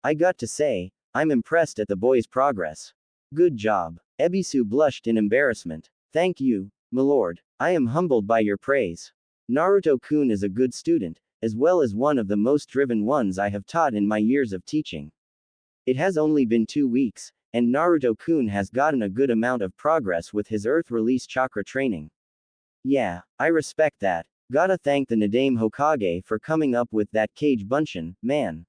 I got to say, I'm impressed at the boy's progress. Good job. Ebisu blushed in embarrassment. Thank you, milord. I am humbled by your praise. Naruto-kun is a good student, as well as one of the most driven ones I have taught in my years of teaching. It has only been 2 weeks, and Naruto-kun has gotten a good amount of progress with his Earth Release Chakra training. Yeah, I respect that. Gotta thank the Nadame Hokage for coming up with that Kage Bunshin, man.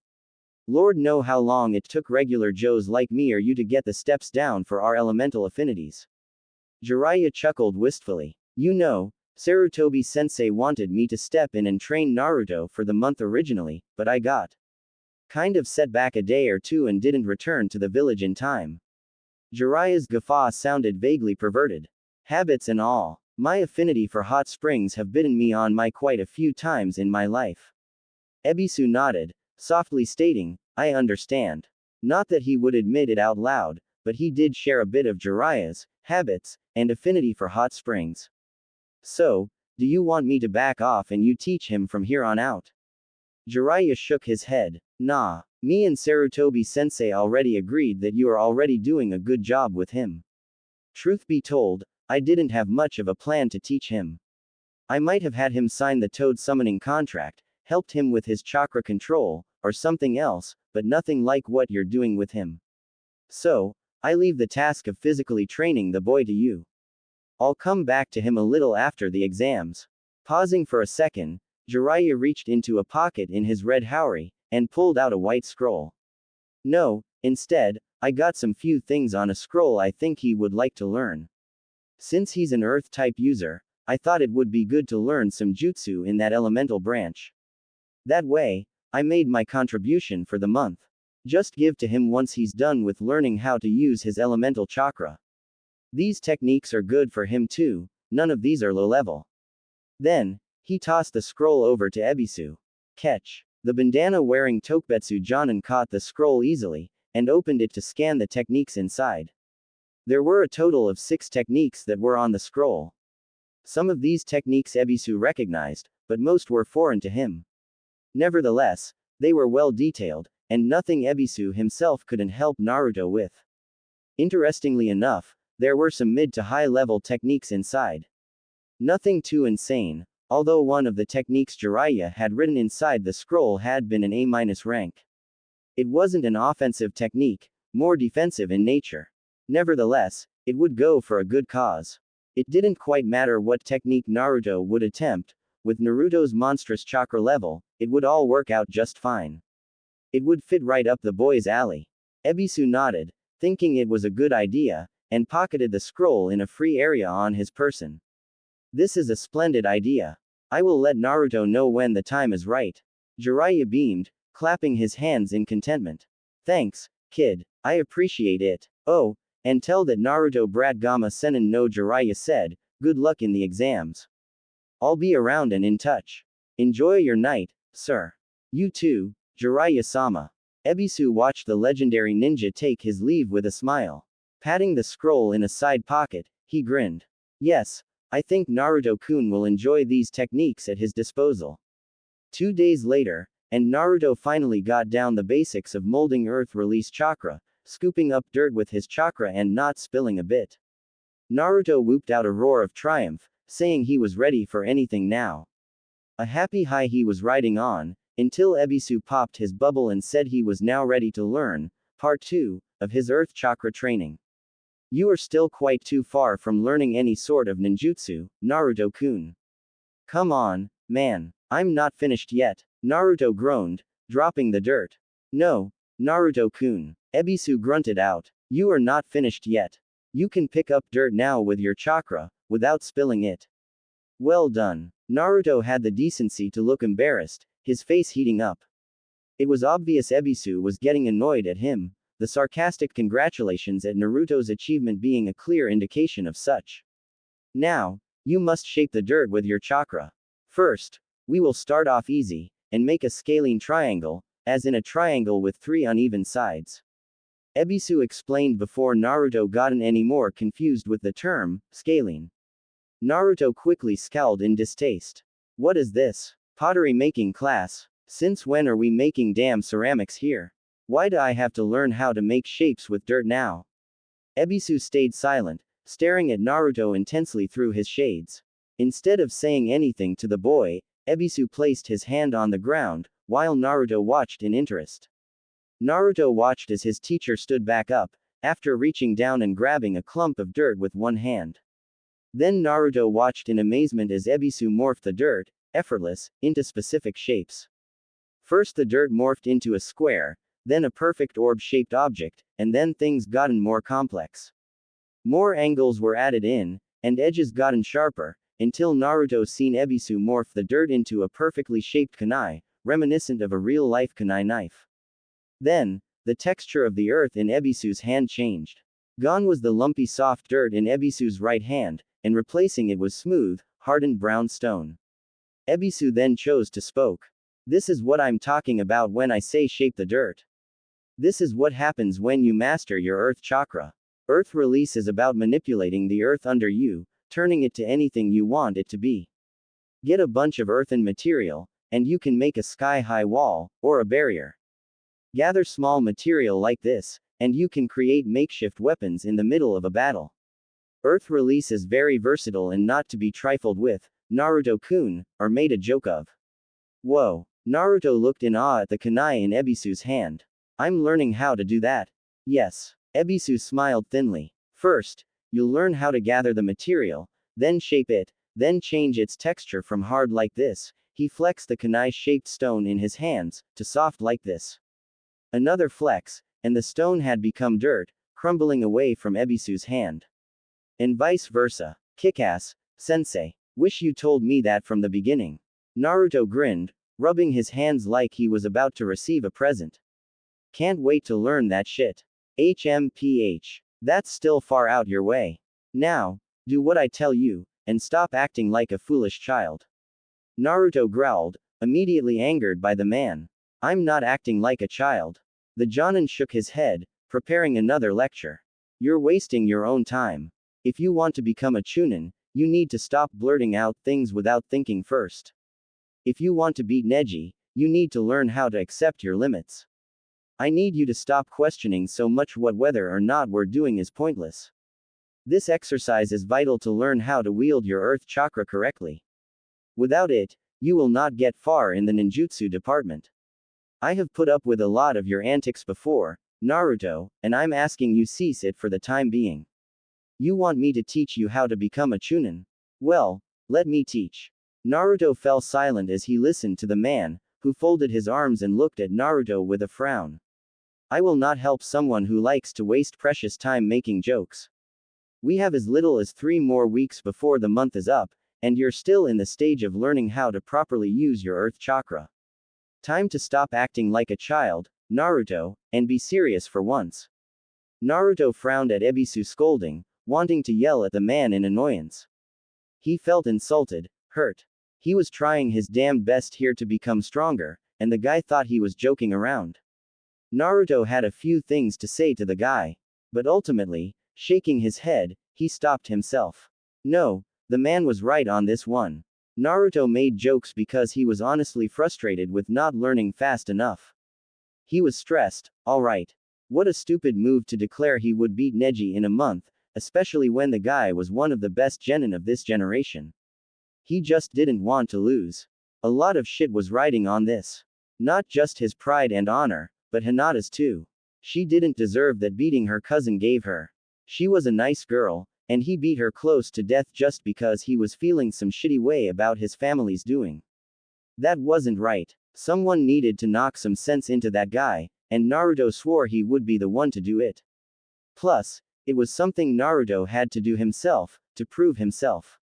Lord know how long it took regular Joes like me or you to get the steps down for our elemental affinities. Jiraiya chuckled wistfully. You know, Sarutobi-sensei wanted me to step in and train Naruto for the month originally, but I got kind of set back a day or two and didn't return to the village in time. Jiraiya's guffaw sounded vaguely perverted. Habits and all. My affinity for hot springs have bitten me on my quite a few times in my life. Ebisu nodded, softly stating, I understand. Not that he would admit it out loud, but he did share a bit of Jiraiya's habits and affinity for hot springs. So, do you want me to back off and you teach him from here on out? Jiraiya shook his head. Nah, me and Sarutobi-sensei already agreed that you are already doing a good job with him. Truth be told, I didn't have much of a plan to teach him. I might have had him sign the Toad summoning contract, helped him with his chakra control, or something else, but nothing like what you're doing with him. So, I leave the task of physically training the boy to you. I'll come back to him a little after the exams. Pausing for a second, Jiraiya reached into a pocket in his red haori, and pulled out a white scroll. No, instead, I got some few things on a scroll I think he would like to learn. Since he's an Earth-type user, I thought it would be good to learn some jutsu in that elemental branch. That way, I made my contribution for the month. Just give to him once he's done with learning how to use his elemental chakra. These techniques are good for him too, none of these are low level. Then, he tossed the scroll over to Ebisu. Catch. The bandana-wearing Tokubetsu Jonin caught the scroll easily, and opened it to scan the techniques inside. There were a total of 6 techniques that were on the scroll. Some of these techniques Ebisu recognized, but most were foreign to him. Nevertheless, they were well detailed, and nothing Ebisu himself couldn't help Naruto with. Interestingly enough, there were some mid to high level techniques inside. Nothing too insane, although one of the techniques Jiraiya had written inside the scroll had been an A-rank. It wasn't an offensive technique, more defensive in nature. Nevertheless, it would go for a good cause. It didn't quite matter what technique Naruto would attempt, with Naruto's monstrous chakra level, it would all work out just fine. It would fit right up the boy's alley. Ebisu nodded, thinking it was a good idea, and pocketed the scroll in a free area on his person. This is a splendid idea. I will let Naruto know when the time is right. Jiraiya beamed, clapping his hands in contentment. Thanks, kid. I appreciate it. Oh, and tell that Naruto brat Gama Senin no Jiraiya said, good luck in the exams. I'll be around and in touch. Enjoy your night, sir. You too, Jiraiya-sama. Ebisu watched the legendary ninja take his leave with a smile. Patting the scroll in a side pocket, he grinned. Yes, I think Naruto-kun will enjoy these techniques at his disposal. 2 days later, and Naruto finally got down the basics of molding earth release chakra, scooping up dirt with his chakra and not spilling a bit. Naruto whooped out a roar of triumph, saying he was ready for anything now. A happy high he was riding on, until Ebisu popped his bubble and said he was now ready to learn, part 2, of his earth chakra training. You are still quite too far from learning any sort of ninjutsu, Naruto-kun. Come on, man. I'm not finished yet, Naruto groaned, dropping the dirt. No, Naruto-kun. Ebisu grunted out. You are not finished yet. You can pick up dirt now with your chakra, without spilling it. Well done. Naruto had the decency to look embarrassed, his face heating up. It was obvious Ebisu was getting annoyed at him, the sarcastic congratulations at Naruto's achievement being a clear indication of such. Now, you must shape the dirt with your chakra. First, we will start off easy, and make a scalene triangle, as in a triangle with 3 uneven sides. Ebisu explained before Naruto gotten any more confused with the term, scaling. Naruto quickly scowled in distaste. What is this? Pottery making class? Since when are we making damn ceramics here? Why do I have to learn how to make shapes with dirt now? Ebisu stayed silent, staring at Naruto intensely through his shades. Instead of saying anything to the boy, Ebisu placed his hand on the ground, while Naruto watched in interest. Naruto watched as his teacher stood back up, after reaching down and grabbing a clump of dirt with one hand. Then Naruto watched in amazement as Ebisu morphed the dirt, effortless, into specific shapes. First the dirt morphed into a square, then a perfect orb-shaped object, and then things gotten more complex. More angles were added in, and edges gotten sharper, until Naruto seen Ebisu morph the dirt into a perfectly shaped kunai, reminiscent of a real-life kunai knife. Then, the texture of the earth in Ebisu's hand changed. Gone was the lumpy soft dirt in Ebisu's right hand, and replacing it was smooth, hardened brown stone. Ebisu then chose to spoke. This is what I'm talking about when I say shape the dirt. This is what happens when you master your earth chakra. Earth release is about manipulating the earth under you, turning it to anything you want it to be. Get a bunch of earthen material, and you can make a sky-high wall, or a barrier. Gather small material like this, and you can create makeshift weapons in the middle of a battle. Earth release is very versatile and not to be trifled with, Naruto-kun, or made a joke of. Whoa. Naruto looked in awe at the kunai in Ebisu's hand. I'm learning how to do that. Yes. Ebisu smiled thinly. First, you'll learn how to gather the material, then shape it, then change its texture from hard like this. He flexed the kunai-shaped stone in his hands, to soft like this. Another flex, and the stone had become dirt, crumbling away from Ebisu's hand. And vice versa. Kick-ass, sensei. Wish you told me that from the beginning. Naruto grinned, rubbing his hands like he was about to receive a present. Can't wait to learn that shit. HMPH. That's still far out your way. Now, do what I tell you, and stop acting like a foolish child. Naruto growled, immediately angered by the man. I'm not acting like a child. The Jonin shook his head, preparing another lecture. You're wasting your own time. If you want to become a Chunin, you need to stop blurting out things without thinking first. If you want to beat Neji, you need to learn how to accept your limits. I need you to stop questioning so much what whether or not we're doing is pointless. This exercise is vital to learn how to wield your earth chakra correctly. Without it, you will not get far in the ninjutsu department. I have put up with a lot of your antics before, Naruto, and I'm asking you cease it for the time being. You want me to teach you how to become a chunin? Well, let me teach. Naruto fell silent as he listened to the man, who folded his arms and looked at Naruto with a frown. I will not help someone who likes to waste precious time making jokes. We have as little as 3 more weeks before the month is up, and you're still in the stage of learning how to properly use your earth chakra. Time to stop acting like a child, Naruto, and be serious for once. Naruto frowned at Ebisu's scolding, wanting to yell at the man in annoyance. He felt insulted, hurt. He was trying his damn best here to become stronger, and the guy thought he was joking around. Naruto had a few things to say to the guy, but ultimately, shaking his head, he stopped himself. No, the man was right on this one. Naruto made jokes because he was honestly frustrated with not learning fast enough. He was stressed, alright. What a stupid move to declare he would beat Neji in a month, especially when the guy was one of the best genin of this generation. He just didn't want to lose. A lot of shit was riding on this. Not just his pride and honor, but Hinata's too. She didn't deserve that beating her cousin gave her. She was a nice girl, and he beat her close to death just because he was feeling some shitty way about his family's doing. That wasn't right. Someone needed to knock some sense into that guy, and Naruto swore he would be the one to do it. Plus, it was something Naruto had to do himself, to prove himself.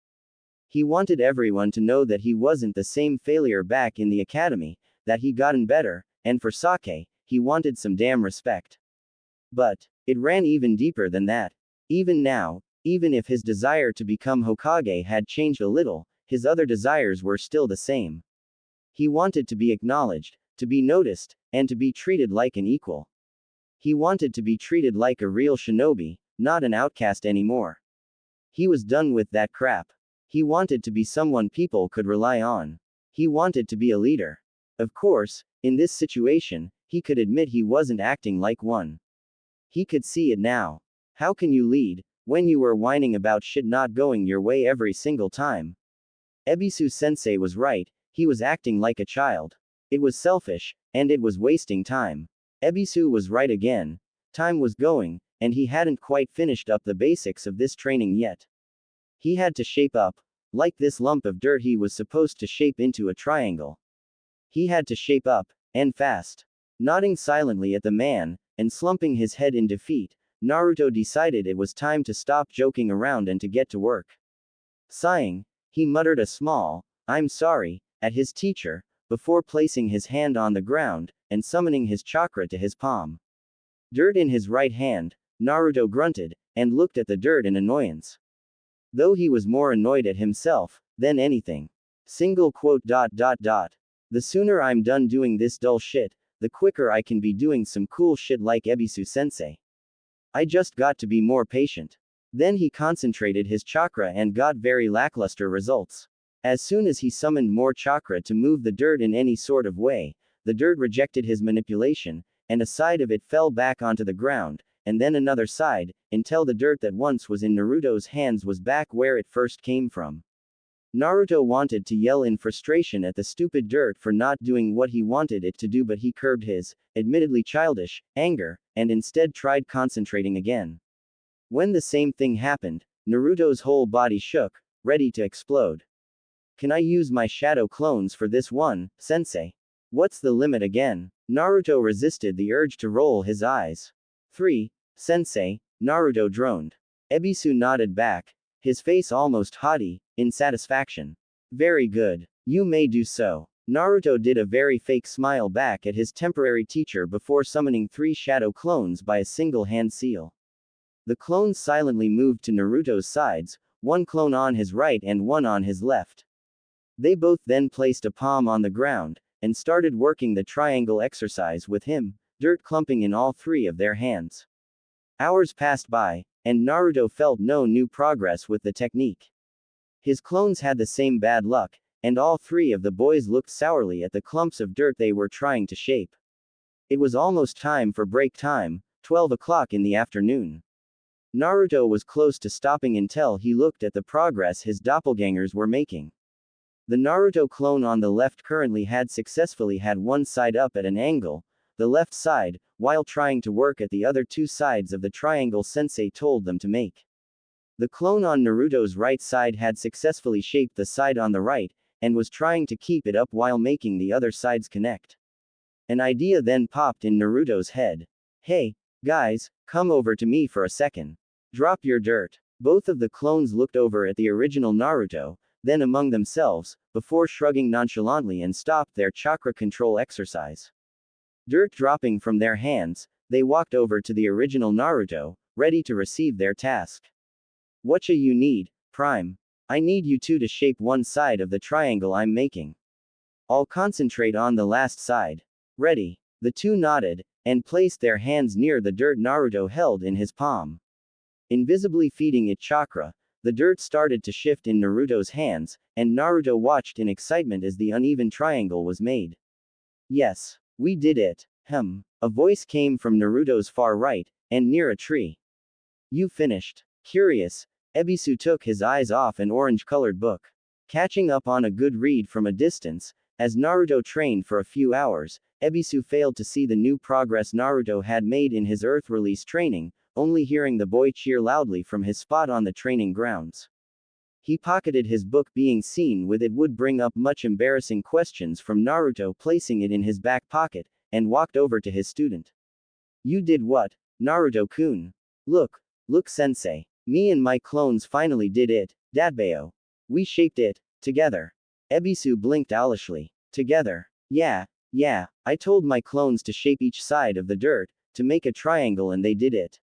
He wanted everyone to know that he wasn't the same failure back in the academy, that he gotten better, and for Sake, he wanted some damn respect. But, it ran even deeper than that. Even now, even if his desire to become Hokage had changed a little, his other desires were still the same. He wanted to be acknowledged, to be noticed, and to be treated like an equal. He wanted to be treated like a real shinobi, not an outcast anymore. He was done with that crap. He wanted to be someone people could rely on. He wanted to be a leader. Of course, in this situation, he could admit he wasn't acting like one. He could see it now. How can you lead, when you were whining about shit not going your way every single time? Ebisu-sensei was right, he was acting like a child. It was selfish, and it was wasting time. Ebisu was right again. Time was going, and he hadn't quite finished up the basics of this training yet. He had to shape up. Like this lump of dirt he was supposed to shape into a triangle. He had to shape up, and fast. Nodding silently at the man, and slumping his head in defeat, Naruto decided it was time to stop joking around and to get to work. Sighing, he muttered a small, "I'm sorry," at his teacher, before placing his hand on the ground, and summoning his chakra to his palm. Dirt in his right hand, Naruto grunted, and looked at the dirt in annoyance. Though he was more annoyed at himself than anything. Single quote. The sooner I'm done doing this dull shit, the quicker I can be doing some cool shit like Ebisu-sensei. I just got to be more patient. Then he concentrated his chakra and got very lackluster results. As soon as he summoned more chakra to move the dirt in any sort of way, the dirt rejected his manipulation, and a side of it fell back onto the ground, and then another side, until the dirt that once was in Naruto's hands was back where it first came from. Naruto wanted to yell in frustration at the stupid dirt for not doing what he wanted it to do, but he curbed his, admittedly childish, anger, and instead tried concentrating again. When the same thing happened, Naruto's whole body shook, ready to explode. Can I use my shadow clones for this one, sensei? What's the limit again? Naruto resisted the urge to roll his eyes. 3. Sensei, Naruto droned. Ebisu nodded back, his face almost haughty, in satisfaction. Very good. You may do so. Naruto did a very fake smile back at his temporary teacher before summoning 3 shadow clones by a single hand seal. The clones silently moved to Naruto's sides, one clone on his right and one on his left. They both then placed a palm on the ground, and started working the triangle exercise with him, dirt clumping in all 3 of their hands. Hours passed by, and Naruto felt no new progress with the technique. His clones had the same bad luck, and all 3 of the boys looked sourly at the clumps of dirt they were trying to shape. It was almost time for break time, 12 o'clock in the afternoon. Naruto was close to stopping until he looked at the progress his doppelgangers were making. The Naruto clone on the left currently had successfully had one side up at an angle, the left side, while trying to work at the other two sides of the triangle Sensei told them to make. The clone on Naruto's right side had successfully shaped the side on the right, and was trying to keep it up while making the other sides connect. An idea then popped in Naruto's head. Hey, guys, come over to me for a second. Drop your dirt. Both of the clones looked over at the original Naruto, then among themselves, before shrugging nonchalantly and stopped their chakra control exercise. Dirt dropping from their hands, they walked over to the original Naruto, ready to receive their task. Whatcha you need, Prime? I need you two to shape one side of the triangle I'm making. I'll concentrate on the last side. Ready. The two nodded, and placed their hands near the dirt Naruto held in his palm. Invisibly feeding it chakra, the dirt started to shift in Naruto's hands, and Naruto watched in excitement as the uneven triangle was made. Yes, we did it. A voice came from Naruto's far right, and near a tree. You finished. Curious, Ebisu took his eyes off an orange-colored book. Catching up on a good read from a distance, as Naruto trained for a few hours, Ebisu failed to see the new progress Naruto had made in his Earth release training, only hearing the boy cheer loudly from his spot on the training grounds. He pocketed his book. Being seen with it would bring up much embarrassing questions from Naruto, placing it in his back pocket, and walked over to his student. You did what, Naruto-kun? Look sensei. Me and my clones finally did it, Datbeo. We shaped it, together. Ebisu blinked owlishly. Together. Yeah, I told my clones to shape each side of the dirt, to make a triangle, and they did it.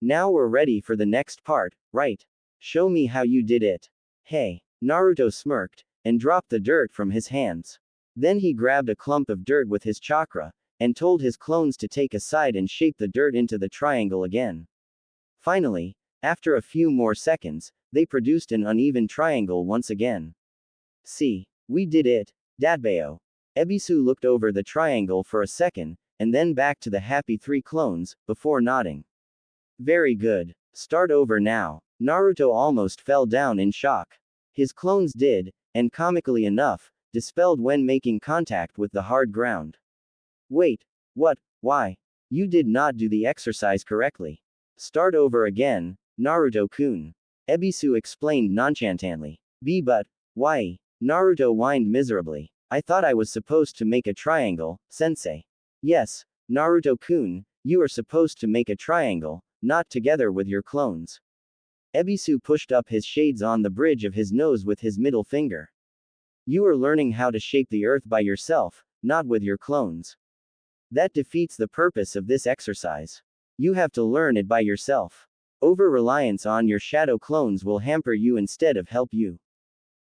Now we're ready for the next part, right? Show me how you did it. Hey. Naruto smirked, and dropped the dirt from his hands. Then he grabbed a clump of dirt with his chakra, and told his clones to take a side and shape the dirt into the triangle again. Finally, after a few more seconds, they produced an uneven triangle once again. See, we did it, Datbeo. Ebisu looked over the triangle for a second, and then back to the happy three clones, before nodding. Very good. Start over now. Naruto almost fell down in shock. His clones did, and comically enough, dispelled when making contact with the hard ground. Wait, what, why? You did not do the exercise correctly. Start over again, Naruto-kun. Ebisu explained nonchalantly. But, why? Naruto whined miserably. I thought I was supposed to make a triangle, sensei. Yes, Naruto-kun, you are supposed to make a triangle, not together with your clones. Ebisu pushed up his shades on the bridge of his nose with his middle finger. You are learning how to shape the earth by yourself, not with your clones. That defeats the purpose of this exercise. You have to learn it by yourself. Over-reliance on your shadow clones will hamper you instead of help you.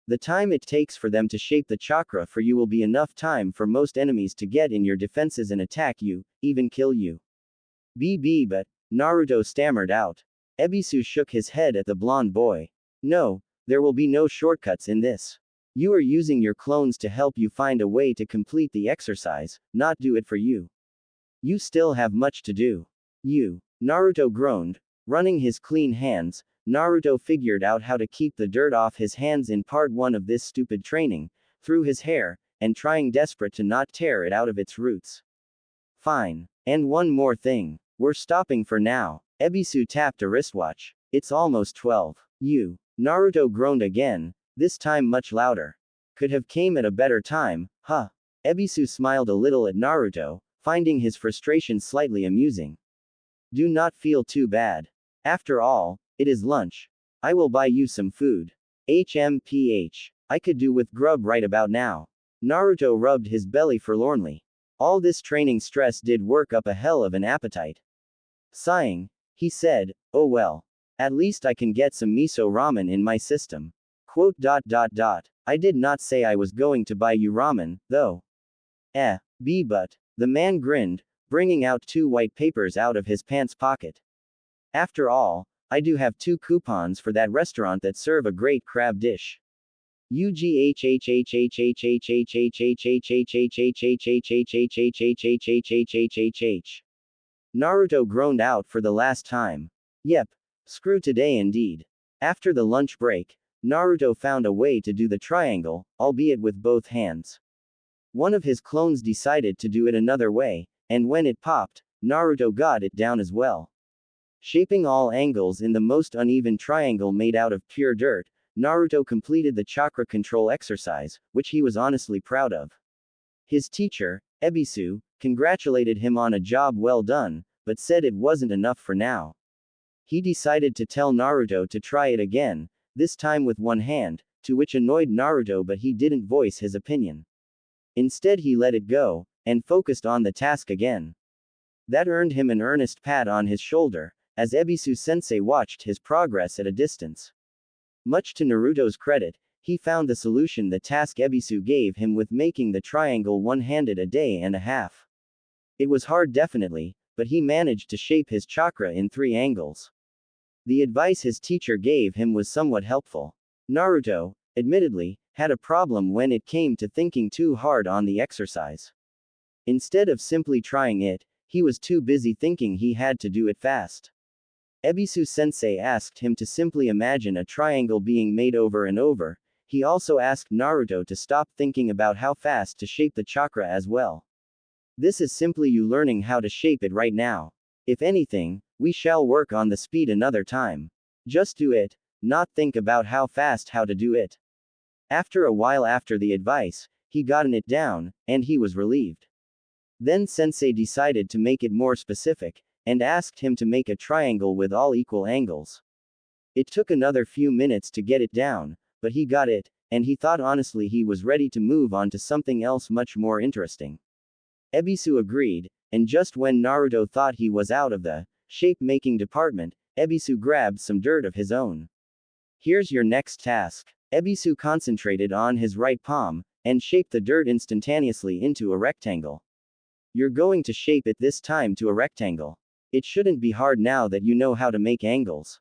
The time it takes for them to shape the chakra for you will be enough time for most enemies to get in your defenses and attack you, even kill you. But, Naruto stammered out. Ebisu shook his head at the blonde boy. No, there will be no shortcuts in this. You are using your clones to help you find a way to complete the exercise, not do it for you. You still have much to do. Naruto groaned. Running his clean hands, Naruto figured out how to keep the dirt off his hands in part 1 of this stupid training, through his hair, and trying desperate to not tear it out of its roots. Fine. And one more thing. We're stopping for now. Ebisu tapped a wristwatch. It's almost 12. Naruto groaned again, this time much louder. Could have came at a better time, huh? Ebisu smiled a little at Naruto, finding his frustration slightly amusing. Do not feel too bad. After all, it is lunch. I will buy you some food. HMPH. I could do with grub right about now. Naruto rubbed his belly forlornly. All this training stress did work up a hell of an appetite. Sighing, he said, oh well. At least I can get some miso ramen in my system. I did not say I was going to buy you ramen, though. But. The man grinned, bringing out 2 white papers out of his pants pocket. After all, I do have 2 coupons for that restaurant that serve a great crab dish. Naruto groaned out for the last time. Yep. Screw today indeed. After the lunch break, Naruto found a way to do the triangle, albeit with both hands. One of his clones decided to do it another way, and when it popped, Naruto got it down as well. Shaping all angles in the most uneven triangle made out of pure dirt, Naruto completed the chakra control exercise, which he was honestly proud of. His teacher, Ebisu, congratulated him on a job well done, but said it wasn't enough for now. He decided to tell Naruto to try it again, this time with one hand, to which annoyed Naruto, but he didn't voice his opinion. Instead, he let it go, and focused on the task again. That earned him an earnest pat on his shoulder, as Ebisu-sensei watched his progress at a distance. Much to Naruto's credit, he found the solution the task Ebisu gave him with making the triangle one-handed a day and a half. It was hard definitely, but he managed to shape his chakra in 3 angles. The advice his teacher gave him was somewhat helpful. Naruto, admittedly, had a problem when it came to thinking too hard on the exercise. Instead of simply trying it, he was too busy thinking he had to do it fast. Ebisu-sensei asked him to simply imagine a triangle being made over and over. He also asked Naruto to stop thinking about how fast to shape the chakra as well. This is simply you learning how to shape it right now. If anything, we shall work on the speed another time. Just do it, not think about how fast how to do it. After a while after the advice, he gotten it down, and he was relieved. Then sensei decided to make it more specific, and asked him to make a triangle with all equal angles. It took another few minutes to get it down, but he got it, and he thought honestly he was ready to move on to something else much more interesting. Ebisu agreed, and just when Naruto thought he was out of the shape-making department, Ebisu grabbed some dirt of his own. Here's your next task. Ebisu concentrated on his right palm, and shaped the dirt instantaneously into a rectangle. You're going to shape it this time to a rectangle. It shouldn't be hard now that you know how to make angles.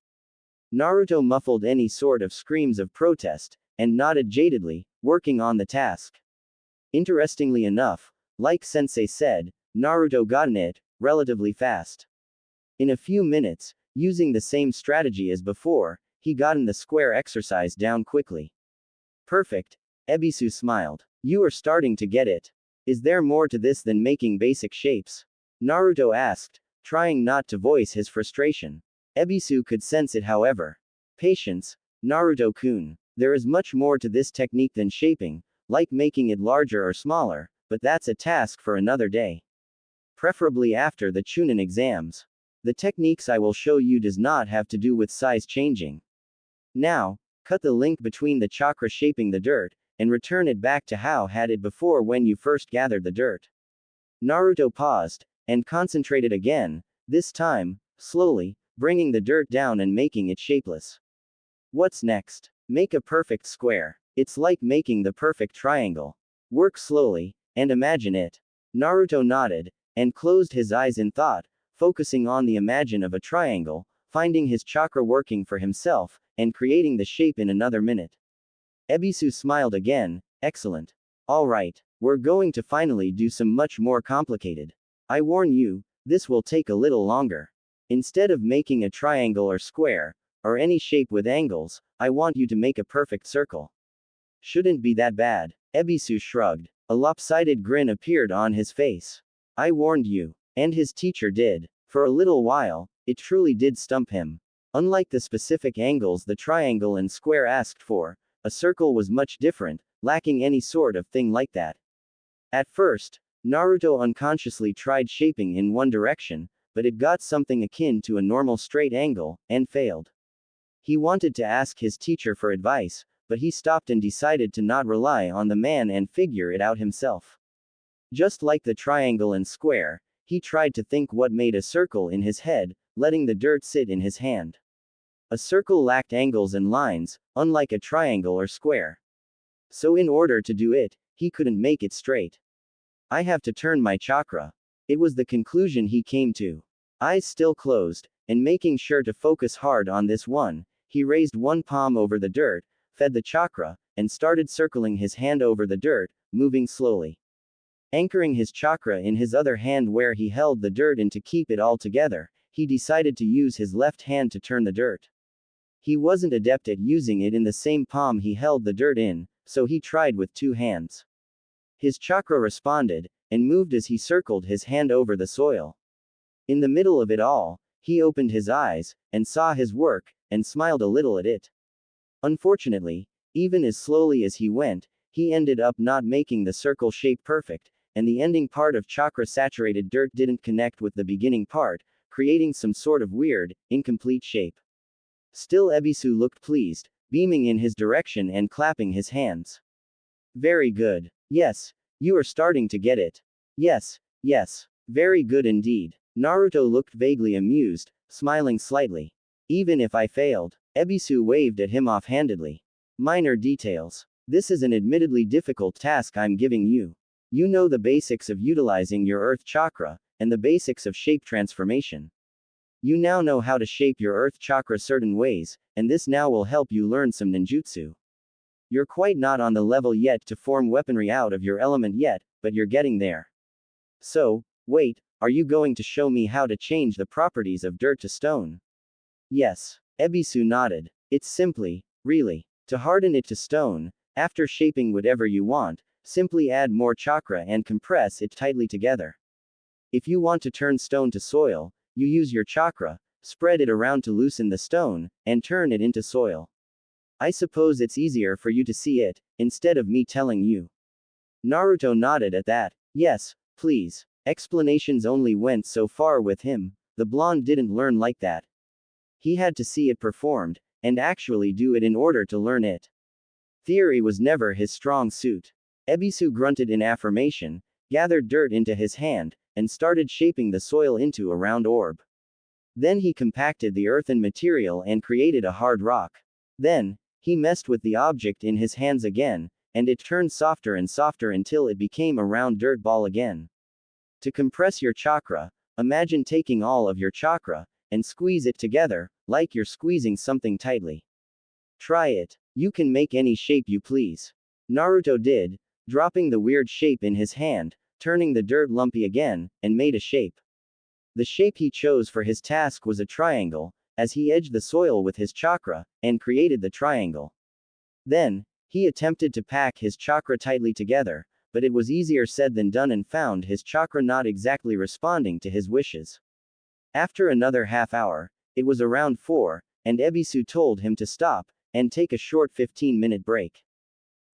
Naruto muffled any sort of screams of protest, and nodded jadedly, working on the task. Interestingly enough, like Sensei said, Naruto gotten it relatively fast. In a few minutes, using the same strategy as before, he gotten the square exercise down quickly. Perfect. Ebisu smiled. You are starting to get it. Is there more to this than making basic shapes? Naruto asked, trying not to voice his frustration. Ebisu could sense it however. Patience, Naruto-kun. There is much more to this technique than shaping, like making it larger or smaller, but that's a task for another day. Preferably after the Chunin exams. The techniques I will show you does not have to do with size changing. Now, cut the link between the chakra shaping the dirt, and return it back to how had it before when you first gathered the dirt. Naruto paused, and concentrated again, this time, slowly, bringing the dirt down and making it shapeless. What's next? Make a perfect square. It's like making the perfect triangle. Work slowly, and imagine it. Naruto nodded, and closed his eyes in thought, focusing on the imagine of a triangle, finding his chakra working for himself, and creating the shape in another minute. Ebisu smiled again, excellent. Alright, we're going to finally do some much more complicated. I warn you, this will take a little longer. Instead of making a triangle or square, or any shape with angles, I want you to make a perfect circle. Shouldn't be that bad. Ebisu shrugged. A lopsided grin appeared on his face. I warned you. And his teacher did. For a little while, it truly did stump him. Unlike the specific angles the triangle and square asked for, a circle was much different, lacking any sort of thing like that. At first, Naruto unconsciously tried shaping in one direction, but it got something akin to a normal straight angle, and failed. He wanted to ask his teacher for advice, but he stopped and decided to not rely on the man and figure it out himself. Just like the triangle and square, he tried to think what made a circle in his head, letting the dirt sit in his hand. A circle lacked angles and lines, unlike a triangle or square. So in order to do it, he couldn't make it straight. I have to turn my chakra. It was the conclusion he came to. Eyes still closed, and making sure to focus hard on this one, he raised one palm over the dirt, fed the chakra, and started circling his hand over the dirt, moving slowly. Anchoring his chakra in his other hand where he held the dirt in to keep it all together, he decided to use his left hand to turn the dirt. He wasn't adept at using it in the same palm he held the dirt in, so he tried with 2 hands. His chakra responded, and moved as he circled his hand over the soil. In the middle of it all, he opened his eyes, and saw his work, and smiled a little at it. Unfortunately, even as slowly as he went, he ended up not making the circle shape perfect, and the ending part of chakra-saturated dirt didn't connect with the beginning part, creating some sort of weird, incomplete shape. Still Ebisu looked pleased, beaming in his direction and clapping his hands. Very good. Yes, you are starting to get it. Yes, yes. Very good indeed. Naruto looked vaguely amused, smiling slightly. Even if I failed, Ebisu waved at him offhandedly. Minor details. This is an admittedly difficult task I'm giving you. You know the basics of utilizing your earth chakra, and the basics of shape transformation. You now know how to shape your earth chakra certain ways, and this now will help you learn some ninjutsu. You're quite not on the level yet to form weaponry out of your element yet, but you're getting there. So, wait, are you going to show me how to change the properties of dirt to stone? Yes. Ebisu nodded. It's simply, really, to harden it to stone, after shaping whatever you want, simply add more chakra and compress it tightly together. If you want to turn stone to soil, you use your chakra, spread it around to loosen the stone, and turn it into soil. I suppose it's easier for you to see it, instead of me telling you. Naruto nodded at that. Yes, please. Explanations only went so far with him. The blonde didn't learn like that. He had to see it performed, and actually do it in order to learn it. Theory was never his strong suit. Ebisu grunted in affirmation, gathered dirt into his hand, and started shaping the soil into a round orb. Then he compacted the earthen material and created a hard rock. Then, he messed with the object in his hands again, and it turned softer and softer until it became a round dirt ball again. To compress your chakra, imagine taking all of your chakra, and squeeze it together, like you're squeezing something tightly. Try it. You can make any shape you please. Naruto did, dropping the weird shape in his hand, turning the dirt lumpy again, and made a shape. The shape he chose for his task was a triangle, as he edged the soil with his chakra, and created the triangle. Then, he attempted to pack his chakra tightly together, but it was easier said than done and found his chakra not exactly responding to his wishes. After another half hour, it was around 4, and Ebisu told him to stop, and take a short 15-minute break.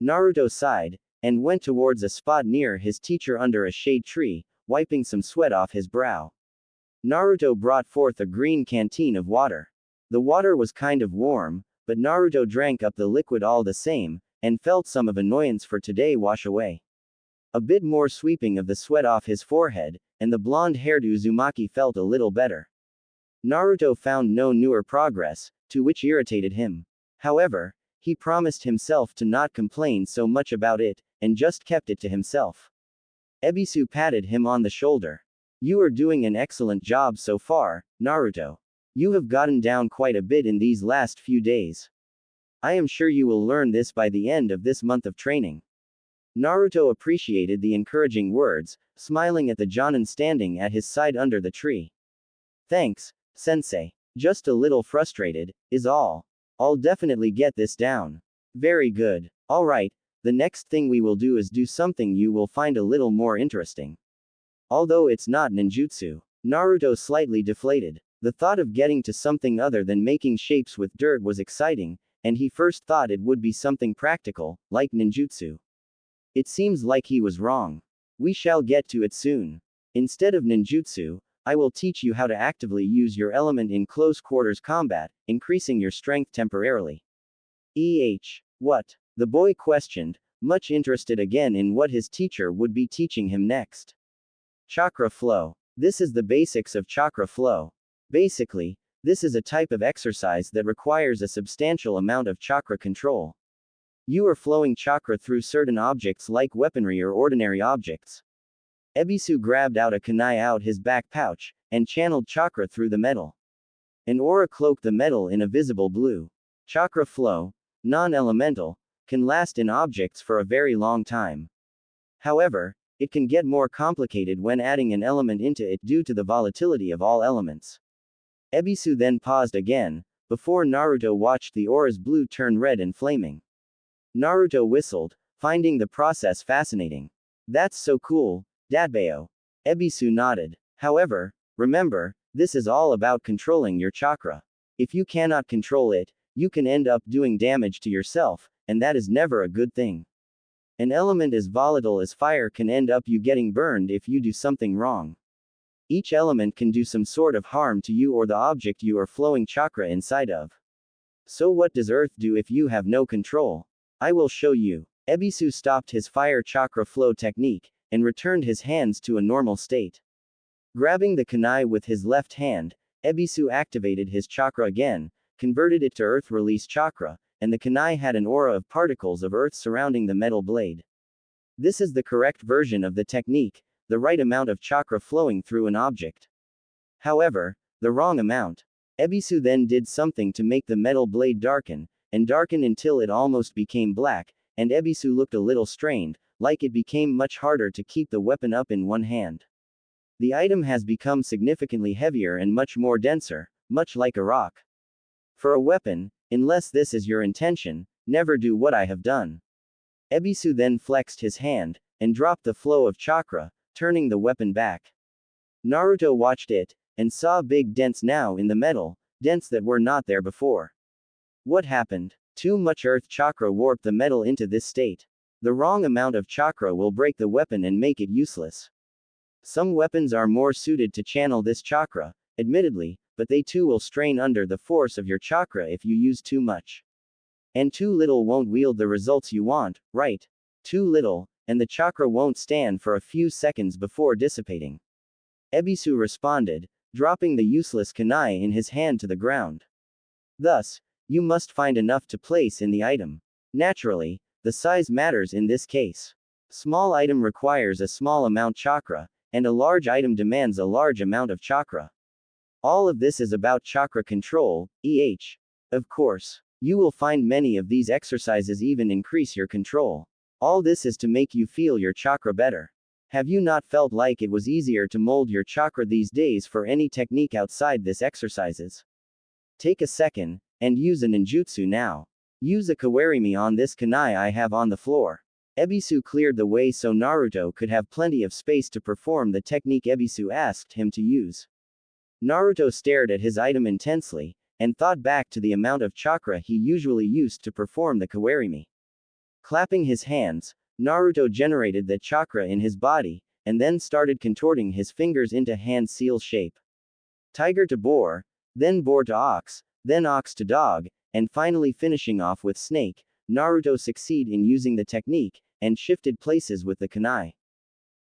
Naruto sighed, and went towards a spot near his teacher under a shade tree, wiping some sweat off his brow. Naruto brought forth a green canteen of water. The water was kind of warm, but Naruto drank up the liquid all the same, and felt some of annoyance for today wash away. A bit more sweeping of the sweat off his forehead, and the blonde-haired Uzumaki felt a little better. Naruto found no newer progress, to which irritated him. However, he promised himself to not complain so much about it, and just kept it to himself. Ebisu patted him on the shoulder. You are doing an excellent job so far, Naruto. You have gotten down quite a bit in these last few days. I am sure you will learn this by the end of this month of training. Naruto appreciated the encouraging words, smiling at the Jonin standing at his side under the tree. Thanks, sensei. Just a little frustrated, is all. I'll definitely get this down. Very good. Alright, the next thing we will do is do something you will find a little more interesting. Although it's not ninjutsu. Naruto slightly deflated. The thought of getting to something other than making shapes with dirt was exciting, and he first thought it would be something practical, like ninjutsu. It seems like he was wrong. We shall get to it soon. Instead of ninjutsu, I will teach you how to actively use your element in close quarters combat, increasing your strength temporarily. What? The boy questioned, much interested again in what his teacher would be teaching him next. Chakra flow. This is the basics of chakra flow. Basically, this is a type of exercise that requires a substantial amount of chakra control. You are flowing chakra through certain objects like weaponry or ordinary objects. Ebisu grabbed out a kunai out his back pouch, and channeled chakra through the metal. An aura cloaked the metal in a visible blue. Chakra flow, non-elemental, can last in objects for a very long time. However, it can get more complicated when adding an element into it due to the volatility of all elements. Ebisu then paused again, before Naruto watched the aura's blue turn red and flaming. Naruto whistled, finding the process fascinating. That's so cool, Datbeo. Ebisu nodded. However, remember, this is all about controlling your chakra. If you cannot control it, you can end up doing damage to yourself, and that is never a good thing. An element as volatile as fire can end up you getting burned if you do something wrong. Each element can do some sort of harm to you or the object you are flowing chakra inside of. So what does earth do if you have no control? I will show you. Ebisu stopped his fire chakra flow technique, and returned his hands to a normal state. Grabbing the kunai with his left hand, Ebisu activated his chakra again, converted it to earth release chakra, and the kunai had an aura of particles of earth surrounding the metal blade. This is the correct version of the technique, the right amount of chakra flowing through an object. However, the wrong amount. Ebisu then did something to make the metal blade darken, and darken until it almost became black, and Ebisu looked a little strained, like it became much harder to keep the weapon up in one hand. The item has become significantly heavier and much more denser, much like a rock. For a weapon, unless this is your intention, never do what I have done. Ebisu then flexed his hand, and dropped the flow of chakra, turning the weapon back. Naruto watched it, and saw big dents now in the metal, dents that were not there before. What happened? Too much earth chakra warped the metal into this state. The wrong amount of chakra will break the weapon and make it useless. Some weapons are more suited to channel this chakra, admittedly, but they too will strain under the force of your chakra if you use too much. And too little won't wield the results you want, right? Too little, and the chakra won't stand for a few seconds before dissipating. Ebisu responded, dropping the useless kunai in his hand to the ground. Thus, you must find enough to place in the item. Naturally, the size matters in this case. Small item requires a small amount chakra, and a large item demands a large amount of chakra. All of this is about chakra control, Of course, you will find many of these exercises even increase your control. All this is to make you feel your chakra better. Have you not felt like it was easier to mold your chakra these days for any technique outside this exercises? Take a second, and use a ninjutsu now. Use a kawarimi on this kunai I have on the floor. Ebisu cleared the way so Naruto could have plenty of space to perform the technique Ebisu asked him to use. Naruto stared at his item intensely, and thought back to the amount of chakra he usually used to perform the kawarimi. Clapping his hands, Naruto generated the chakra in his body, and then started contorting his fingers into hand seal shape. Tiger to boar, then boar to ox, then ox to dog, and finally finishing off with snake. Naruto succeeded in using the technique, and shifted places with the kunai.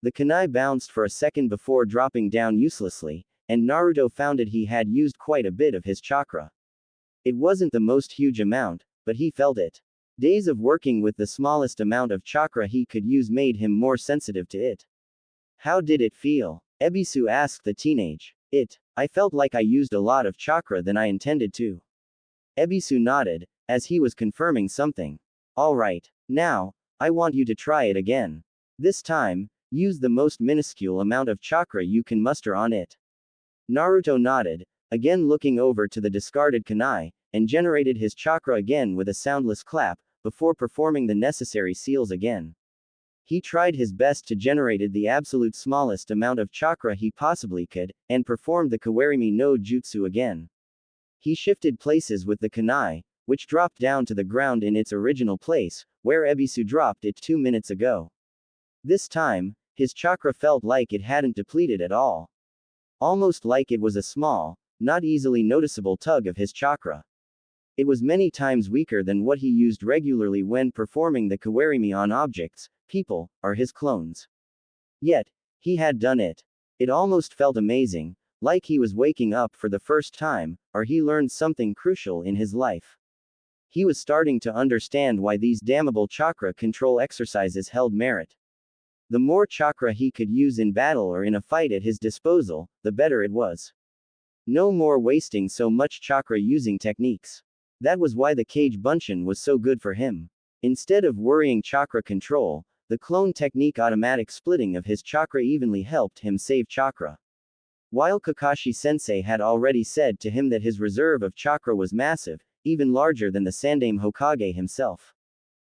The kunai bounced for a second before dropping down uselessly, and Naruto found he had used quite a bit of his chakra. It wasn't the most huge amount, but he felt it. Days of working with the smallest amount of chakra he could use made him more sensitive to it. How did it feel? Ebisu asked the teenage. I felt like I used a lot of chakra than I intended to. Ebisu nodded, as he was confirming something. Alright, now, I want you to try it again. This time, use the most minuscule amount of chakra you can muster on it. Naruto nodded, again looking over to the discarded kunai, and generated his chakra again with a soundless clap, before performing the necessary seals again. He tried his best to generate the absolute smallest amount of chakra he possibly could, and performed the kawarimi no jutsu again. He shifted places with the kunai, which dropped down to the ground in its original place, where Ebisu dropped it 2 minutes ago. This time, his chakra felt like it hadn't depleted at all. Almost like it was a small, not easily noticeable tug of his chakra. It was many times weaker than what he used regularly when performing the kawarimi on objects, people, or his clones. Yet, he had done it. It almost felt amazing, like he was waking up for the first time, or he learned something crucial in his life. He was starting to understand why these damnable chakra control exercises held merit. The more chakra he could use in battle or in a fight at his disposal, the better it was. No more wasting so much chakra using techniques. That was why the Kage Bunshin was so good for him. Instead of worrying chakra control, the clone technique automatic splitting of his chakra evenly helped him save chakra. While Kakashi-sensei had already said to him that his reserve of chakra was massive, even larger than the Sandaime Hokage himself.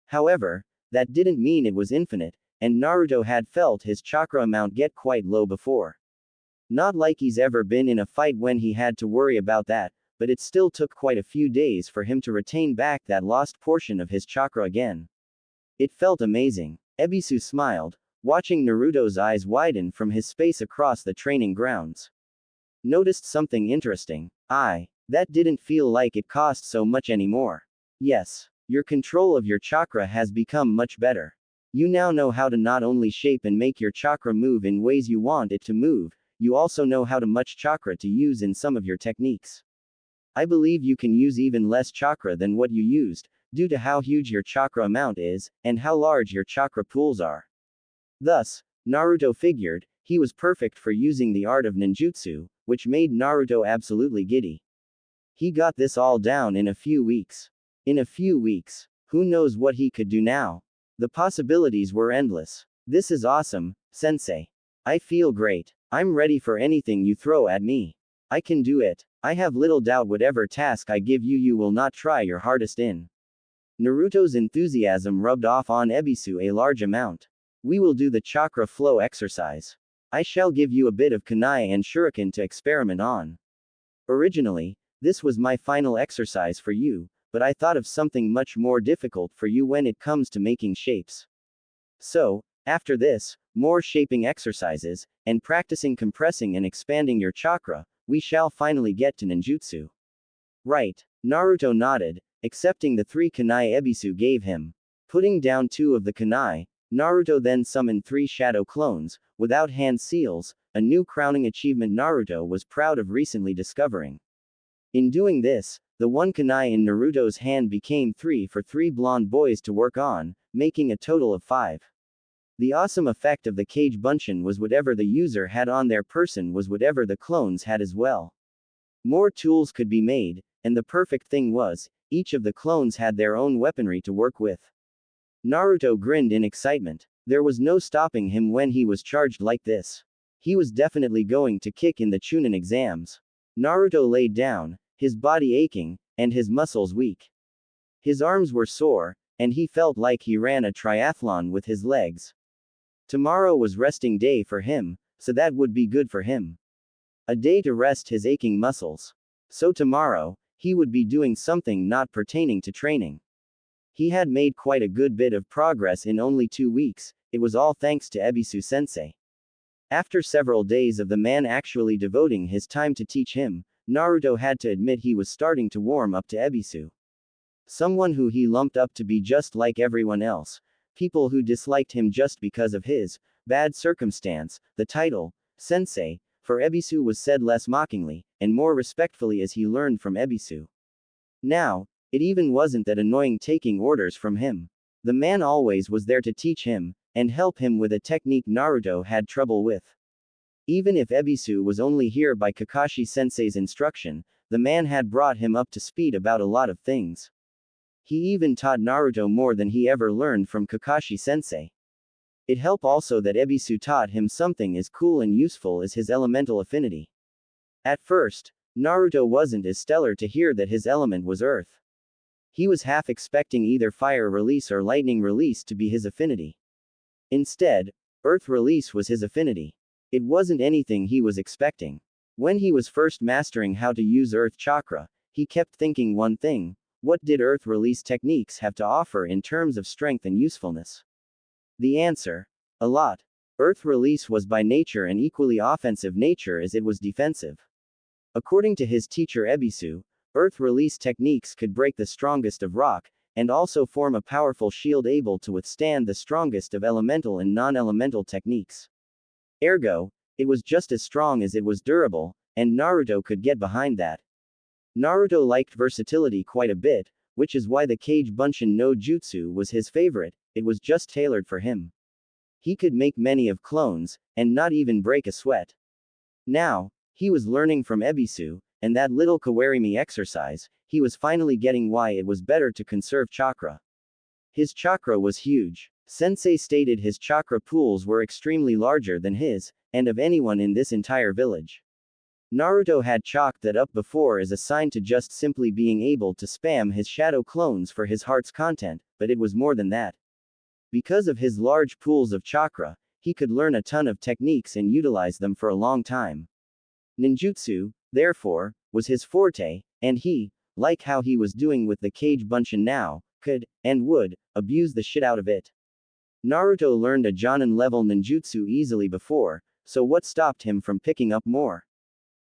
However, that didn't mean it was infinite, and Naruto had felt his chakra amount get quite low before. Not like he's ever been in a fight when he had to worry about that, but it still took quite a few days for him to retain back that lost portion of his chakra again. It felt amazing. Ebisu smiled, watching Naruto's eyes widen from his space across the training grounds. Noticed something interesting. That didn't feel like it cost so much anymore. Yes. Your control of your chakra has become much better. You now know how to not only shape and make your chakra move in ways you want it to move, you also know how to much chakra to use in some of your techniques. I believe you can use even less chakra than what you used, due to how huge your chakra amount is, and how large your chakra pools are. Thus, Naruto figured, he was perfect for using the art of ninjutsu, which made Naruto absolutely giddy. He got this all down in a few weeks. In a few weeks, who knows what he could do now? The possibilities were endless. This is awesome, sensei. I feel great. I'm ready for anything you throw at me. I can do it. I have little doubt whatever task I give you, you will not try your hardest in. Naruto's enthusiasm rubbed off on Ebisu a large amount. We will do the chakra flow exercise. I shall give you a bit of kunai and shuriken to experiment on. Originally, this was my final exercise for you, but I thought of something much more difficult for you when it comes to making shapes. So, after this, more shaping exercises, and practicing compressing and expanding your chakra, we shall finally get to ninjutsu. Right. Naruto nodded, accepting the 3 kunai Ebisu gave him. Putting down 2 of the kunai, Naruto then summoned 3 shadow clones, without hand seals, a new crowning achievement Naruto was proud of recently discovering. In doing this, the 1 kunai in Naruto's hand became 3 for 3 blonde boys to work on, making a total of 5. The awesome effect of the Kage Bunshin was whatever the user had on their person was whatever the clones had as well. More tools could be made, and the perfect thing was, each of the clones had their own weaponry to work with. Naruto grinned in excitement. There was no stopping him when he was charged like this. He was definitely going to kick in the Chunin exams. Naruto laid down, his body aching, and his muscles weak. His arms were sore, and he felt like he ran a triathlon with his legs. Tomorrow was resting day for him, so that would be good for him. A day to rest his aching muscles. So tomorrow, he would be doing something not pertaining to training. He had made quite a good bit of progress in only 2 weeks, it was all thanks to Ebisu sensei. After several days of the man actually devoting his time to teach him, Naruto had to admit he was starting to warm up to Ebisu. Someone who he lumped up to be just like everyone else. People who disliked him just because of his bad circumstance, the title, sensei, for Ebisu was said less mockingly, and more respectfully as he learned from Ebisu. Now, it even wasn't that annoying taking orders from him. The man always was there to teach him, and help him with a technique Naruto had trouble with. Even if Ebisu was only here by Kakashi-sensei's instruction, the man had brought him up to speed about a lot of things. He even taught Naruto more than he ever learned from Kakashi-sensei. It helped also that Ebisu taught him something as cool and useful as his elemental affinity. At first, Naruto wasn't as stellar to hear that his element was earth. He was half expecting either fire release or lightning release to be his affinity. Instead, earth release was his affinity. It wasn't anything he was expecting. When he was first mastering how to use earth chakra, he kept thinking one thing: what did earth release techniques have to offer in terms of strength and usefulness? The answer: a lot. Earth release was by nature an equally offensive nature as it was defensive. According to his teacher Ebisu, earth release techniques could break the strongest of rock, and also form a powerful shield able to withstand the strongest of elemental and non-elemental techniques. Ergo, it was just as strong as it was durable, and Naruto could get behind that. Naruto liked versatility quite a bit, which is why the Kage Bunshin no Jutsu was his favorite. It was just tailored for him. He could make many of clones, and not even break a sweat. Now, he was learning from Ebisu, and that little Kawarimi exercise, he was finally getting why it was better to conserve chakra. His chakra was huge. Sensei stated his chakra pools were extremely larger than his, and of anyone in this entire village. Naruto had chalked that up before as a sign to just simply being able to spam his shadow clones for his heart's content, but it was more than that. Because of his large pools of chakra, he could learn a ton of techniques and utilize them for a long time. Ninjutsu, therefore, was his forte, and he, like how he was doing with the Kage Bunshin now, could, and would, abuse the shit out of it. Naruto learned a Jonin level ninjutsu easily before, so what stopped him from picking up more?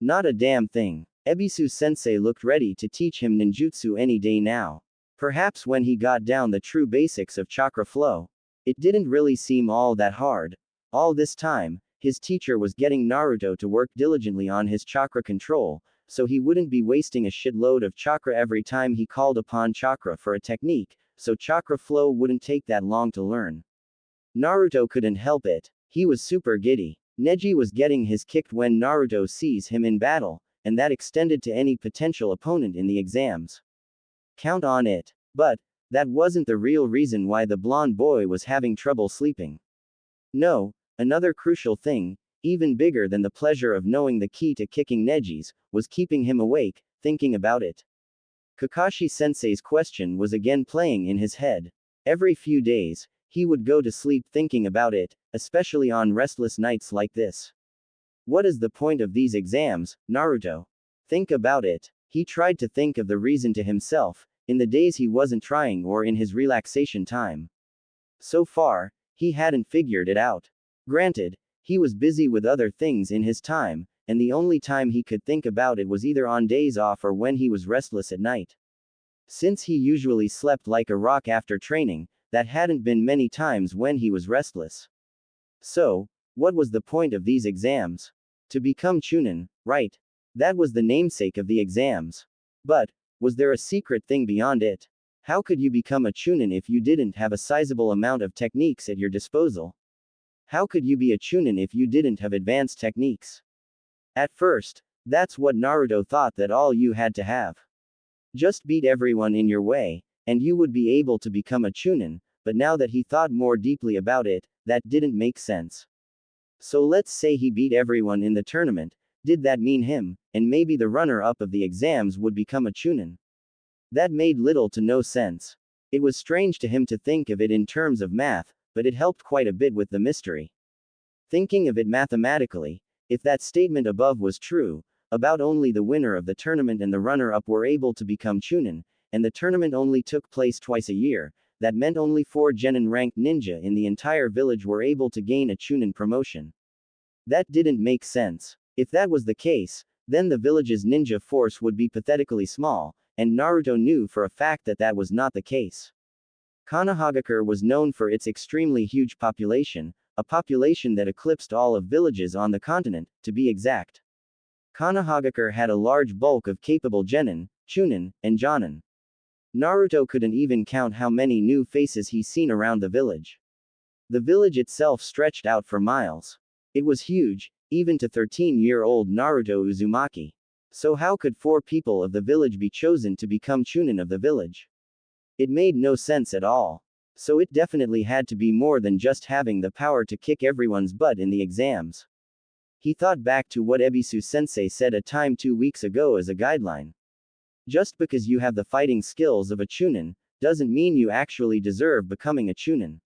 Not a damn thing. Ebisu sensei looked ready to teach him ninjutsu any day now. Perhaps when he got down the true basics of chakra flow. It didn't really seem all that hard. All this time, his teacher was getting Naruto to work diligently on his chakra control, so he wouldn't be wasting a shitload of chakra every time he called upon chakra for a technique, so chakra flow wouldn't take that long to learn. Naruto couldn't help it. He was super giddy. Neji was getting his kicked when Naruto sees him in battle, and that extended to any potential opponent in the exams. Count on it. But that wasn't the real reason why the blonde boy was having trouble sleeping. No, another crucial thing, even bigger than the pleasure of knowing the key to kicking Neji's, was keeping him awake, thinking about it. Kakashi sensei's question was again playing in his head. Every few days, he would go to sleep thinking about it, especially on restless nights like this. What is the point of these exams, Naruto? Think about it. He tried to think of the reason to himself, in the days he wasn't trying or in his relaxation time. So far, he hadn't figured it out. Granted, he was busy with other things in his time, and the only time he could think about it was either on days off or when he was restless at night. Since he usually slept like a rock after training, that hadn't been many times when he was restless. So, what was the point of these exams? To become Chunin, right? That was the namesake of the exams. But, was there a secret thing beyond it? How could you become a Chunin if you didn't have a sizable amount of techniques at your disposal? How could you be a Chunin if you didn't have advanced techniques? At first, that's what Naruto thought, that all you had to have. Just beat everyone in your way, and you would be able to become a Chunin, but now that he thought more deeply about it, that didn't make sense. So let's say he beat everyone in the tournament, did that mean him, and maybe the runner-up of the exams would become a Chunin? That made little to no sense. It was strange to him to think of it in terms of math, but it helped quite a bit with the mystery. Thinking of it mathematically, if that statement above was true, about only the winner of the tournament and the runner-up were able to become Chunin, and the tournament only took place twice a year, that meant only 4 Genin-ranked ninja in the entire village were able to gain a Chunin promotion. That didn't make sense. If that was the case, then the village's ninja force would be pathetically small, and Naruto knew for a fact that that was not the case. Konohagakure was known for its extremely huge population, a population that eclipsed all of villages on the continent, to be exact. Konohagakure had a large bulk of capable Genin, Chunin, and Jonin. Naruto couldn't even count how many new faces he's seen around the village. The village itself stretched out for miles. It was huge, even to 13-year-old Naruto Uzumaki. So how could 4 people of the village be chosen to become Chunin of the village? It made no sense at all. So it definitely had to be more than just having the power to kick everyone's butt in the exams. He thought back to what Ebisu sensei said a time 2 weeks ago as a guideline. Just because you have the fighting skills of a Chunin, doesn't mean you actually deserve becoming a Chunin.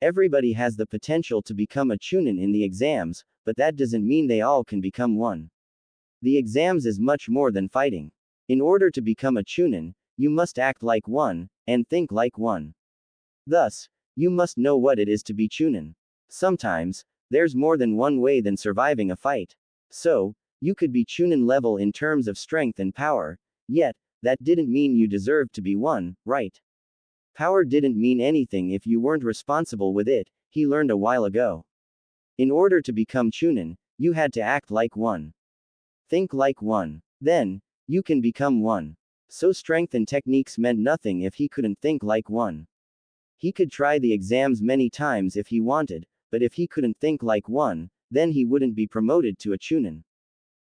Everybody has the potential to become a Chunin in the exams, but that doesn't mean they all can become one. The exams is much more than fighting. In order to become a Chunin, you must act like one, and think like one. Thus, you must know what it is to be Chunin. Sometimes, there's more than one way than surviving a fight. So, you could be Chunin level in terms of strength and power, yet, that didn't mean you deserved to be one, right? Power didn't mean anything if you weren't responsible with it, he learned a while ago. In order to become Chunin, you had to act like one. Think like one. Then, you can become one. So strength and techniques meant nothing if he couldn't think like one. He could try the exams many times if he wanted, but if he couldn't think like one, then he wouldn't be promoted to a Chunin.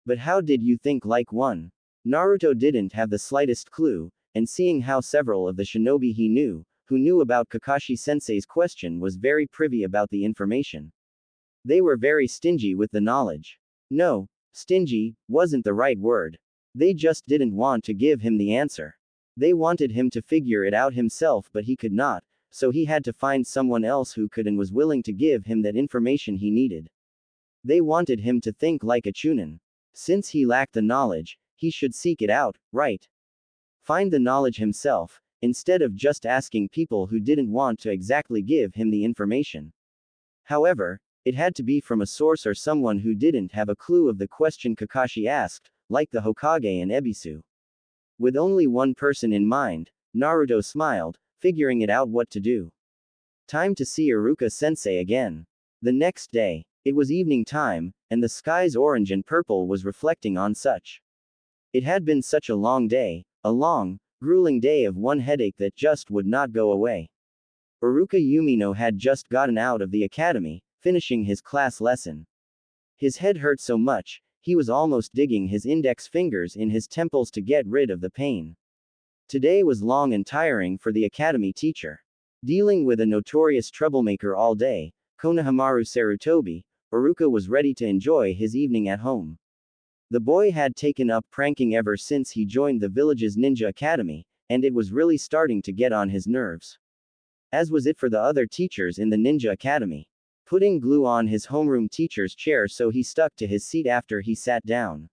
But how did you think like one? Naruto didn't have the slightest clue, and seeing how several of the shinobi he knew, who knew about Kakashi sensei's question, was very privy about the information. They were very stingy with the knowledge. No, Stingy wasn't the right word. They just didn't want to give him the answer. They wanted him to figure it out himself, but he could not, so he had to find someone else who could and was willing to give him that information he needed. They wanted him to think like a chunin. Since he lacked the knowledge, he should seek it out, right? Find the knowledge himself, instead of just asking people who didn't want to exactly give him the information. However, it had to be from a source or someone who didn't have a clue of the question Kakashi asked, like the Hokage and Ebisu. With only one person in mind, Naruto smiled, figuring it out what to do. Time to see Iruka-sensei again. The next day, it was evening time, and the sky's orange and purple was reflecting on such. It had been such a long day, a long, grueling day of one headache that just would not go away. Iruka Yumino had just gotten out of the academy, finishing his class lesson. His head hurt so much, he was almost digging his index fingers in his temples to get rid of the pain. Today was long and tiring for the academy teacher. Dealing with a notorious troublemaker all day, Konohamaru Sarutobi, Iruka was ready to enjoy his evening at home. The boy had taken up pranking ever since he joined the village's ninja academy, and it was really starting to get on his nerves. As was it for the other teachers in the ninja academy. Putting glue on his homeroom teacher's chair so he stuck to his seat after he sat down.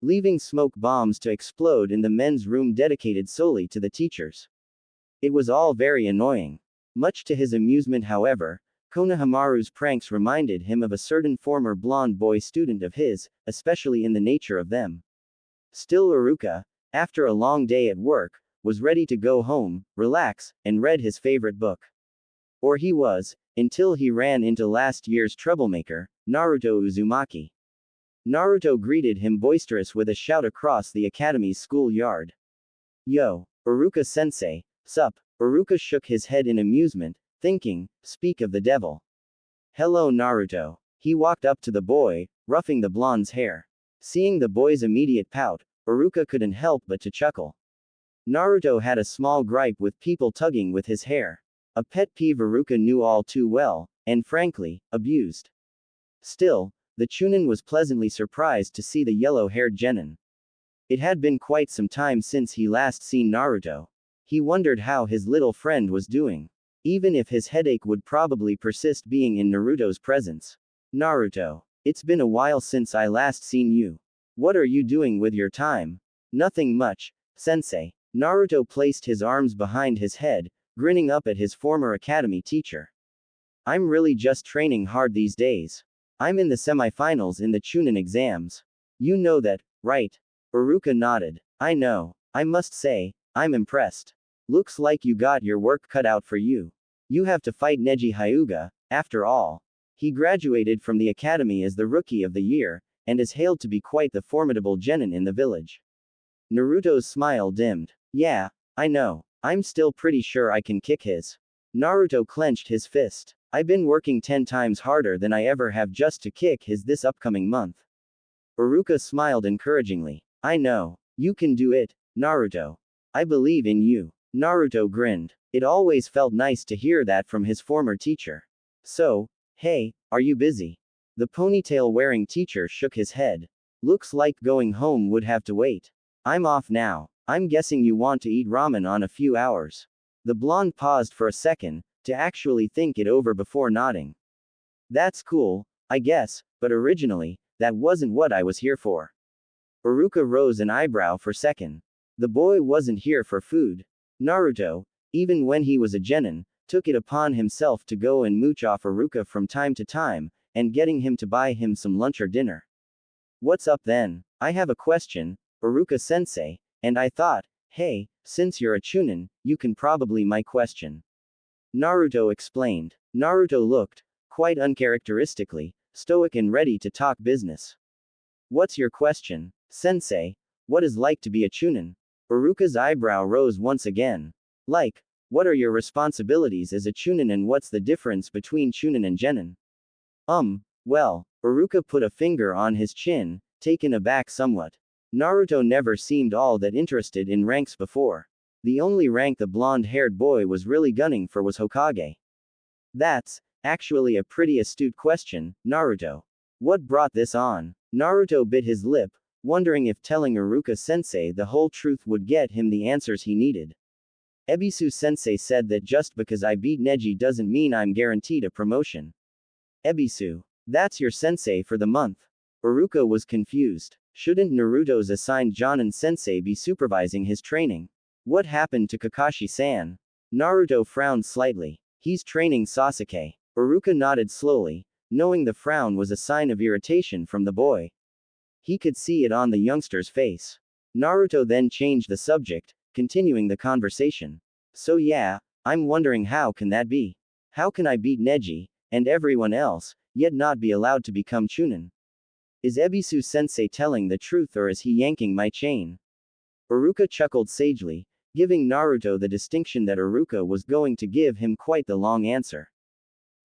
Leaving smoke bombs to explode in the men's room dedicated solely to the teachers. It was all very annoying. Much to his amusement, however, Konohamaru's pranks reminded him of a certain former blonde boy student of his, especially in the nature of them. Still, Iruka, after a long day at work, was ready to go home, relax, and read his favorite book. Or he was, until he ran into last year's troublemaker, Naruto Uzumaki. Naruto greeted him boisterous with a shout across the academy's schoolyard. Yo, Iruka-sensei, sup? Iruka shook his head in amusement, thinking, speak of the devil. Hello Naruto. He walked up to the boy, ruffing the blonde's hair. Seeing the boy's immediate pout, Iruka couldn't help but to chuckle. Naruto had a small gripe with people tugging with his hair. A pet peeve Iruka knew all too well, and frankly, abused. Still, the Chunin was pleasantly surprised to see the yellow-haired genin. It had been quite some time since he last seen Naruto. He wondered how his little friend was doing. Even if his headache would probably persist being in Naruto's presence. Naruto, it's been a while since I last seen you. What are you doing with your time? Nothing much, sensei. Naruto placed his arms behind his head, grinning up at his former academy teacher. I'm really just training hard these days. I'm in the semi-finals in the Chunin exams. You know that, right? Iruka nodded. I know. I must say, I'm impressed. Looks like you got your work cut out for you. You have to fight Neji Hyuga, after all. He graduated from the academy as the Rookie of the Year, and is hailed to be quite the formidable genin in the village. Naruto's smile dimmed. Yeah, I know. I'm still pretty sure I can kick his. Naruto clenched his fist. I've been working 10 times harder than I ever have just to kick his this upcoming month. Iruka smiled encouragingly. I know. You can do it, Naruto. I believe in you. Naruto grinned. It always felt nice to hear that from his former teacher. So, hey, are you busy? The ponytail-wearing teacher shook his head. Looks like going home would have to wait. I'm off now. I'm guessing you want to eat ramen on a few hours. The blonde paused for a second, to actually think it over before nodding. That's cool, I guess, but originally, that wasn't what I was here for. Iruka rose an eyebrow for a second. The boy wasn't here for food. Naruto, even when he was a genin, took it upon himself to go and mooch off Iruka from time to time, and getting him to buy him some lunch or dinner. What's up then? I have a question, Iruka-sensei, and I thought, hey, since you're a Chunin, you can probably my question. Naruto explained. Naruto looked, quite uncharacteristically, stoic and ready to talk business. What's your question, sensei? What is like to be a Chunin? Iruka's eyebrow rose once again. Like, what are your responsibilities as a Chunin and what's the difference between Chunin and Genin? Well, Iruka put a finger on his chin, taken aback somewhat. Naruto never seemed all that interested in ranks before. The only rank the blonde-haired boy was really gunning for was Hokage. That's, actually a pretty astute question, Naruto. What brought this on? Naruto bit his lip, wondering if telling Iruka-sensei the whole truth would get him the answers he needed. Ebisu-sensei said that just because I beat Neji doesn't mean I'm guaranteed a promotion. Ebisu. That's your sensei for the month. Iruka was confused. Shouldn't Naruto's assigned Jonin-sensei be supervising his training? What happened to Kakashi-san? Naruto frowned slightly. He's training Sasuke. Iruka nodded slowly, knowing the frown was a sign of irritation from the boy. He could see it on the youngster's face. Naruto then changed the subject, continuing the conversation. So yeah, I'm wondering how can that be? How can I beat Neji, and everyone else, yet not be allowed to become Chunin? Is Ebisu-sensei telling the truth or is he yanking my chain? Iruka chuckled sagely, giving Naruto the distinction that Iruka was going to give him quite the long answer.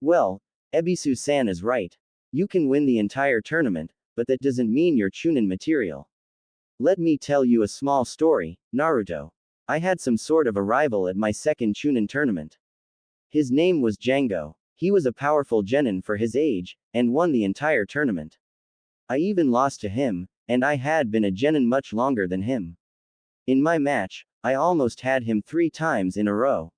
Well, Ebisu-san is right. You can win the entire tournament, but that doesn't mean you're Chunin material. Let me tell you a small story, Naruto. I had some sort of a rival at my second Chunin tournament. His name was Django. He was a powerful genin for his age, and won the entire tournament. I even lost to him, and I had been a genin much longer than him. In my match, I almost had him 3 times in a row.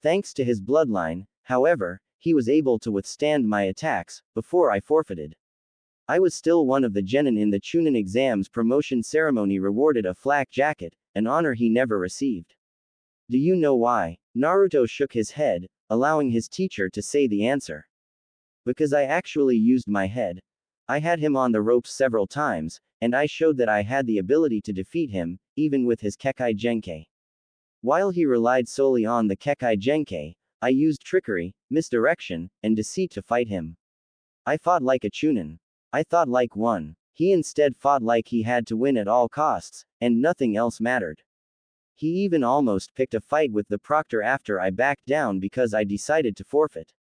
Thanks to his bloodline, however, he was able to withstand my attacks, before I forfeited. I was still one of the genin in the Chunin exams promotion ceremony rewarded a flak jacket, an honor he never received. Do you know why? Naruto shook his head, allowing his teacher to say the answer. Because I actually used my head. I had him on the ropes several times, and I showed that I had the ability to defeat him, even with his Kekai Genkai. While he relied solely on the Kekai Genkai, I used trickery, misdirection, and deceit to fight him. I fought like a Chunin. I thought like one. He instead fought like he had to win at all costs, and nothing else mattered. He even almost picked a fight with the proctor after I backed down because I decided to forfeit.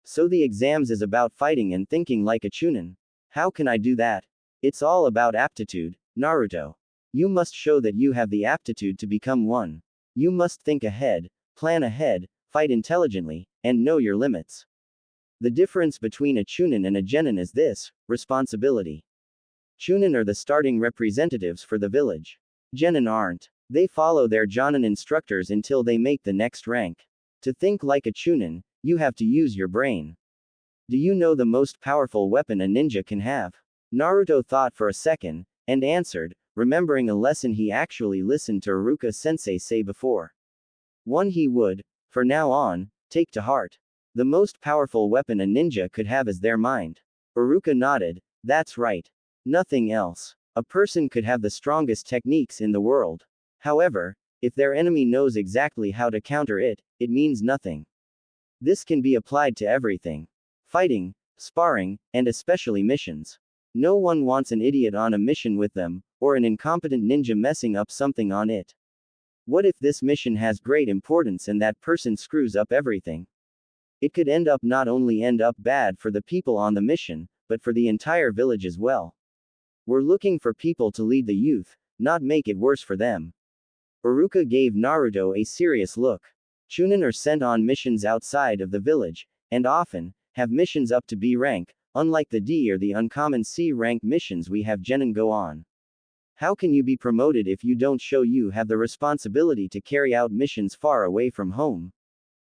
So the exams is about fighting and thinking like a Chunin. How can I do that? It's all about aptitude, Naruto. You must show that you have the aptitude to become one. You must think ahead, plan ahead, fight intelligently, and know your limits. The difference between a Chunin and a genin is this: responsibility. Chunin are the starting representatives for the village. Genin aren't. They follow their Jonin instructors until they make the next rank. To think like a Chunin, you have to use your brain. Do you know the most powerful weapon a ninja can have? Naruto thought for a second, and answered, remembering a lesson he actually listened to Iruka-sensei say before. One he would, for now on, take to heart. The most powerful weapon a ninja could have is their mind. Iruka nodded. That's right. Nothing else. A person could have the strongest techniques in the world. However, if their enemy knows exactly how to counter it, it means nothing. This can be applied to everything. Fighting, sparring, and especially missions. No one wants an idiot on a mission with them, or an incompetent ninja messing up something on it. What if this mission has great importance and that person screws up everything? It could not only end up bad for the people on the mission, but for the entire village as well. We're looking for people to lead the youth, not make it worse for them. Iruka gave Naruto a serious look. Chunin are sent on missions outside of the village, and often, have missions up to B rank, unlike the D or the uncommon C rank missions we have genin go on. How can you be promoted if you don't show you have the responsibility to carry out missions far away from home?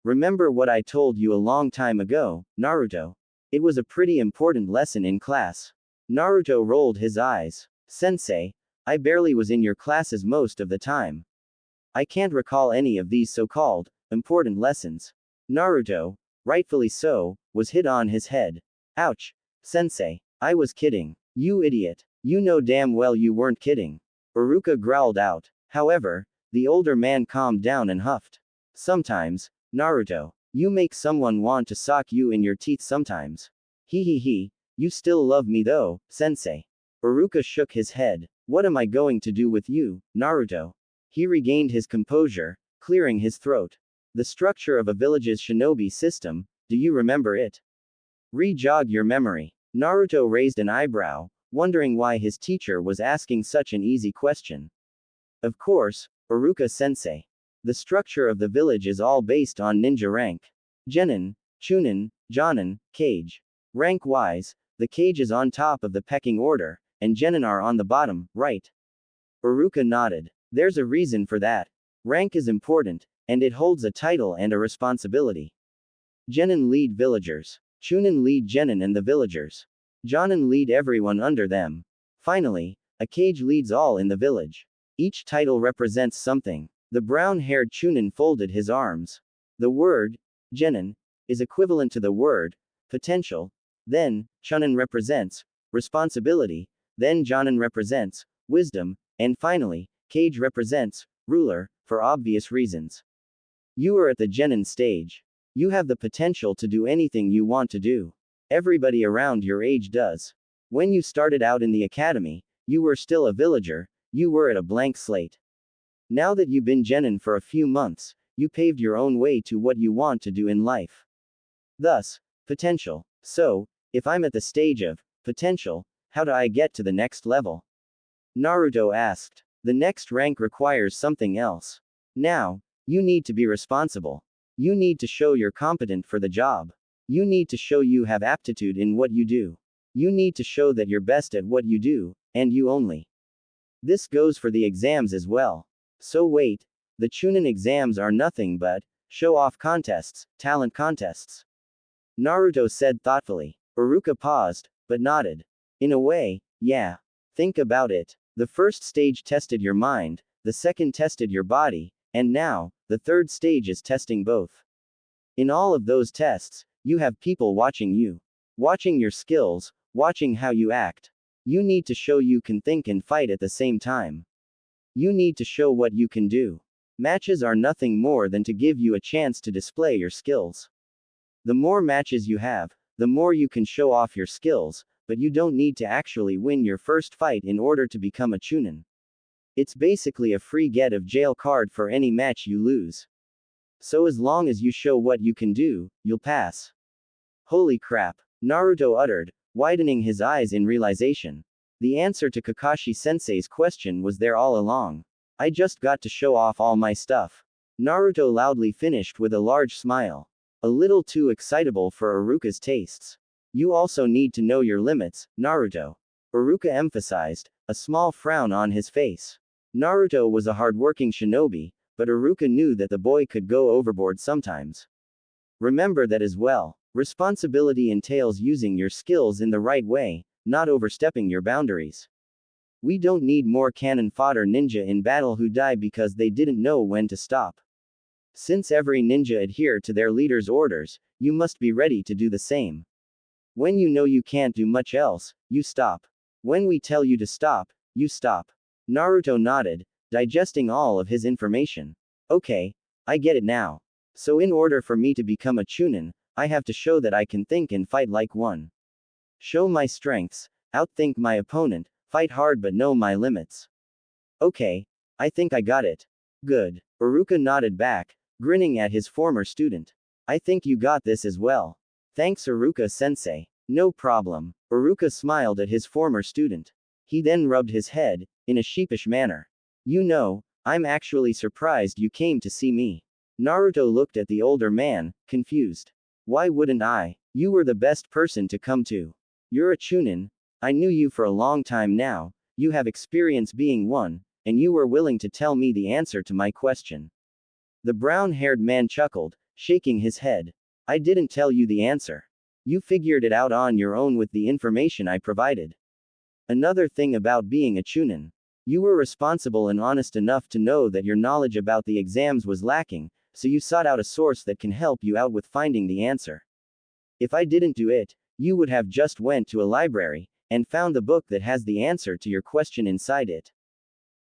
Remember what I told you a long time ago, Naruto. It was a pretty important lesson in class. Naruto rolled his eyes. Sensei, I barely was in your classes most of the time. I can't recall any of these so-called important lessons. Naruto, rightfully so, was hit on his head. Ouch. Sensei, I was kidding. You idiot. You know damn well you weren't kidding. Iruka growled out. However, the older man calmed down and huffed. Sometimes, Naruto, you make someone want to sock you in your teeth sometimes. He, you still love me though, sensei. Iruka shook his head. What am I going to do with you, Naruto? He regained his composure, clearing his throat. The structure of a village's shinobi system, do you remember it? Re-jog your memory. Naruto raised an eyebrow, wondering why his teacher was asking such an easy question. Of course, Iruka-sensei. The structure of the village is all based on ninja rank. Genin, Chunin, Jonin, Kage. Rank-wise, the cage is on top of the pecking order, and genin are on the bottom, right? Uruka nodded. There's a reason for that. Rank is important, and it holds a title and a responsibility. Genin lead villagers. Chunin lead genin and the villagers. Jonin lead everyone under them. Finally, a cage leads all in the village. Each title represents something. The brown-haired Chunin folded his arms. The word, genin, is equivalent to the word, potential. Then, Chunin represents responsibility. Then Jonin represents wisdom. And finally, cage represents ruler, for obvious reasons. You are at the genin stage. You have the potential to do anything you want to do. Everybody around your age does. When you started out in the academy, you were still a villager, you were at a blank slate. Now that you've been genin for a few months, you paved your own way to what you want to do in life. Thus, potential. So, if I'm at the stage of potential, how do I get to the next level? Naruto asked. The next rank requires something else. Now, you need to be responsible. You need to show you're competent for the job. You need to show you have aptitude in what you do. You need to show that you're best at what you do, and you only. This goes for the exams as well. So wait, the Chunin exams are nothing but show-off contests, talent contests. Naruto said thoughtfully. Uruka paused, but nodded. In a way, yeah. Think about it. The first stage tested your mind, the second tested your body, and now, the third stage is testing both. In all of those tests, you have people watching you. Watching your skills, watching how you act. You need to show you can think and fight at the same time. You need to show what you can do. Matches are nothing more than to give you a chance to display your skills. The more matches you have, the more you can show off your skills, but you don't need to actually win your first fight in order to become a Chunin. It's basically a free get of jail card for any match you lose. So as long as you show what you can do, you'll pass. Holy crap, Naruto uttered, widening his eyes in realization. The answer to Kakashi-sensei's question was there all along. I just got to show off all my stuff. Naruto loudly finished with a large smile. A little too excitable for Uruka's tastes. You also need to know your limits, Naruto. Uruka emphasized, a small frown on his face. Naruto was a hardworking shinobi, but Uruka knew that the boy could go overboard sometimes. Remember that as well. Responsibility entails using your skills in the right way, not overstepping your boundaries. We don't need more cannon fodder ninja in battle who die because they didn't know when to stop. Since every ninja adhere to their leader's orders, you must be ready to do the same. When you know you can't do much else, you stop. When we tell you to stop, you stop. Naruto nodded, digesting all of his information. Okay, I get it now. So in order for me to become a Chunin, I have to show that I can think and fight like one. Show my strengths, outthink my opponent, fight hard but know my limits. Okay, I think I got it. Good. Uruka nodded back, grinning at his former student. I think you got this as well. Thanks Uruka-sensei. No problem. Uruka smiled at his former student. He then rubbed his head, in a sheepish manner. You know, I'm actually surprised you came to see me. Naruto looked at the older man, confused. Why wouldn't I? You were the best person to come to. You're a Chunin. I knew you for a long time now, you have experience being one, and you were willing to tell me the answer to my question. The brown-haired man chuckled, shaking his head. I didn't tell you the answer. You figured it out on your own with the information I provided. Another thing about being a Chunin. You were responsible and honest enough to know that your knowledge about the exams was lacking, so you sought out a source that can help you out with finding the answer. If I didn't do it, you would have just went to a library, and found the book that has the answer to your question inside it.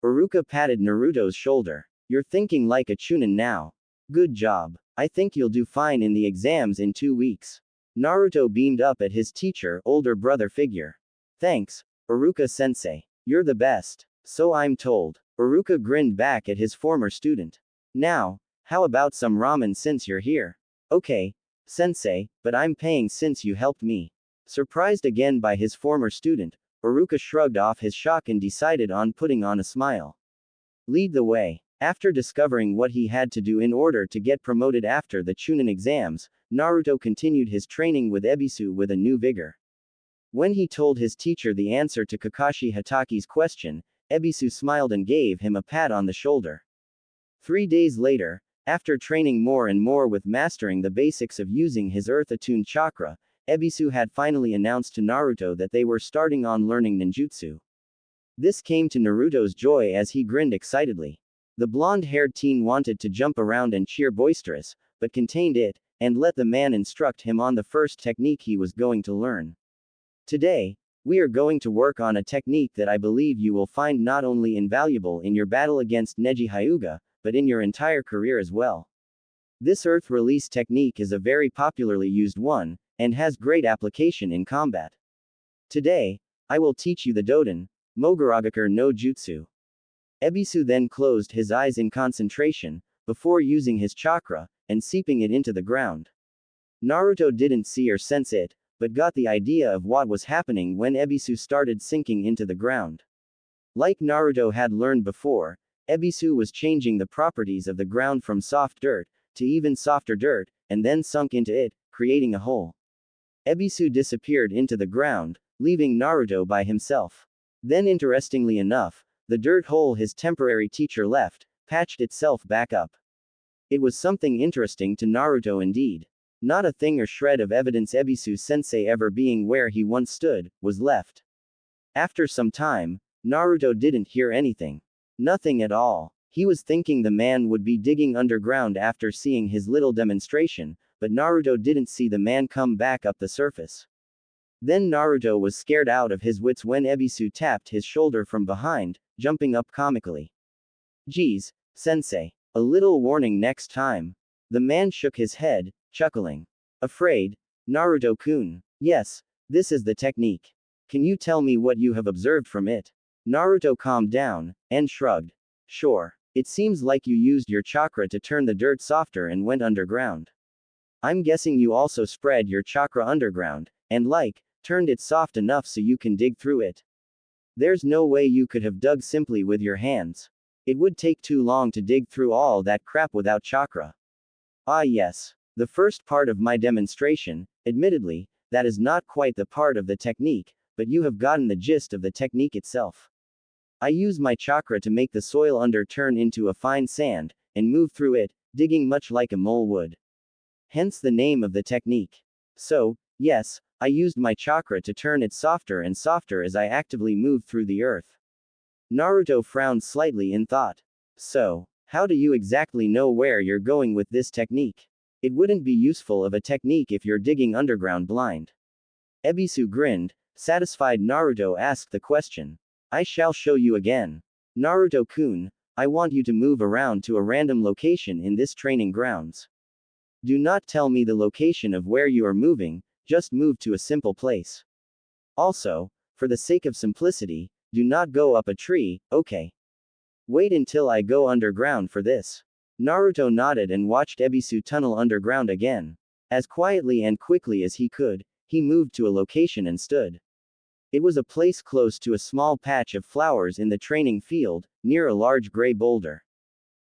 Uruka patted Naruto's shoulder. You're thinking like a Chunin now. Good job. I think you'll do fine in the exams in 2 weeks. Naruto beamed up at his teacher, older brother figure. Thanks, Uruka-sensei. You're the best. So I'm told. Uruka grinned back at his former student. Now, how about some ramen since you're here? Okay, sensei, but I'm paying since you helped me. Surprised again by his former student, Uruka shrugged off his shock and decided on putting on a smile. Lead the way. After discovering what he had to do in order to get promoted after the Chunin exams, Naruto continued his training with Ebisu with a new vigor. When he told his teacher the answer to Kakashi Hataki's question, Ebisu smiled and gave him a pat on the shoulder. 3 days later, after training more and more with mastering the basics of using his earth-attuned chakra, Ebisu had finally announced to Naruto that they were starting on learning ninjutsu. This came to Naruto's joy as he grinned excitedly. The blonde-haired teen wanted to jump around and cheer boisterous, but contained it, and let the man instruct him on the first technique he was going to learn. Today, we are going to work on a technique that I believe you will find not only invaluable in your battle against Neji Hyuga, but in your entire career as well. This earth release technique is a very popularly used one, and has great application in combat. Today, I will teach you the Doden, Mogaragakure no Jutsu. Ebisu then closed his eyes in concentration, before using his chakra, and seeping it into the ground. Naruto didn't see or sense it, but got the idea of what was happening when Ebisu started sinking into the ground. Like Naruto had learned before, Ebisu was changing the properties of the ground from soft dirt, to even softer dirt, and then sunk into it, creating a hole. Ebisu disappeared into the ground, leaving Naruto by himself. Then interestingly enough, the dirt hole his temporary teacher left, patched itself back up. It was something interesting to Naruto indeed. Not a thing or shred of evidence Ebisu-sensei ever being where he once stood, was left. After some time, Naruto didn't hear anything. Nothing at all. He was thinking the man would be digging underground after seeing his little demonstration, but Naruto didn't see the man come back up the surface. Then Naruto was scared out of his wits when Ebisu tapped his shoulder from behind, jumping up comically. "Geez, sensei. A little warning next time." The man shook his head, chuckling. "Afraid? Naruto-kun. Yes, this is the technique. Can you tell me what you have observed from it?" Naruto calmed down, and shrugged. "Sure. It seems like you used your chakra to turn the dirt softer and went underground. I'm guessing you also spread your chakra underground, and turned it soft enough so you can dig through it. There's no way you could have dug simply with your hands. It would take too long to dig through all that crap without chakra." "Ah yes. The first part of my demonstration, admittedly, that is not quite the part of the technique, but you have gotten the gist of the technique itself. I use my chakra to make the soil under turn into a fine sand, and move through it, digging much like a mole would. Hence the name of the technique. So, yes, I used my chakra to turn it softer and softer as I actively moved through the earth." Naruto frowned slightly in thought. "So, how do you exactly know where you're going with this technique? It wouldn't be useful of a technique if you're digging underground blind." Ebisu grinned, satisfied. Naruto asked the question. "I shall show you again. Naruto-kun, I want you to move around to a random location in this training grounds. Do not tell me the location of where you are moving, just move to a simple place. Also, for the sake of simplicity, do not go up a tree, okay? Wait until I go underground for this." Naruto nodded and watched Ebisu tunnel underground again. As quietly and quickly as he could, he moved to a location and stood. It was a place close to a small patch of flowers in the training field, near a large gray boulder.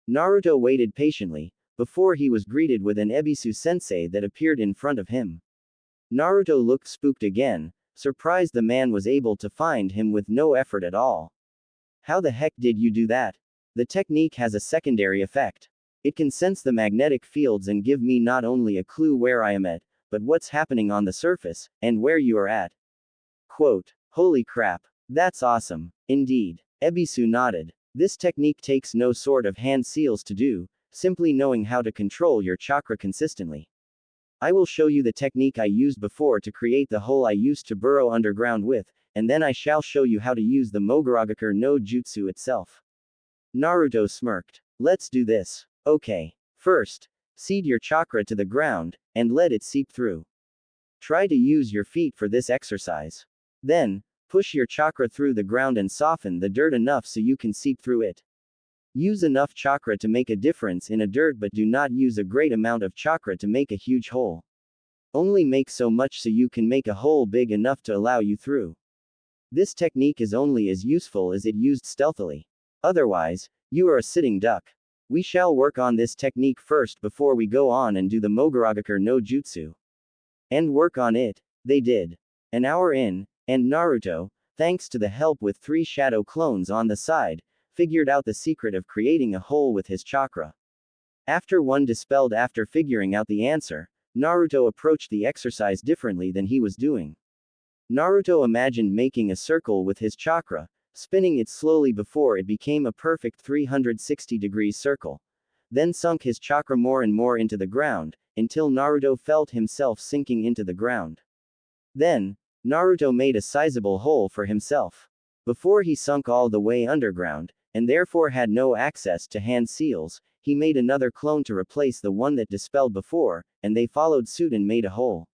Naruto waited patiently, before he was greeted with an Ebisu-sensei that appeared in front of him. Naruto looked spooked again, surprised the man was able to find him with no effort at all. "How the heck did you do that?" "The technique has a secondary effect. It can sense the magnetic fields and give me not only a clue where I am at, but what's happening on the surface, and where you are at." Quote, "Holy crap. That's awesome. Indeed." Ebisu nodded. "This technique takes no sort of hand seals to do, simply knowing how to control your chakra consistently. I will show you the technique I used before to create the hole I used to burrow underground with, and then I shall show you how to use the Mogaragakure no Jutsu itself." Naruto smirked. "Let's do this. Okay. First, seed your chakra to the ground, and let it seep through. Try to use your feet for this exercise. Then, push your chakra through the ground and soften the dirt enough so you can seep through it. Use enough chakra to make a difference in a dirt, but do not use a great amount of chakra to make a huge hole. Only make so much so you can make a hole big enough to allow you through. This technique is only as useful as it used stealthily. Otherwise, you are a sitting duck. We shall work on this technique first before we go on and do the Mogaragakure no Jutsu." And work on it, they did. An hour in, and Naruto, thanks to the help with 3 shadow clones on the side, figured out the secret of creating a hole with his chakra. After one dispelled after figuring out the answer, Naruto approached the exercise differently than he was doing. Naruto imagined making a circle with his chakra, spinning it slowly before it became a perfect 360 degrees circle. Then sunk his chakra more and more into the ground, until Naruto felt himself sinking into the ground. Then, Naruto made a sizable hole for himself. Before he sunk all the way underground, and therefore had no access to hand seals, he made another clone to replace the one that dispelled before, and they followed suit and made a hole.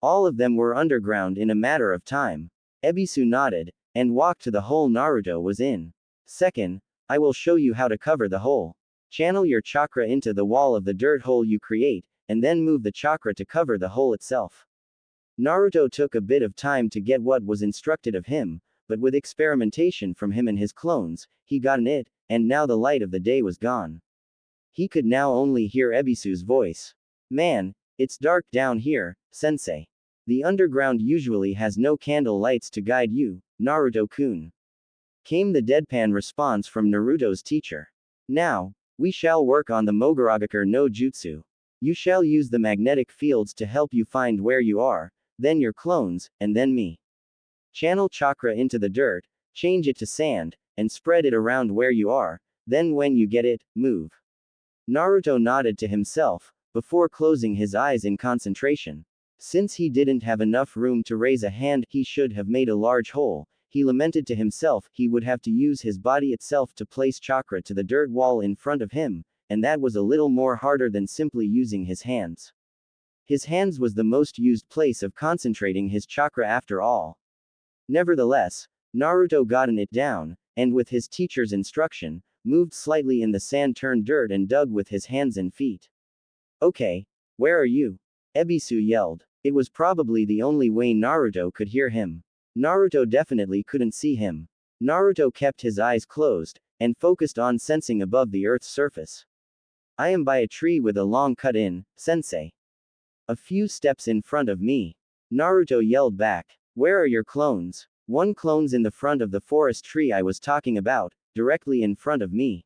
All of them were underground in a matter of time. Ebisu nodded, and walked to the hole Naruto was in. Second, I will show you how to cover the hole. Channel your chakra into the wall of the dirt hole you create, and then move the chakra to cover the hole itself. Naruto took a bit of time to get what was instructed of him, but with experimentation from him and his clones, he got it, and now the light of the day was gone. He could now only hear Ebisu's voice. Man, it's dark down here, sensei. The underground usually has no candle lights to guide you, Naruto-kun. Came the deadpan response from Naruto's teacher. Now, we shall work on the Mogaragakure no Jutsu. You shall use the magnetic fields to help you find where you are, then your clones, and then me. Channel chakra into the dirt, change it to sand, and spread it around where you are, then when you get it, move. Naruto nodded to himself, before closing his eyes in concentration. Since he didn't have enough room to raise a hand, he should have made a large hole. He lamented to himself, he would have to use his body itself to place chakra to the dirt wall in front of him, and that was a little more harder than simply using his hands. His hands was the most used place of concentrating his chakra after all. Nevertheless, Naruto gotten it down, and with his teacher's instruction, moved slightly in the sand turned dirt and dug with his hands and feet. Okay, where are you? Ebisu yelled. It was probably the only way Naruto could hear him. Naruto definitely couldn't see him. Naruto kept his eyes closed, and focused on sensing above the earth's surface. I am by a tree with a long cut in, sensei. A few steps in front of me. Naruto yelled back. Where are your clones? One clone's in the front of the forest tree I was talking about, directly in front of me.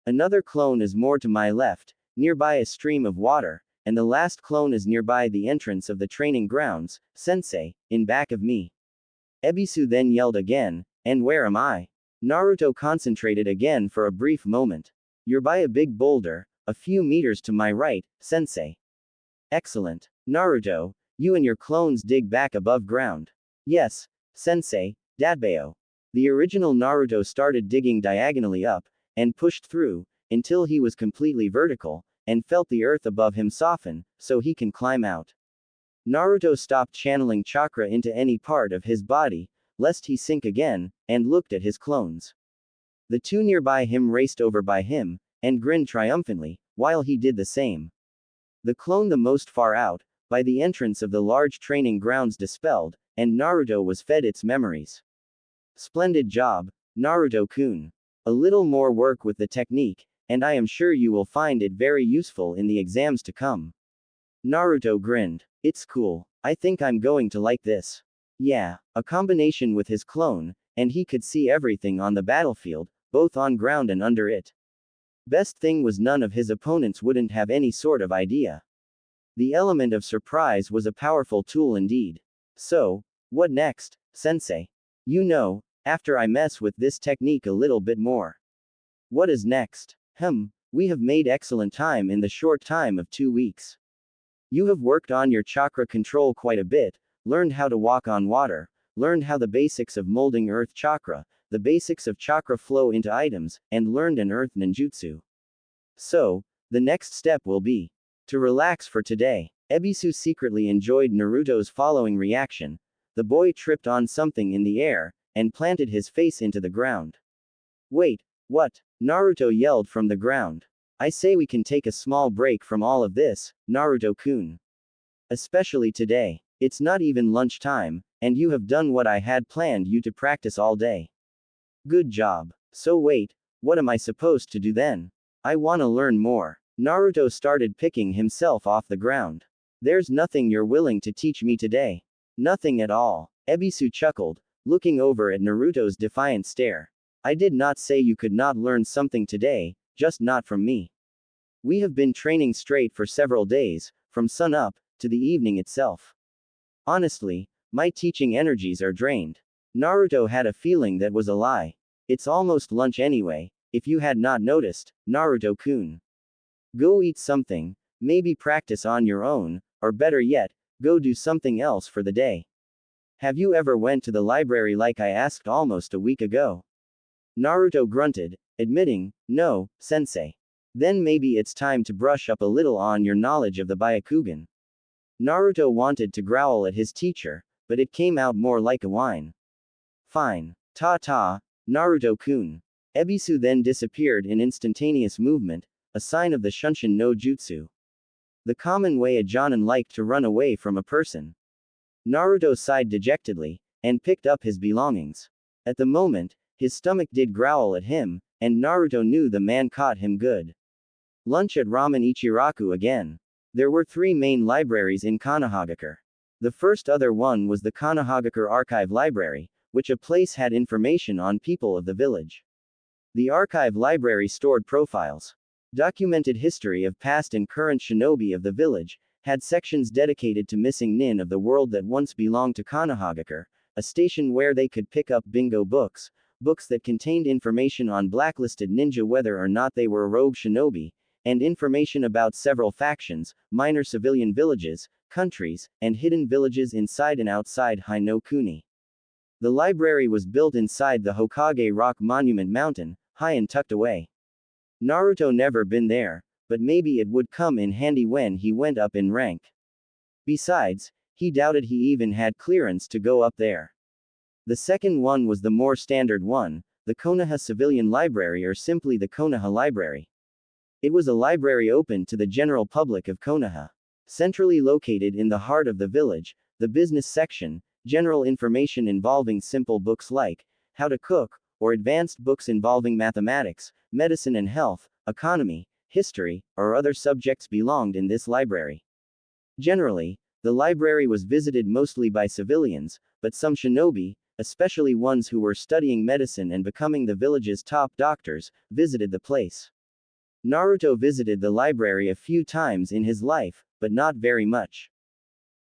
Another clone is more to my left, nearby a stream of water, and the last clone is nearby the entrance of the training grounds, sensei, in back of me. Ebisu then yelled again, and where am I? Naruto concentrated again for a brief moment. You're by a big boulder, a few meters to my right, sensei. Excellent. Naruto, you and your clones dig back above ground. Yes, sensei, Datbeo. The original Naruto started digging diagonally up, and pushed through, until he was completely vertical, and felt the earth above him soften, so he can climb out. Naruto stopped channeling chakra into any part of his body, lest he sink again, and looked at his clones. The two nearby him raced over by him, and grinned triumphantly, while he did the same. The clone the most far out, by the entrance of the large training grounds dispelled, and Naruto was fed its memories. Splendid job, Naruto-kun. A little more work with the technique, and I am sure you will find it very useful in the exams to come. Naruto grinned. It's cool. I think I'm going to like this. Yeah, a combination with his clone, and he could see everything on the battlefield, both on ground and under it. Best thing was none of his opponents wouldn't have any sort of idea. The element of surprise was a powerful tool indeed. So, what next, sensei? You know, after I mess with this technique a little bit more. What is next? We have made excellent time in the short time of 2 weeks. You have worked on your chakra control quite a bit, learned how to walk on water, learned how the basics of molding earth chakra, the basics of chakra flow into items, and learned an earth ninjutsu. So, the next step will be to relax for today. Ebisu secretly enjoyed Naruto's following reaction. The boy tripped on something in the air, and planted his face into the ground. Wait, what? Naruto yelled from the ground. I say we can take a small break from all of this, Naruto-kun. Especially today. It's not even lunchtime, and you have done what I had planned you to practice all day. Good job. So wait, what am I supposed to do then? I wanna learn more. Naruto started picking himself off the ground. There's nothing you're willing to teach me today. Nothing at all. Ebisu chuckled, looking over at Naruto's defiant stare. I did not say you could not learn something today, just not from me. We have been training straight for several days, from sun up, to the evening itself. Honestly, my teaching energies are drained. Naruto had a feeling that was a lie. It's almost lunch anyway, if you had not noticed, Naruto-kun. Go eat something, maybe practice on your own, or better yet, go do something else for the day. Have you ever went to the library like I asked almost a week ago? Naruto grunted, admitting, no, sensei. Then maybe it's time to brush up a little on your knowledge of the Byakugan. Naruto wanted to growl at his teacher, but it came out more like a whine. Fine. Ta-ta, Naruto-kun. Ebisu then disappeared in instantaneous movement, a sign of the Shunshin no Jutsu. The common way a Jonin liked to run away from a person. Naruto sighed dejectedly, and picked up his belongings. At the moment, his stomach did growl at him, and Naruto knew the man caught him good. Lunch at Ramen Ichiraku again. There were 3 main libraries in Konohagakure. The first other one was the Konohagakure Archive Library, which a place had information on people of the village. The archive library stored profiles, documented history of past and current shinobi of the village, had sections dedicated to missing nin of the world that once belonged to Konohagakure, a station where they could pick up bingo books, books that contained information on blacklisted ninja whether or not they were a rogue shinobi, and information about several factions, minor civilian villages, countries, and hidden villages inside and outside Hi-no-Kuni. The library was built inside the Hokage Rock Monument Mountain, high and tucked away. Naruto never been there, but maybe it would come in handy when he went up in rank. Besides, he doubted he even had clearance to go up there. The second one was the more standard one, the Konoha Civilian Library or simply the Konoha Library. It was a library open to the general public of Konoha. Centrally located in the heart of the village, the business section, general information involving simple books like how to cook, or advanced books involving mathematics, medicine and health, economy, history, or other subjects belonged in this library. Generally, the library was visited mostly by civilians, but some shinobi, especially ones who were studying medicine and becoming the village's top doctors, visited the place. Naruto visited the library a few times in his life, but not very much.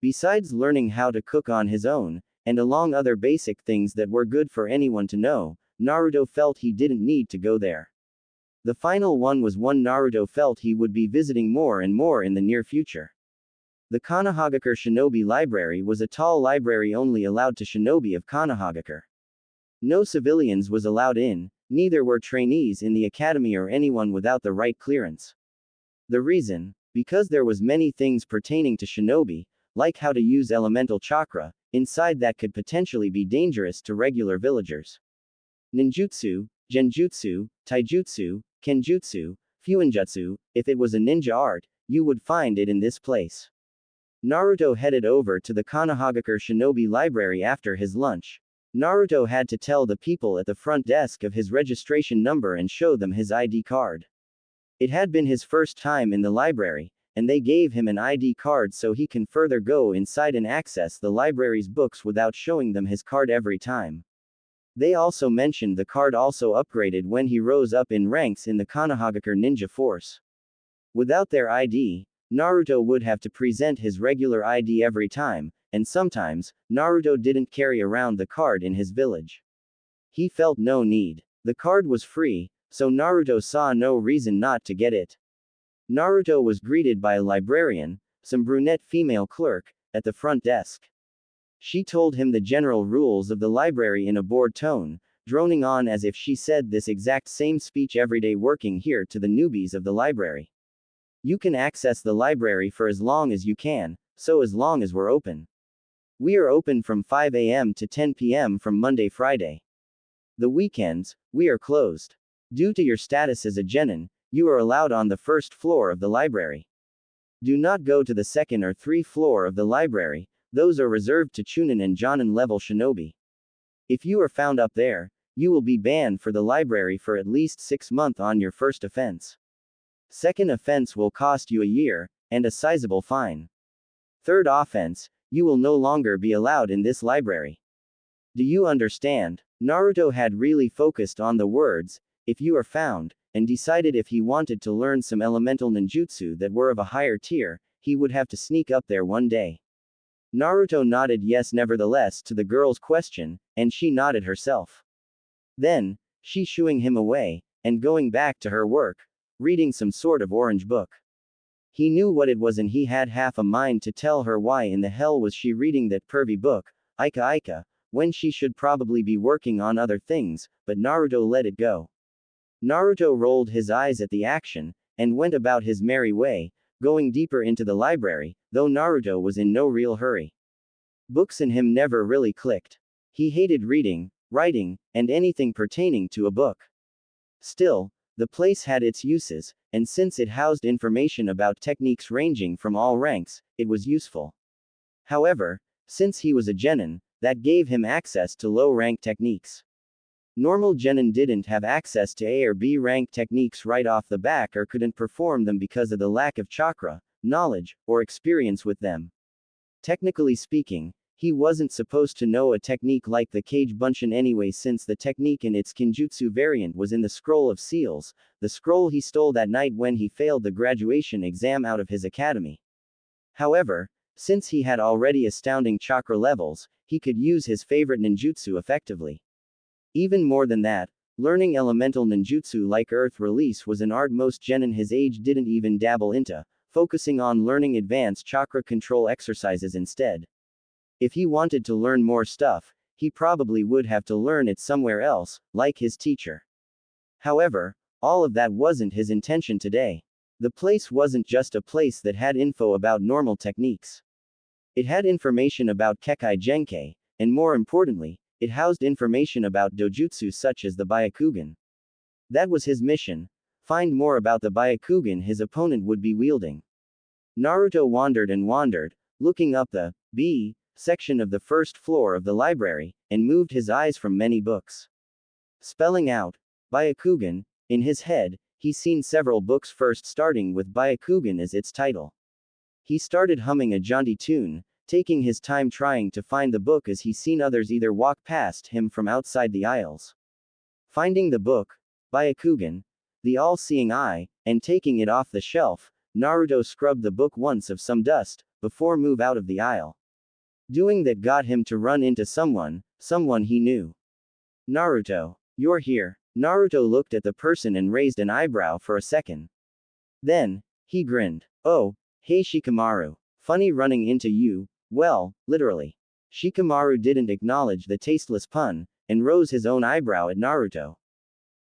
Besides learning how to cook on his own, and along other basic things that were good for anyone to know, Naruto felt he didn't need to go there. The final one was one Naruto felt he would be visiting more and more in the near future. The Konohagakure Shinobi Library was a tall library only allowed to shinobi of Konohagakure. No civilians was allowed in, neither were trainees in the academy or anyone without the right clearance. The reason? Because there was many things pertaining to shinobi, like how to use elemental chakra, inside that could potentially be dangerous to regular villagers. Ninjutsu, genjutsu, taijutsu, kenjutsu, fuinjutsu, if it was a ninja art, you would find it in this place. Naruto headed over to the Konohagakure Shinobi Library after his lunch. Naruto had to tell the people at the front desk of his registration number and show them his ID card. It had been his first time in the library, and they gave him an ID card so he can further go inside and access the library's books without showing them his card every time. They also mentioned the card also upgraded when he rose up in ranks in the Konohagakure Ninja Force. Without their ID, Naruto would have to present his regular ID every time, and sometimes, Naruto didn't carry around the card in his village. He felt no need. The card was free, so Naruto saw no reason not to get it. Naruto was greeted by a librarian, some brunette female clerk, at the front desk. She told him the general rules of the library in a bored tone, droning on as if she said this exact same speech every day working here to the newbies of the library. You can access the library for as long as you can, so as long as we're open. We are open from 5 a.m. to 10 p.m. from Monday-Friday. The weekends, we are closed. Due to your status as a genin, you are allowed on the first floor of the library. Do not go to the second or third floor of the library, those are reserved to Chunin and Jonin level shinobi. If you are found up there, you will be banned for the library for at least 6 months on your first offense. Second offense will cost you a year, and a sizable fine. Third offense, You will no longer be allowed in this library. Do you understand? Naruto had really focused on the words, if you are found, and decided if he wanted to learn some elemental ninjutsu that were of a higher tier, he would have to sneak up there one day. Naruto nodded yes nevertheless to the girl's question, and she nodded herself. Then, she shooing him away, and going back to her work, reading some sort of orange book. He knew what it was and he had half a mind to tell her why in the hell was she reading that pervy book, Ika Ika, when she should probably be working on other things, but Naruto let it go. Naruto rolled his eyes at the action, and went about his merry way, going deeper into the library, though Naruto was in no real hurry. Books and him never really clicked. He hated reading, writing, and anything pertaining to a book. Still, the place had its uses, and since it housed information about techniques ranging from all ranks, it was useful. However, since he was a genin, that gave him access to low-rank techniques. Normal genin didn't have access to A or B rank techniques right off the back or couldn't perform them because of the lack of chakra, knowledge, or experience with them. Technically speaking, he wasn't supposed to know a technique like the Kage Bunshin anyway since the technique in its Kinjutsu variant was in the Scroll of Seals, the scroll he stole that night when he failed the graduation exam out of his academy. However, since he had already astounding chakra levels, he could use his favorite ninjutsu effectively. Even more than that, learning elemental ninjutsu like Earth Release was an art most genin his age didn't even dabble into, focusing on learning advanced chakra control exercises instead. If he wanted to learn more stuff, he probably would have to learn it somewhere else, like his teacher. However, all of that wasn't his intention today. The place wasn't just a place that had info about normal techniques. It had information about Kekai Genkai, and more importantly, it housed information about dojutsu such as the Byakugan. That was his mission: find more about the Byakugan his opponent would be wielding. Naruto wandered and wandered, looking up the B section of the first floor of the library, and moved his eyes from many books. Spelling out Byakugan in his head, he seen several books first starting with Byakugan as its title. He started humming a jaunty tune, taking his time trying to find the book as he seen others either walk past him from outside the aisles. Finding the book, Byakugan, the all-seeing eye, and taking it off the shelf, Naruto scrubbed the book once of some dust, before move out of the aisle. Doing that got him to run into someone he knew. Naruto, you're here. Naruto looked at the person and raised an eyebrow for a second. Then, he grinned. Oh, hey Shikamaru. Funny running into you, well, literally. Shikamaru didn't acknowledge the tasteless pun, and rose his own eyebrow at Naruto.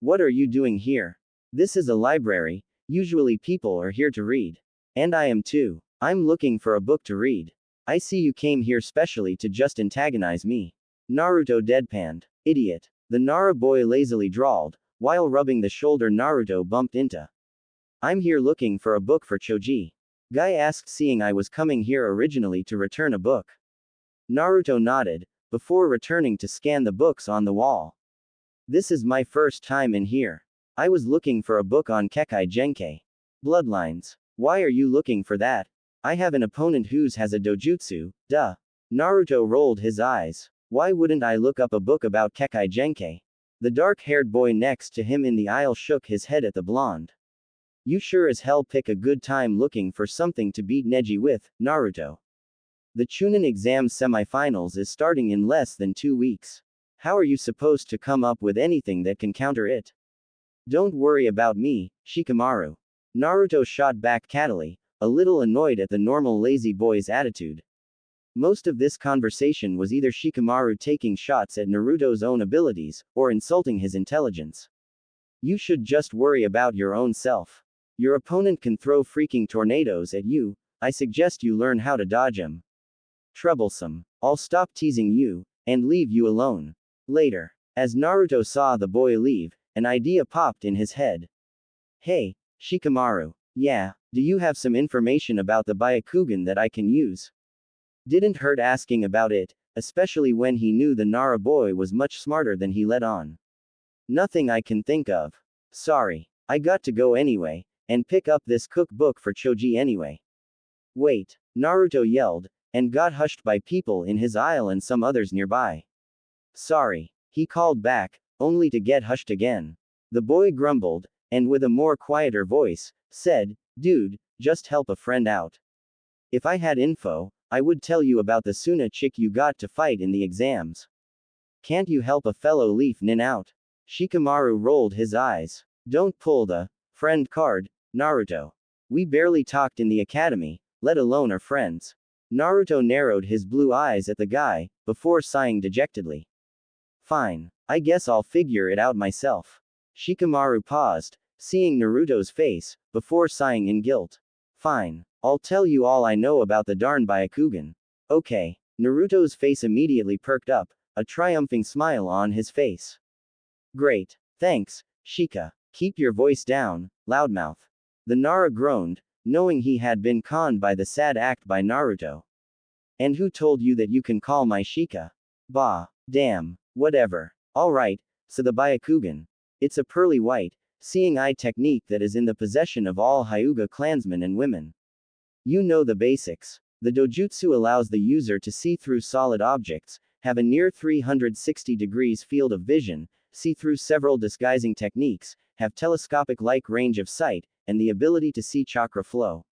What are you doing here? This is a library, usually people are here to read. And I am too. I'm looking for a book to read. I see you came here specially to just antagonize me. Naruto deadpanned. Idiot. The Nara boy lazily drawled, while rubbing the shoulder Naruto bumped into. I'm here looking for a book for Choji. Guy asked seeing I was coming here originally to return a book. Naruto nodded, before returning to scan the books on the wall. This is my first time in here. I was looking for a book on Kekai Genkai. Bloodlines. Why are you looking for that? I have an opponent whose has a dojutsu, duh. Naruto rolled his eyes. Why wouldn't I look up a book about Kekai Genkai? The dark-haired boy next to him in the aisle shook his head at the blonde. You sure as hell pick a good time looking for something to beat Neji with, Naruto. The Chunin exam semifinals is starting in less than 2 weeks. How are you supposed to come up with anything that can counter it? Don't worry about me, Shikamaru. Naruto shot back cattily, a little annoyed at the normal lazy boy's attitude. Most of this conversation was either Shikamaru taking shots at Naruto's own abilities, or insulting his intelligence. You should just worry about your own self. Your opponent can throw freaking tornadoes at you, I suggest you learn how to dodge them. Troublesome. I'll stop teasing you, and leave you alone. Later. As Naruto saw the boy leave, an idea popped in his head. Hey, Shikamaru. Yeah, do you have some information about the Byakugan that I can use? Didn't hurt asking about it, especially when he knew the Nara boy was much smarter than he let on. Nothing I can think of. Sorry. I got to go anyway, and pick up this cookbook for Choji anyway. Wait, Naruto yelled, and got hushed by people in his aisle and some others nearby. Sorry, he called back, only to get hushed again. The boy grumbled, and with a more quieter voice, said, Dude, just help a friend out. If I had info, I would tell you about the Suna chick you got to fight in the exams. Can't you help a fellow leaf nin out? Shikamaru rolled his eyes. Don't pull the friend card, Naruto. We barely talked in the academy, let alone are friends. Naruto narrowed his blue eyes at the guy, before sighing dejectedly. Fine, I guess I'll figure it out myself. Shikamaru paused, seeing Naruto's face, before sighing in guilt. Fine, I'll tell you all I know about the darn Byakugan. Okay. Naruto's face immediately perked up, a triumphing smile on his face. Great. Thanks, Shika. Keep your voice down, loudmouth. The Nara groaned, knowing he had been conned by the sad act by Naruto. And who told you that you can call my Shika? Bah, damn, whatever. Alright, so the Byakugan. It's a pearly white, seeing eye technique that is in the possession of all Hyuga clansmen and women. You know the basics. The dojutsu allows the user to see through solid objects, have a near 360 degrees field of vision, see through several disguising techniques, have telescopic-like range of sight, and the ability to see chakra flow.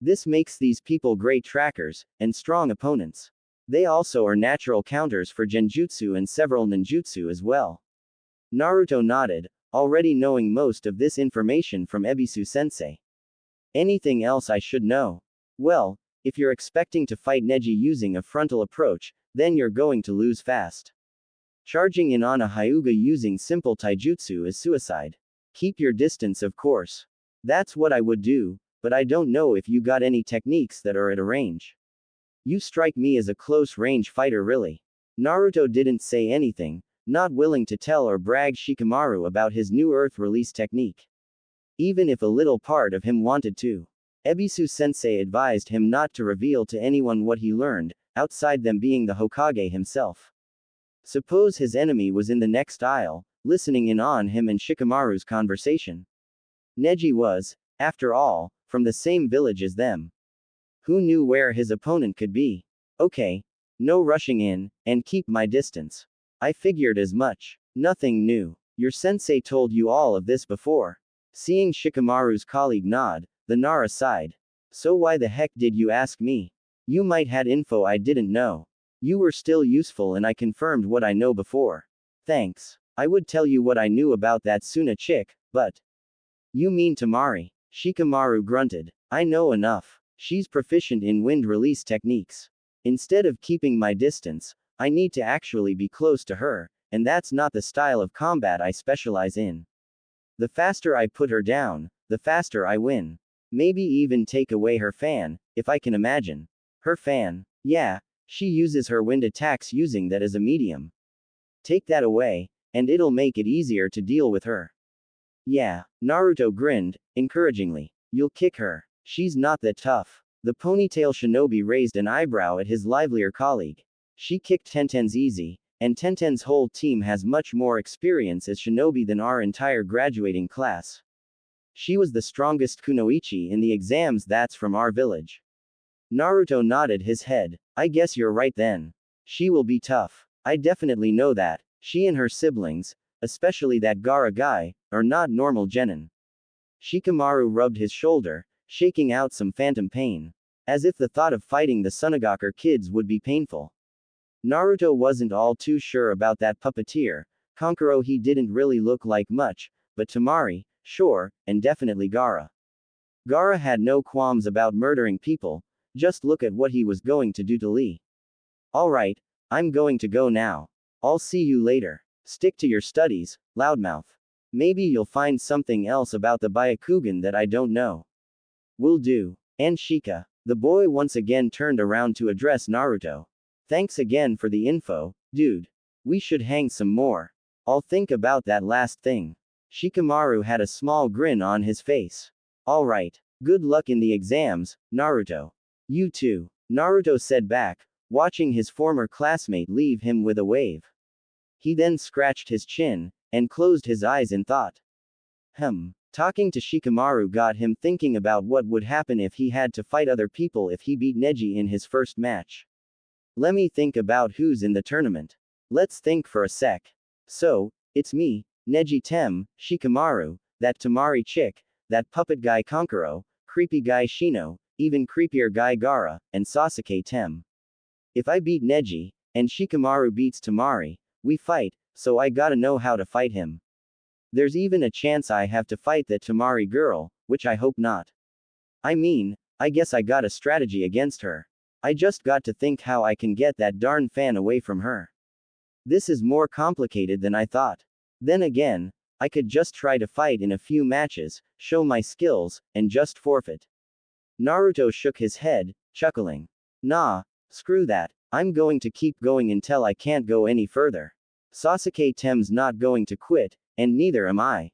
This makes these people great trackers, and strong opponents. They also are natural counters for genjutsu and several ninjutsu as well. Naruto nodded, already knowing most of this information from Ebisu-sensei. Anything else I should know? Well, if you're expecting to fight Neji using a frontal approach, then you're going to lose fast. Charging in on a Hyuga using simple taijutsu is suicide. Keep your distance, of course. That's what I would do, but I don't know if you got any techniques that are at a range. You strike me as a close-range fighter really. Naruto didn't say anything, not willing to tell or brag Shikamaru about his new Earth release technique. Even if a little part of him wanted to. Ebisu-sensei advised him not to reveal to anyone what he learned, outside them being the Hokage himself. Suppose his enemy was in the next aisle, listening in on him and Shikamaru's conversation. Neji was, after all, from the same village as them. Who knew where his opponent could be? Okay. No rushing in, and keep my distance. I figured as much. Nothing new. Your sensei told you all of this before. Seeing Shikamaru's colleague nod, the Nara sighed. So why the heck did you ask me? You might had info I didn't know. You were still useful and I confirmed what I know before. Thanks. I would tell you what I knew about that Suna chick, but. You mean Tamari? Shikamaru grunted. I know enough. She's proficient in wind release techniques. Instead of keeping my distance, I need to actually be close to her, and that's not the style of combat I specialize in. The faster I put her down, the faster I win. Maybe even take away her fan, if I can imagine. Her fan? Yeah, she uses her wind attacks using that as a medium. Take that away, and it'll make it easier to deal with her. Yeah, Naruto grinned, encouragingly. You'll kick her. She's not that tough. The ponytail shinobi raised an eyebrow at his livelier colleague. She kicked Tenten's easy, and Tenten's whole team has much more experience as shinobi than our entire graduating class. She was the strongest kunoichi in the exams that's from our village. Naruto nodded his head. I guess you're right then. She will be tough. I definitely know that. She and her siblings, especially that Gaara guy, are not normal genin. Shikamaru rubbed his shoulder, shaking out some phantom pain. As if the thought of fighting the Sunagaku kids would be painful. Naruto wasn't all too sure about that puppeteer. Kankuro he didn't really look like much, but Tamari, sure, and definitely Gaara. Gaara had no qualms about murdering people, just look at what he was going to do to Lee. Alright, I'm going to go now. I'll see you later. Stick to your studies, loudmouth. Maybe you'll find something else about the Byakugan that I don't know. Will do. And Shika. The boy once again turned around to address Naruto. Thanks again for the info, dude. We should hang some more. I'll think about that last thing. Shikamaru had a small grin on his face. Alright. Good luck in the exams, Naruto. You too. Naruto said back, watching his former classmate leave him with a wave. He then scratched his chin, and closed his eyes in thought. Talking to Shikamaru got him thinking about what would happen if he had to fight other people if he beat Neji in his first match. Let me think about who's in the tournament. Let's think for a sec. So, it's me, Neji Tem, Shikamaru, that Tamari chick, that puppet guy Kankuro, creepy guy Shino, even creepier guy Gaara, and Sasuke Tem. If I beat Neji, and Shikamaru beats Tamari, we fight, so I gotta know how to fight him. There's even a chance I have to fight that Tamari girl, which I hope not. I mean, I guess I got a strategy against her. I just got to think how I can get that darn fan away from her. This is more complicated than I thought. Then again, I could just try to fight in a few matches, show my skills, and just forfeit. Naruto shook his head, chuckling. Nah, screw that, I'm going to keep going until I can't go any further. Sasuke Tem's not going to quit, and neither am I.